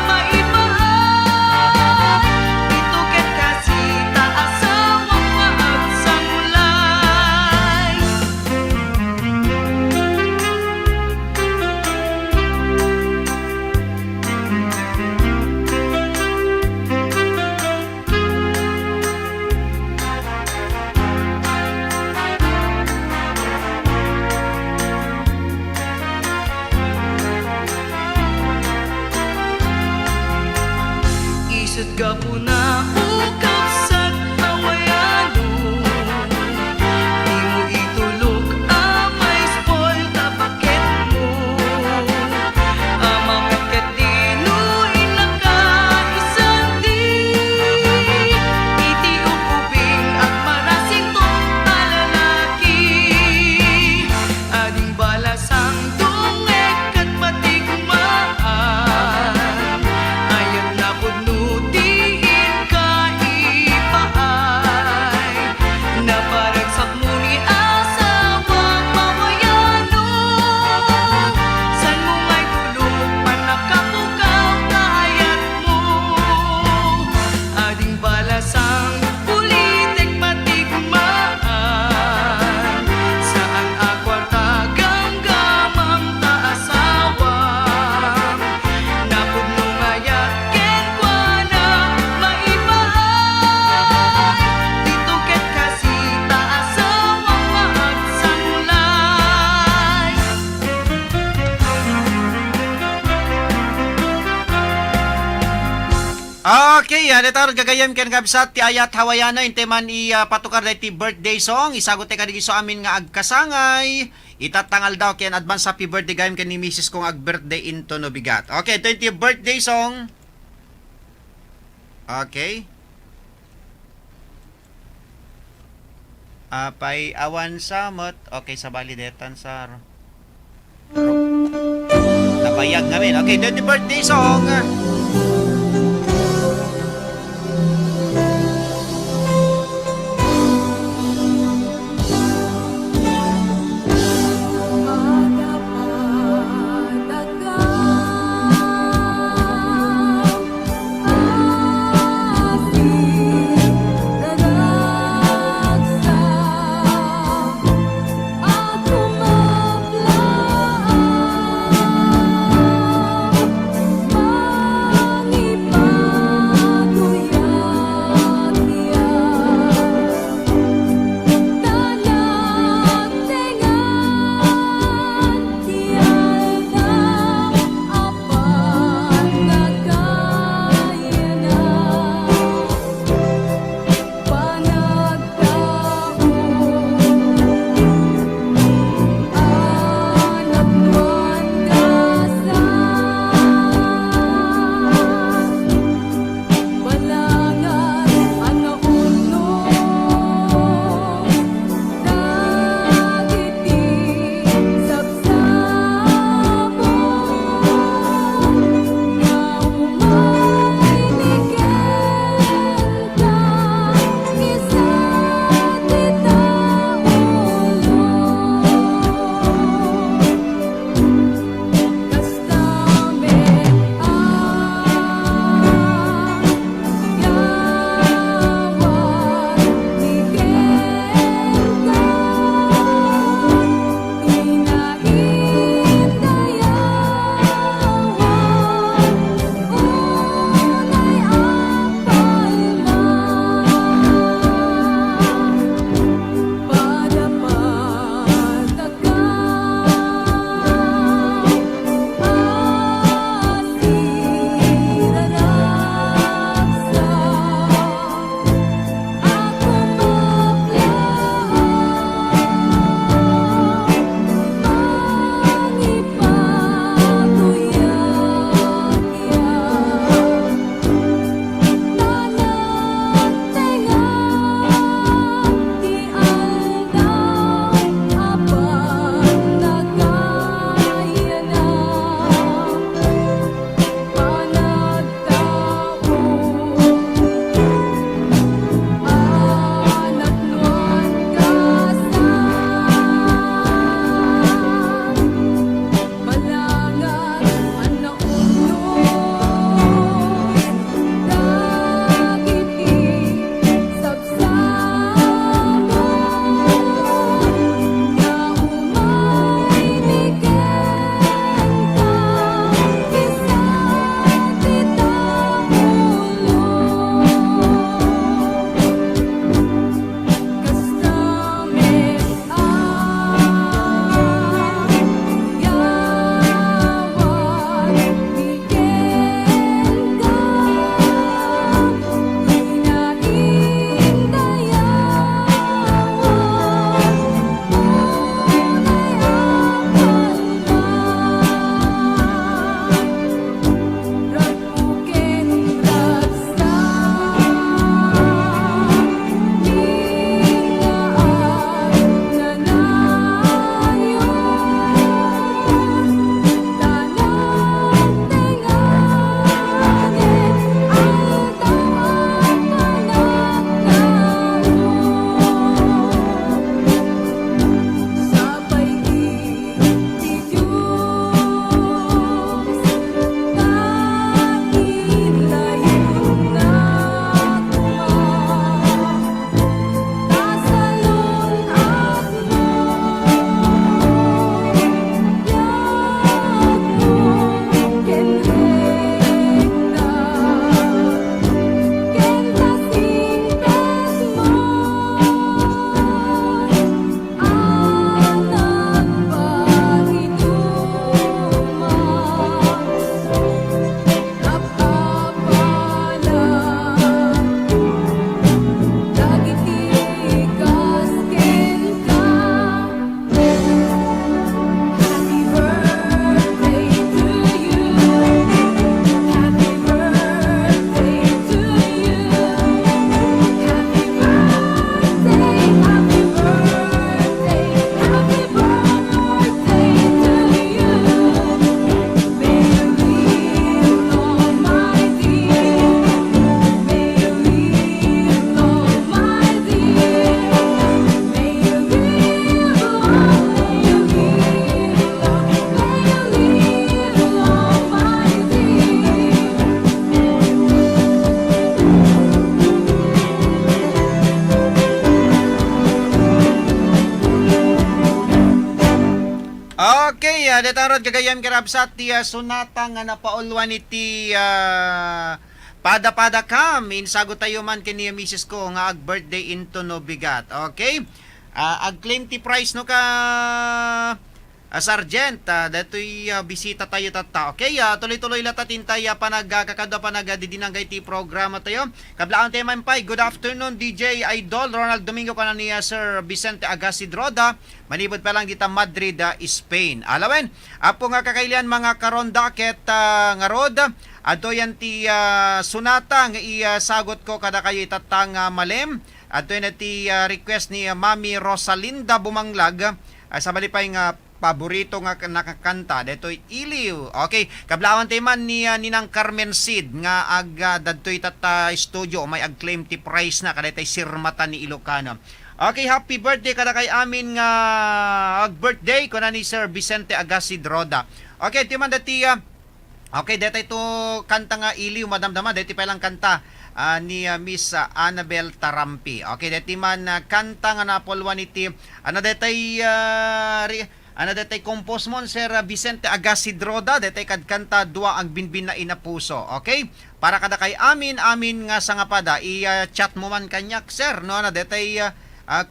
maipaay ito ket kasi ta asawang maagsamulay. Isut ka po na ukap sa Hawaiano di mo itulog amay spoil ta paket mo amang ket di no inakaisang di iti upuping at marasing tong talalaki ading balasang dungeg kat pati kumaan ayat na pudnutiin ka Okay, ito gagayam ken kabsat ti ayat hawayana inte man patukar ti birthday song isagot ka digi so amin nga agkasangay itatangal daw ken advance happy birthday gayam ken ni Mrs. kong ag-birthday into no bigat. Okay, 20 birthday song. Okay. Pay awan samot. Okay, sa balidetan sar. Napayag namin. Okay, 20 birthday song. detarod kagayam kirabsat ti sunata nga napaulwan iti pada kam insago tayo man kini misis ko nga ag birthday into no bigat. Okay? Ag claim ti price no ka Sergeant, dato'y bisita tayo tata. Okay, tuloy-tuloy lata tintay kakado panagdidinangay ti programa tayo. Kablaan tayo man pay. Good afternoon, DJ Idol Ronald Domingo ka na ni Sir Vicente Agassi Droda. Manibod pa lang dita Madrid, Spain. Alawen, apo nga kakailian mga karonda ket nga rod. Ato yan ti sunata nga sagot ko kada kayo itatang malem. Ato yan ti request ni Mami Rosalinda Bumanglag. Sa balipay nga paborito nga nakakanta detoy Iliw. Okay, kablawan tayo man ni Ninang Carmen Sid nga ag dadtoy tata studio may ag-claim ti price na kada tay sirmata ni Ilocano. Okay, happy birthday kada kay amin nga ag-birthday ko na ni Sir Vicente Agassi Droda. Okay, ti man dati okay, detoy to kanta nga Iliw madamdama deti pa lang kanta ni Miss Annabel Tarampi. Okay, deti man kanta nga napolwan iti detay compose mon Sir Vicente Agassi Droda, detay kadkanta dua ang binbin na inapuso. Okay? Para kada kay amin nga sangapada i-chat mo man kanyak sir no na detay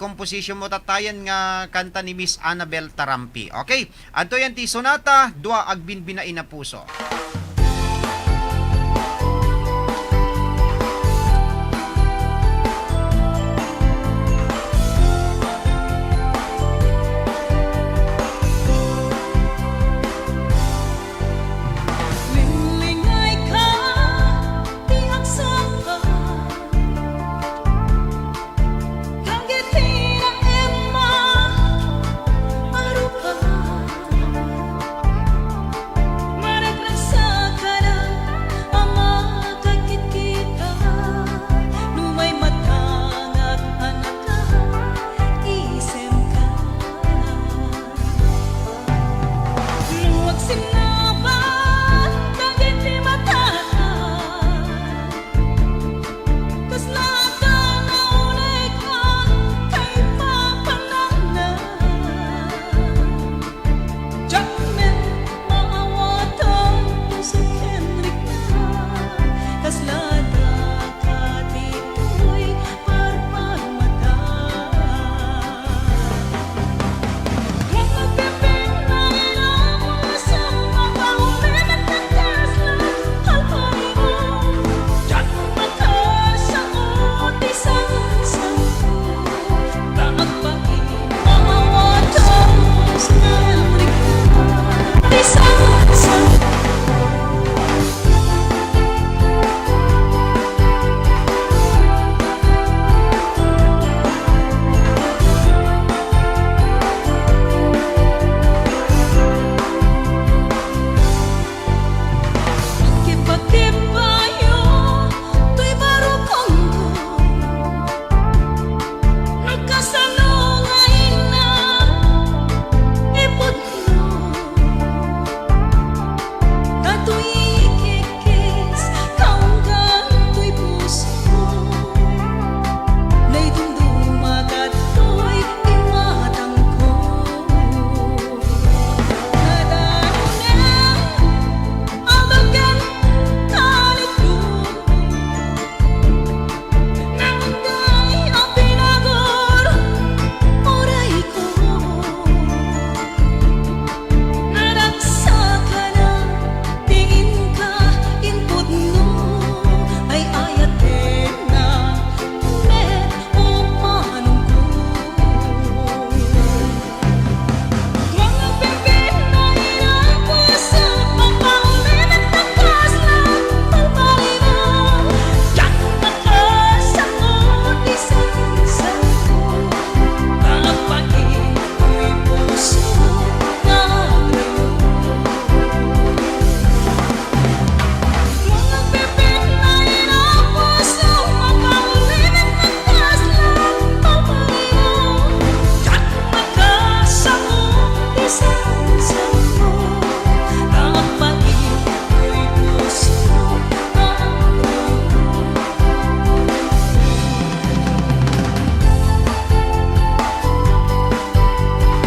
composition mo tatayan nga kanta ni Miss Annabel Tarampi. Okay? Adto yan ti sonata dua ang binbin na inapuso. Maragasa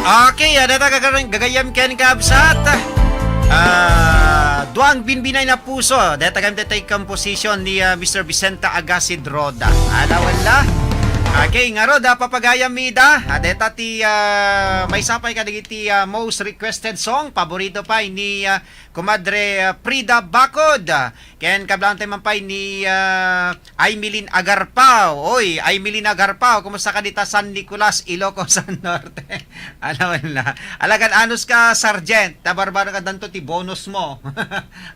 Okay, data gagayam ken kabsat. Duang binbinay na puso. Data gamit tay composition ni Mr. Vicenta Agasid Roda. Alawala. Okay, nga Roda papagayam mida. Data ti may sapay ka digiti most requested song paborito pa ni Kumadre Prida Bacod. Ken kablante man pa ni Aymilin Agarpao. Oy, Aymilin Agarpao, kumusta ka dita San Nicolas, Ilocos Norte? Alawala. Alagan anos ka Sergeant. Barbara ka danto ti bonus mo.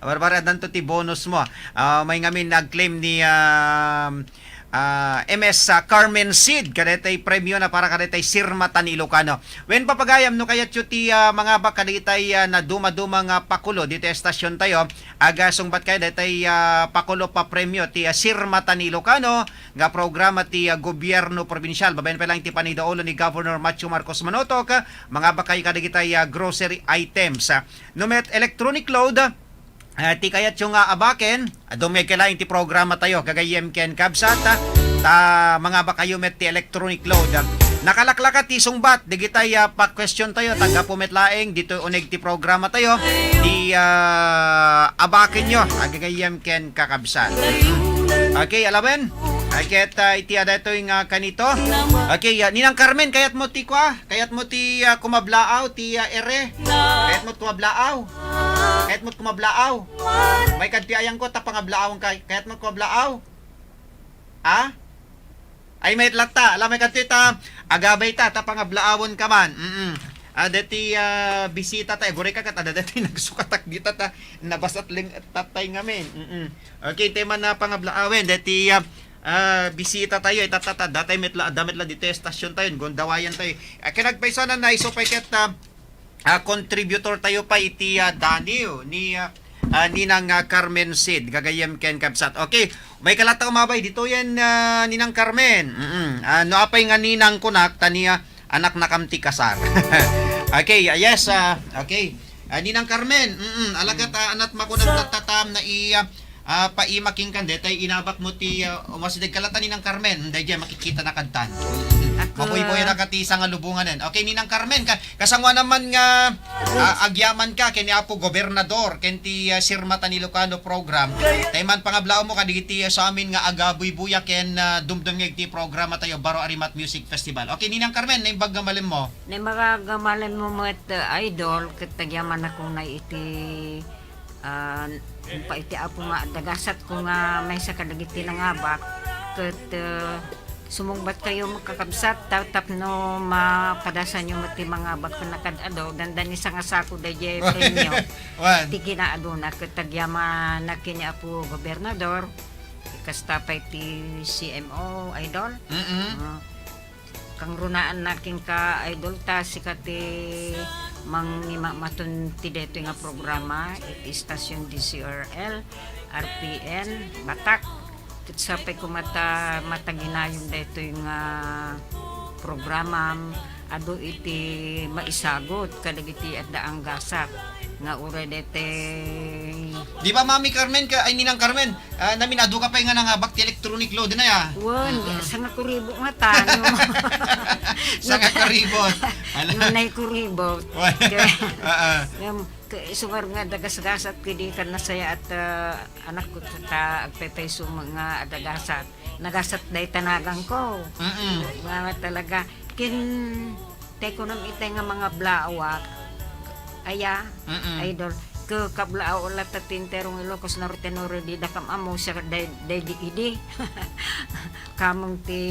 Barbara danto ti bonus mo. May ngamin nag-claim ni MS Carmen Sid kadetay premyo na para kadetay Sirma Tan Ilocano. When papagayam no kayat ti mga baka kadetay na dumadumang pakulo dito estasyon tayo aga sungbat kay detay pakulo pa premyo ti Sirma Tan Ilocano nga programa ti gobyerno probinsyal babayan pa lang ti panidaulo ni Governor Macho Marcos Manotok mga bakay kadetay grocery items. Numet electronic load ti kayat yung abaken, dumay kailangan ti programa tayo, gagayem ken kabsat, mga bakayo met ti electronic load. Nakalaklaka ti sungbat, digitay pa-question tayo, taga pumetlaeng, dito unig ti programa tayo, ti abaken nyo, gagayem ken kakabsat. Okay, alaben? Kayat iti ada ito yung kanito. Okay, Ninang Carmen, kayat mo ti kwa? Kayat mo ti kumablaaw, ti ere? Kayat mo kumablaaw? Kayat mo kumablaaw? May kadti ayang ko, tapangablaaw kayat mo kumablaaw? Ha? Ay may lata, alam may kadti ta, agabay ta, tapangablaawan ka man. Dati bisita tayo, gure ka katada, dati nagsukatak dito ta, nabasat ling tatay ngamin. Okay, tema na pangablaawin, dati bisita tayo itatata datay metla damet la dito stasyon tayo gondawayan tayo kinagpaisa na iso pa ket contributor tayo pa iti Danio ni Ninang Carmen Sid gagayem ken kabsat. Okay, may kalata umabay dito yan Ninang Carmen. No apay nga ninang kunak taniya anak na kamti kasar. Okay, yes, okay. Ninang Carmen, alagat anat makunat tatam na paimaking kan detay inabak mo ti umasidag kalata Ninang Carmen dahil dyan makikita na kantan mabuhay-buhay na katisa nga lubunganen. Okay, Ninang Carmen kasangwa naman nga agyaman ka kini apo gobernador ken ti Sirma Tan Ilocano program tayman pangablao mo kadigiti sa amin nga agabuy-buya ken dumdumngeg ti programa tayo Baro Arimat Music Festival. Okay, Ninang Carmen naimbag gamalem mo na magagamalen mo met idol katagyaman ako na iti pa iti apo nga dagasat ko nga may sa kadagiti ng abak kat sumungbat kayo makakabsat tapno mapadasan yung mati mga abak na nakadado dandan isa nga sako dahi premio ti kinaaduna katagyaman na kini apo gobernador kasta pa iti CMO idol kang runaan naking ka idol ta sikati matun ti deto nga programa iti stasyon DCRL RPN Batak ket sapay ko mataginayong deto yung programa ado iti maisagot kadagiti adda ang gasat nga ure dete di ba Mami Carmen ka ay Ninang Carmen namin adu ka pa nga nga bakti electronic load na ya sa nga kuribo nga tanyo sa nga kuribo nanay kuribo suwar nga dagas-gasat kidi kan nasaya at anak ko ta agpepayso mga adagasat nagasat day tanagang ko mga talaga kin teko nam itay nga mga blaawak aya idol ke kablao ulat tatinterong Ilocos Norte Norte di dakam amo sa day di idi kamong ti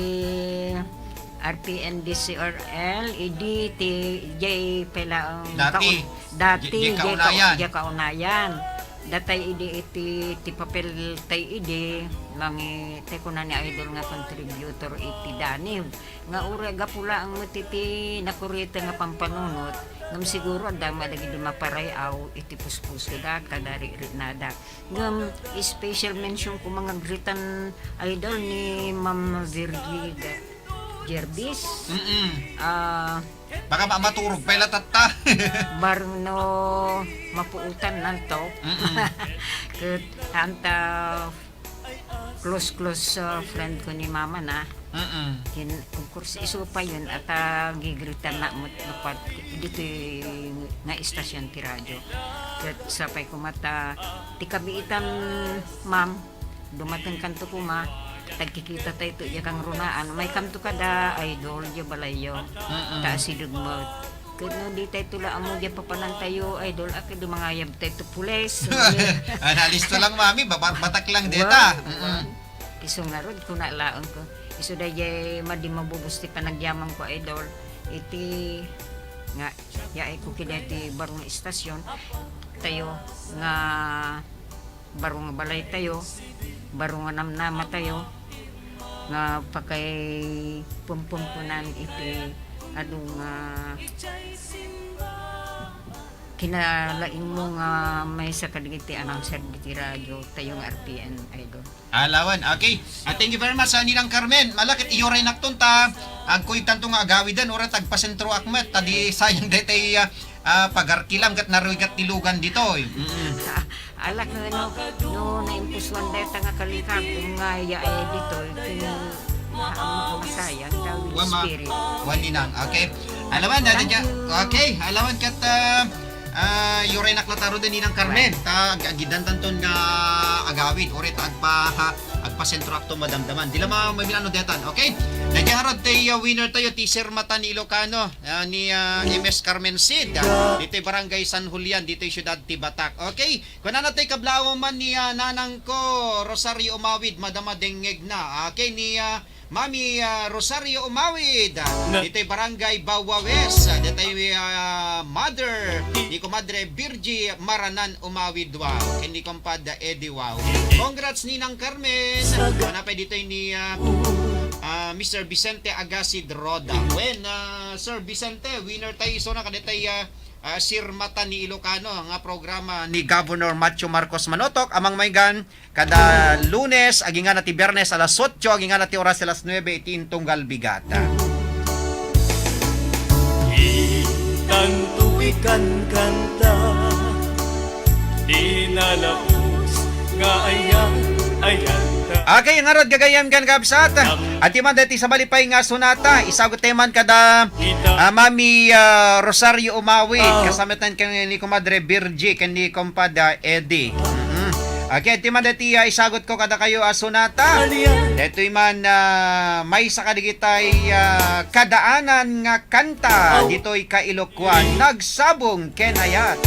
RPN DCRL idi ti J pela dati J kaunayan datay idi iti papel tay idi langi teko na ni idol nga contributor iti Dani nga ure gapula ang matiti nakurita nga pampanunot ngam siguro andang madagi di maparayaw iti puspus da kadari rinada ngam special mention ko mga gritan idol ni Ma'am Virgie Gerbis baka maturog pa ila tatta barno mapuutan nanto ket anta close friend ko ni mama na. Of course, iso pa yun at gigritan na mo dapat dito nga istasyon ti radyo. At sapay ko mata, ti kabiitan ma'am, dumatang kanto ko ma, tagkikita tayo ito kang runaan. May kanto ka da, idol, yo balayo, taasidog mo. Kaya di tayo tula amo dyan papanan tayo, idol, ako di mga yab tayo ito pulis. Analisto lang mami, batak lang deta. Iso nga ron, kung nalaon ko. Iso da jay madi mabubusti pa nagyamang ko, idol. Iti nga, yaay ko kida iti barong istasyon. Tayo nga barong balay tayo, barong namnama tayo. Nga pakay pumpumpunan iti adong kinalain mo nga may sa kadigiti announcer biti radyo tayo nga RPN idol. Alawan, okay. Thank you very much sa Ninang Carmen. Malakit iyoray nakton ta ang kuy tanto nga agawidan ora tagpasentro akmet tadi sayang detay pagarkilam kat naruigat tilugan dito. Alak no naimpusuan deta nga kalikap kung nga yaay dito masayang daw yung spirit. Waninang, okay. Alawan, okay. Alawan kat yore naklataro din Ninang Carmen. Agidan tanton nga agawid. Ore agpa sentro akto madamdaman. Dila may milano detan, okay? Nandiyan harod tayo winner tayo T-Sir Mata ni Ilocano ni MS Carmen Sid. Dito Barangay San Julian, dito Siyudad Tibatak. Okay? Kung nanatay kablao man ni nanang ko Rosario Umawid, Madama Dengeg na. Okay, ni Mami Rosario Umawid, dito Barangay Bawawes, dito Mother ni Comadre Virgie Maranan Umawid, wow. Hindi kompad Eddie, wow. Congrats Ninang Carmen. Manapay dito ni Mr. Vicente Agasid Roda. When Sir Vicente, winner tayo iso na kadetay Sir Mata ni Ilocano nga programa ni Governor Macho Marcos Manotok amang maygan kada Lunes aginga na ti Biyernes alas 8 aginga na ti oras alas 9 iti Tunggal Bigata. Tantuikan kanta inalaus nga ayan Okay, nga rod gagayam kan kabsat. At iman dati sa balipay nga sunata, isagot teman kada Mami Rosario Umawid, kasamitan kan ni Comadre Virgie, kan ni Compada Eddie. Okay, timan dati isagot ko kada kayo sunata. Dito iman may sa kadigitay kadaanan nga kanta, dito'y kailokwan, nagsabong kenayat.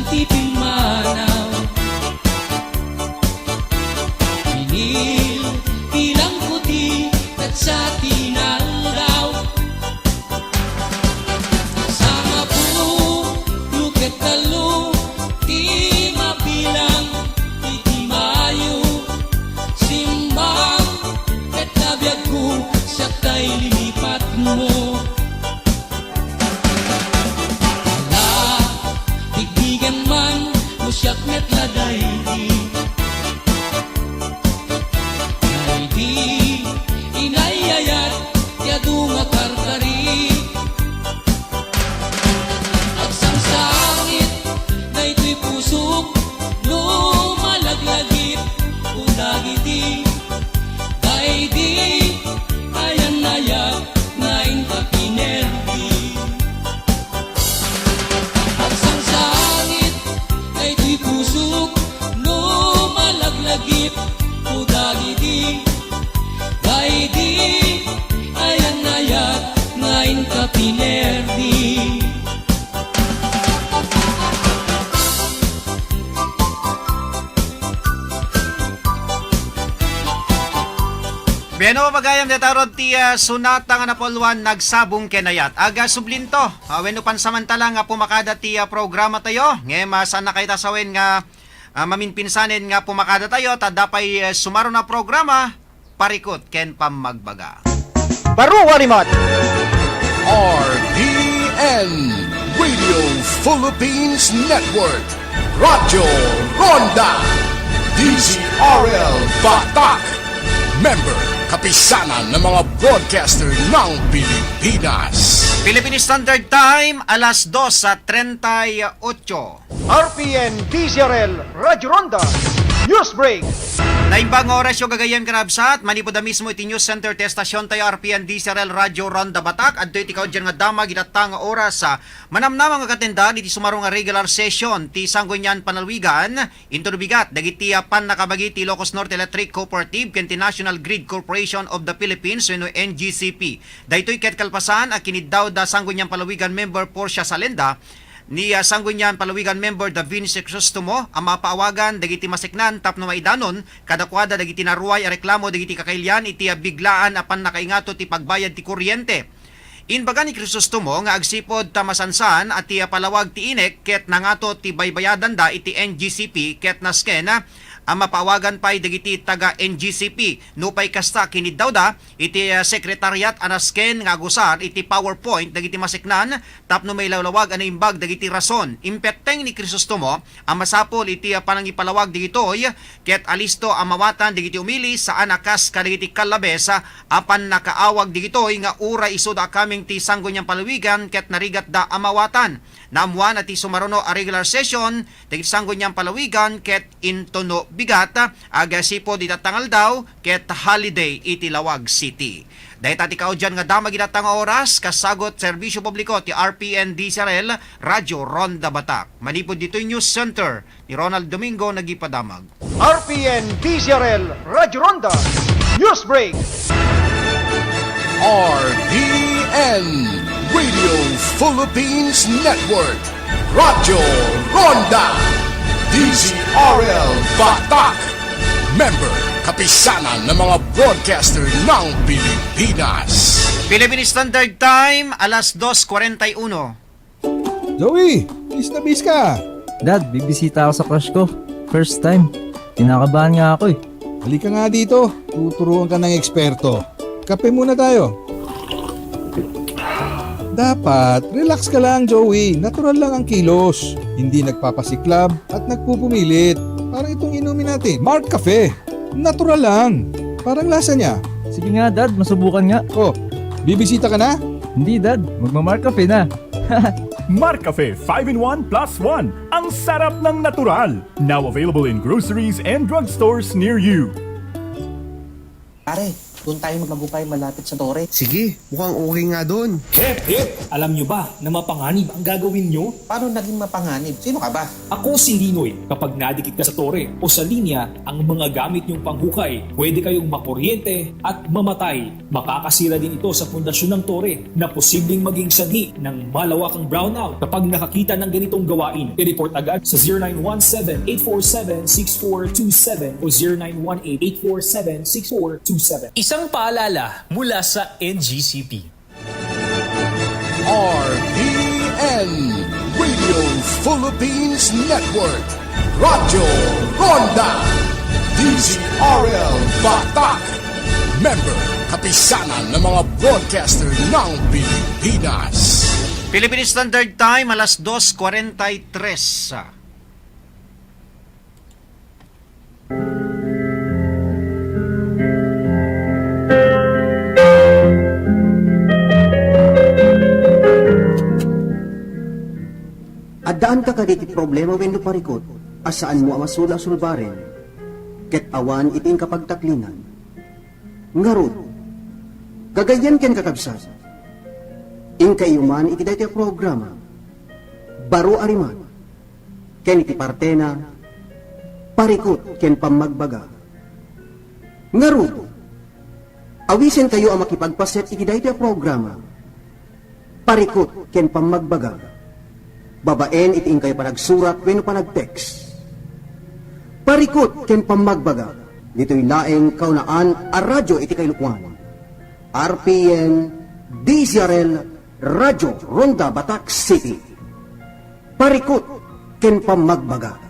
tiping manaw. Pinil, ilang puti, at sa tinalaw. Sama po, luket talo, di mabilang, di mayo. Simbang, at nabiyag ko, siya kay lilipat mo. Musyak met laday di inayayat yadu nga karkari agsang sangit na ito'y pusok lumalaglagit udagiti kay di ayan nayat na inkapinerdi agsang sangit ito'y pusok, lumalaglagip, udagiti, kay di, ayan nayat, ngayon ka pinerdi. Beno pagayam detarod ti sunata nga napolwan nagsabong kenayat. Aga sublinto. Wenno pansamantala nga pumakada ti programa tayo. Ngem saan na kay tasawin nga maminpinsanin nga pumakada tayo tadapay sumaro na programa parikot ken pamagbaga. Baruwa Rimot. RDN Radio Philippines Network. Radyo Ronda. DZRL Batak. Member kapisanan ng mga broadcaster ng Pilipinas. Philippine Standard Time, alas 2:38. RPN DZRL Radyo Ronda. Newsbreak. Naimbang oras yung gagayam kanabsat, manipod na mismo iti News Center te Stasyon tayo RPN DZRL Radyo Ronda Batak. Adto iti kaudyan nga dama ginatang oras sa manamnamang nga katendan iti sumarong nga regular session ti Sangguniang Panalwigan. Into bigat dagiti pan nakabagi ti Ilocos Norte Electric Cooperative ken ti National Grid Corporation of the Philippines wenno NGCP. Daytoy ket kalpasan a kiniddaw da Sangguniang Panalwigan member Portia Salenda ni Sangguniang Palawigan member da Vince Crisostomo ang mapaawagan dagiti masiknan tapno maidanon kadakwada dagiti naruay a reklamo dagiti kakailyan iti biglaan apan nakaingato ti pagbayad ti kuryente. Inbaga ni Crisostomo nga agsipod ta masansan at ti palawag ti inek ket nangato ti baybayadan da iti NGCP ket nasken ang mapawagan pa'y dagiti taga NGCP. Nupay kasta kiniddaw da, iti sekretariat anasken nga agusar, iti PowerPoint, dagiti masiknan, tapno may lawlawag imbag dagiti rason. Impeteng ni Crisostomo, ang masapol iti panangipalawag digitoy, ket alisto ang mawatan dagiti umili sa anakas kadagiti kalabesa, apan nakaawag digitoy nga ura isuda kaming ti Sangguniang Palawigan, ket narigat da amawatan. Naamuan at sumaruno a regular session dagiti Sangguniang Palawigan ket intono bigat agasipo di tatangal daw ket holiday iti Lawag City. Dahil tati kaudyan nga dama ginatang oras kasagot serbisyo publiko ti RPN DZRL Radyo Ronda Batak. Manipod dito yung News Center ni Ronald Domingo nagipadamag. RPN DZRL Radyo Ronda. Newsbreak. RDN Radio Philippines Network. Radyo Ronda. DZRL Batak. Member kapisanan ng mga broadcaster ng Pilipinas. Philippine Standard Time, alas 2:41. Joey, bis na bis ka. Dad, bibisita ako sa crush ko. First time. Kinakabahan nga ako eh. Halika nga dito, tuturuan ka ng eksperto. Kape muna tayo. Dapat, relax ka lang Joey. Natural lang ang kilos. Hindi nagpapasiklab at nagpupumilit. Parang itong inumin natin, Mark Cafe. Natural lang. Parang lasa niya. Sige nga Dad, masubukan nga. Oh, bibisita ka na? Hindi Dad, magma-Mark Cafe na. Mark Cafe 5-in-1 plus 1. Ang sarap ng natural. Now available in groceries and drugstores near you. Pare, Doon tayo magmagupay malapit sa tore. Sige, mukhang okay nga doon. Hep! Alam nyo ba na mapanganib ang gagawin nyo? Paano naging mapanganib? Sino ka ba? Ako si Linoy. Kapag nadikit ka sa tore o sa linya, ang mga gamit nyong panghukay, pwede kayong makuryente at mamatay. Makakasira din ito sa pundasyon ng tore na posibleng maging sanhi ng malawakang brownout. Kapag nakakita ng ganitong gawain, i-report agad sa 0917-847-6427 o 0918-847-6427. Isang paalala mula sa NGCP. RPN Radio Philippines Network, Radyo Ronda, DZRL Batak, member kapisanan ng mga broadcaster ng Pilipinas. Philippine Standard Time, alas 2:43. Adaan ka kaditi problema wenno parikot, asaan mo amasula sulbaren, ket awan iting kapagtaklinan. Ngarod, gagayan ken kakabsat, ing kayuman iti daytoy programa, baro ariman, ken iti partena, parikot ken pamagbaga. Ngarod, awisen kayo ang makipagpaset iti daytoy programa, parikot ken pamagbaga. Babaen iting kayo panagsurat wenno panag-text. Parikot ken pamagbaga. Dito'y laeng kaunaan a radyo iti kaylukwan. RPN DZRL Radyo Ronda Batak City. Parikot ken pamagbaga.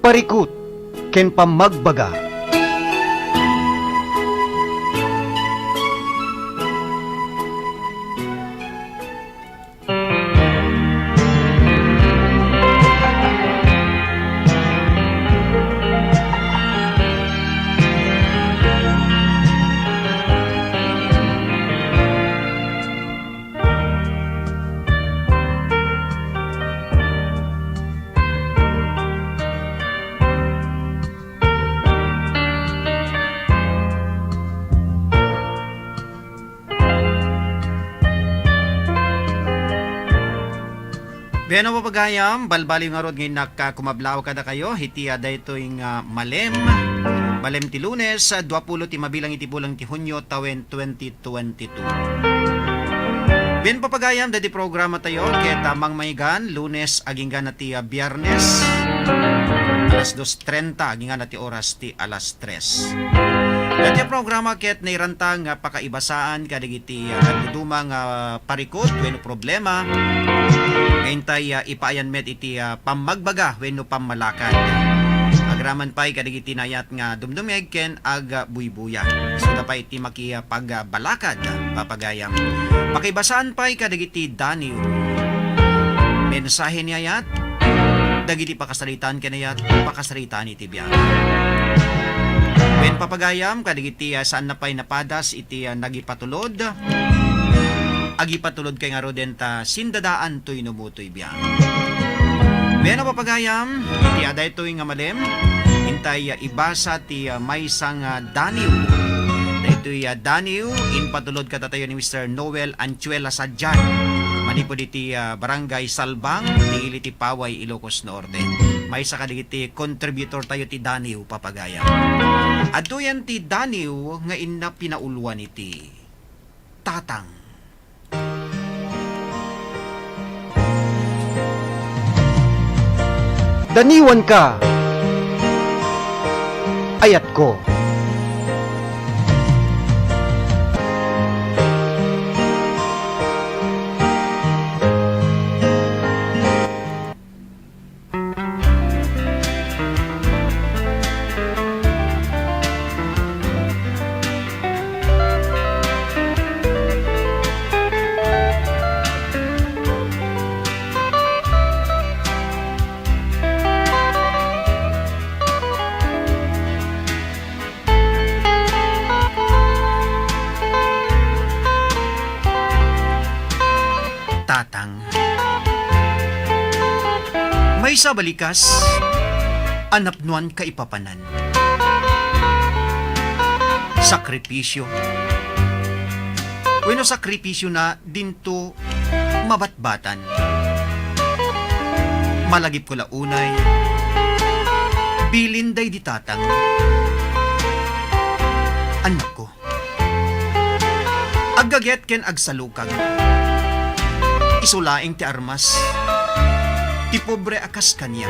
Parikot ken pamagbaga. Beno papagayam, balbali nga rod ngayon nakakumablaw kada kayo, hiti aday ito'y malem ti Lunes, 20 ti mabilang iti bulang ti Hunyo, tawen 2022. Ben papagayam, dati programa tayo, kaya tamang maigan, Lunes, aginggan na ti Biyernes, alas 2:30, aginggan na ti oras ti alas 3. Dati programa ket nairantang pakaibasaan kadigiti nagdudumang parikot wenno problema kayntay ipaayan met iti pamagbaga wenno pammalakad. Agraman pay kadigiti nayat nga dumdumeg ken ag buybuya. So dapay iti makipagbalakad papagayam. Pakibasaan pay kadigiti Daniel. Mensahe niyayat dagiti pakasalitan kenayat pakasalitan iti biya. Ben papagayam kadigiti saan na pay napadas iti nagipatulod agipatulod kay nga rodenta sindadaan to'y numutoy biya. Ben papagayam iti aday to'y nga malem intay ibasa ti maysang Daniel. Daytoy Daniel inpatulod katatayo ni Mr. Noel Anchuela Sadjan manipod iti barangay Salbang ti Iliti Paway Ilocos Norte. May sa kadigiti contributor tayo ti Daniel papagaya. Aduyan ti Daniel nga inna pinauluan iti Tatang. Daniwan ka, ayat ko. May sa balikas, anapnuan ka ipapanan. Sakripisyo. Bueno, sakripisyo na dinto mabatbatan. Malagip ko launay, bilinday di tatang. Anak ko, aggaget ken agsalukag, isulaing ti armas, ti pobre akas kanya.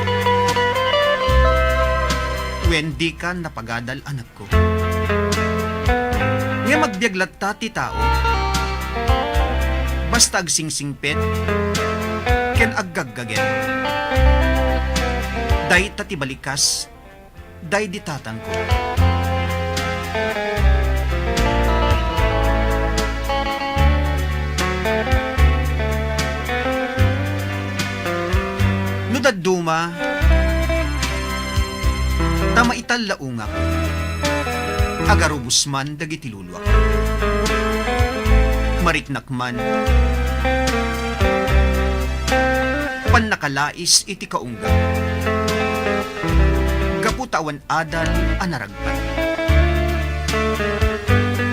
Wendi ka napagadal anak ko. Nga magbiaglat ta ti tao, basta agsingsingpet, ken aggaggaget. Day tati balikas, day di tatang ko. Nudad duma, tama ital laungak, agarubus man dagiti luluak. Mariknak man, pannakalais iti kaungga. Gaputawan adal anaragpan.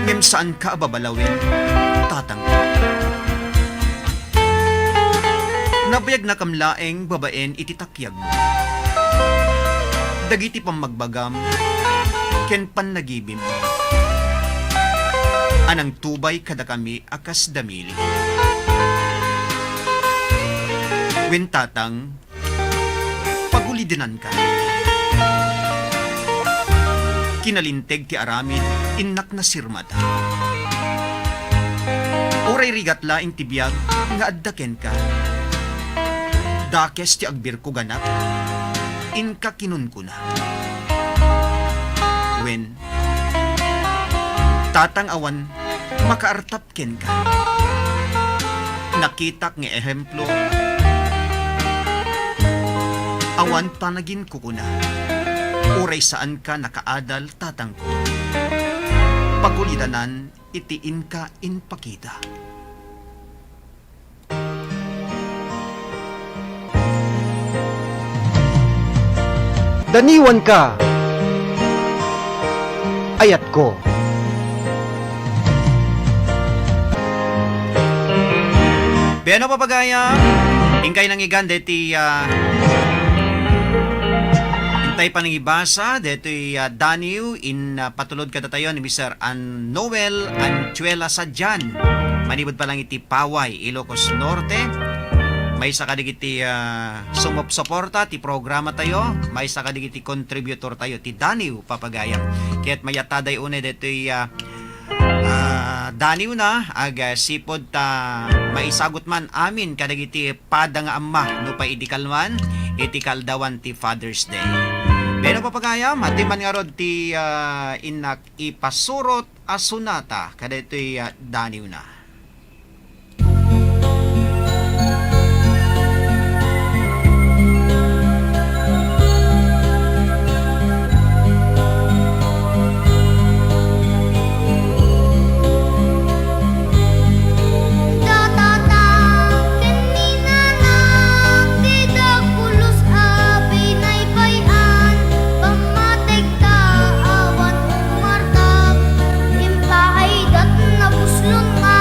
Ngem saan ka ababalawin, tatang ko. Nabayag na kamlaeng babaen iti takyag mo. Dagiti pamagbagam, ken pannagibim. Anang tubay kada kami akas damili. Wen tatang, pagulidinan ka. Kinalinteg ti aramid, innak na sirmata. Uray rigat laing tibiyag, nga addaken ka. Dakes ti agbir ko ganap, inka kinun ko na. Wen, tatang awan, makaartap ken ka. Nakitak nga ehemplo, awan panagin ko kuna. Uray saan ka nakaadal tatang ko. Pagulidanan, itiin ka inpakita. Daniwan ka, ayat ko. Beno papagaya, ingkay nang igan deti intay panangibasa deti Daniel in patulod kada tayo ni Mr. Noel Anchuela Sadjan. Manibod pa lang iti Paway, Ilocos Norte. May sa kadigiti sumop-suporta ti programa tayo, may sa kadigiti contributor tayo ti Daniel papagaya. Kaya't mayataday une deti Daniel na sipod ta maisagot man amin kadagiti pada nga amma no pa idikalman itikal dawan ti Father's Day. Pero papagaya matiman nga rod ti inak ipasurot asunata kadagiti Daniel na. Impahay dat na buslon nga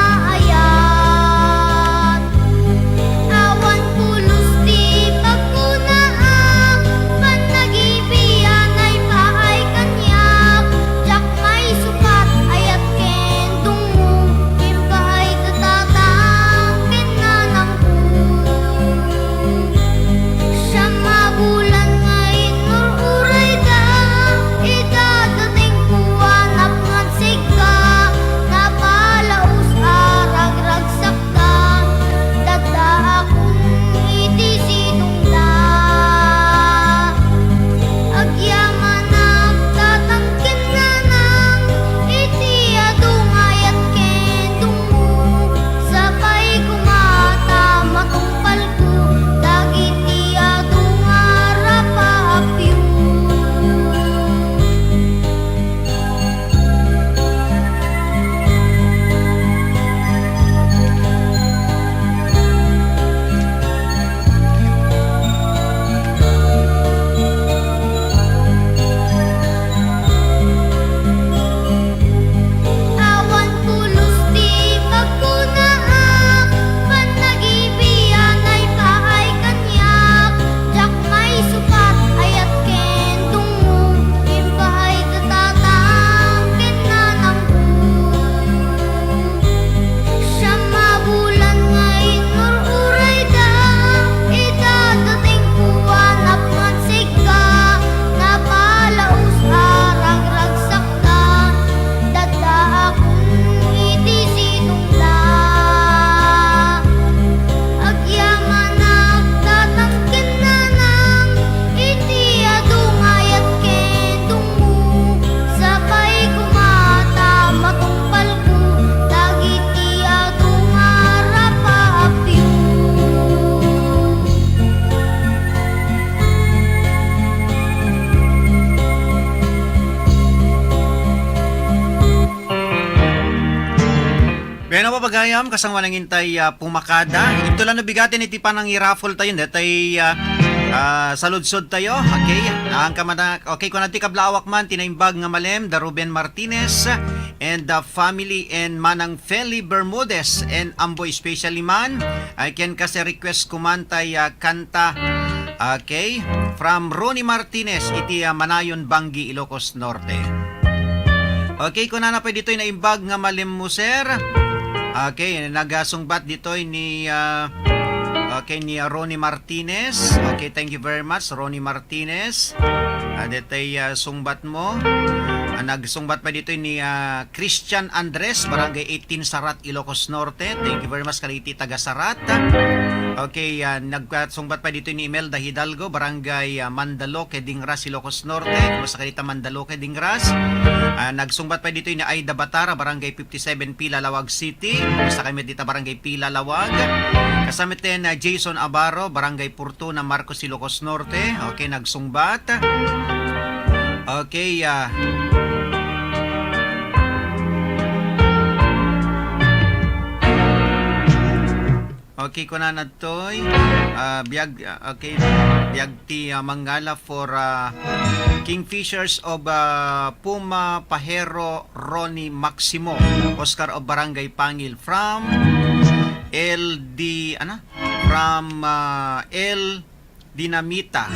Pero papagayam, kasang manangintay pumakada. Ito lang nabigatin, iti pa nang i-raffle tayo. Datay saludsod tayo. Okay. Okay, kung natin kablawak man, tinaimbag nga malem, da Ruben Martinez, and the family and Manang Feli Bermudez, and Amboy especially man. I can kasi request kumantay kanta. Okay. From Ronnie Martinez, iti Manayon, Bangi, Ilocos Norte. Okay, kung na pwede dito naimbag nga malem mo, sir. Okay, nagasungbat dito ni ni Ronnie Martinez. Okay, thank you very much, Ronnie Martinez. Detay sungbat mo. Nagsungbat pa dito ni Christian Andres, Barangay 18 Sarat, Ilocos Norte. Thank you very much, kaliti taga Sarat. Okay, nagsungbat pa dito ni Imelda Hidalgo, Barangay Mandaloque, Dingras, Ilocos Norte. Basta kalita Mandaloque, Dingras. Nagsungbat pa dito ni Aida Batara, Barangay 57 Pila, Lawag City. Basta kami dito Barangay Pila, Lawag. Kasama din Jason Abaro, Barangay Purto na Marcos, Ilocos Norte. Okay, nagsungbat. Okay, okay, kuna na to'y biag ti Mangala for Kingfishers of Puma Pajero Ronnie Maximo Oscar of Barangay Pangil from El Dinamita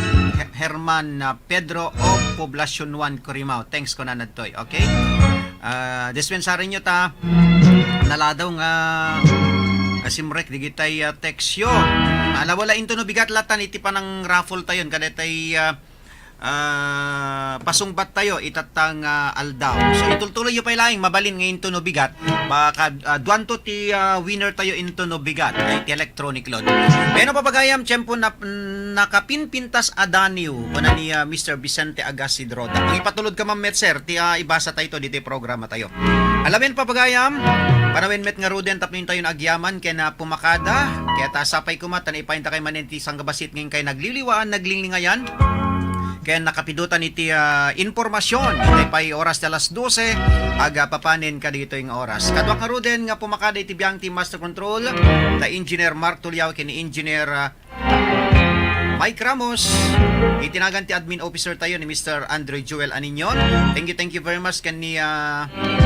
Herman Pedro of Poblacion 1 Corimao. Thanks kuna na to'y. Okay, dispensarin nyo ta naladaw nga Simrek, di kitay text yo. Wala into no bigat latan, iti pa ng raffle tayo. Kada tay pasungbat tayo, itatang aldaw. So itultuloy yo pa ilaing, mabalin ngayon to no bigat. Baka duanto ti winner tayo into no bigat. Ay ti electronic load. Pero papagayam, tiyempo na nakapinpintas adaniw. Kuna ni Mr. Vicente Agasidroda. Ang ipatulod ka ma'am Metzer, ti ibasa tayo dito programa tayo. Alamin papagayam, panawin met nga ruden tapnin tayo na agyaman kaya na pumakada, kaya tasapay kumatan ipahinta kay manenti sang gabasit ngayon kay nagliliwaan, naglinglingayan, kaya nakapidutan iti informasyon, iti pa'y oras de alas 12, aga papanin ka dito yung oras. Kadwa nga ruden nga pumakada iti biyang team master control, ta Engineer Mark Tuliao, kini Engineer Mike Ramos, itinagan ti admin officer tayo ni Mr. Andre Joel Aninyon. Thank you very much kani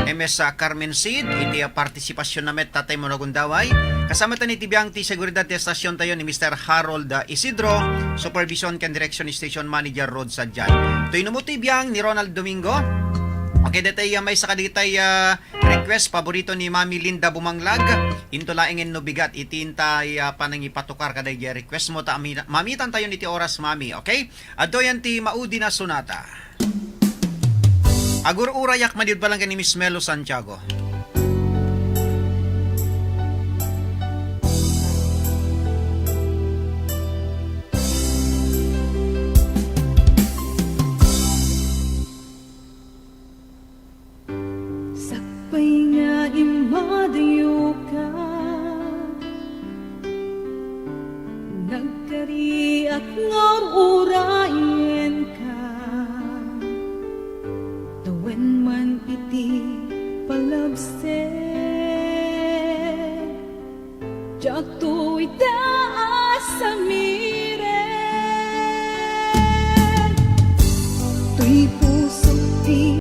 MS Carmen Sid, iti partisipasyon namet tatay mo nagundaway. Kasama ta ni tibiyang ti seguridad ti estasyon tayo ni Mr. Harold Isidro, supervision kan direction station manager road Sadyan. Toy numuti biyang ni Ronald Domingo. Okay, datay may sakaditay request paborito ni Mami Linda Bumanglag. Into laingin no bigat itintay panang ipatukar kaday request mo ta mamitan tayo niti oras Mami, okay? Adoyan ti maudi na sonata. Agur urayak madid pa lang ni Miss Melo Santiago. Imadayo ka, nagkariak nga urayan ka, tawen man iti palabse, jak to'y taas amin.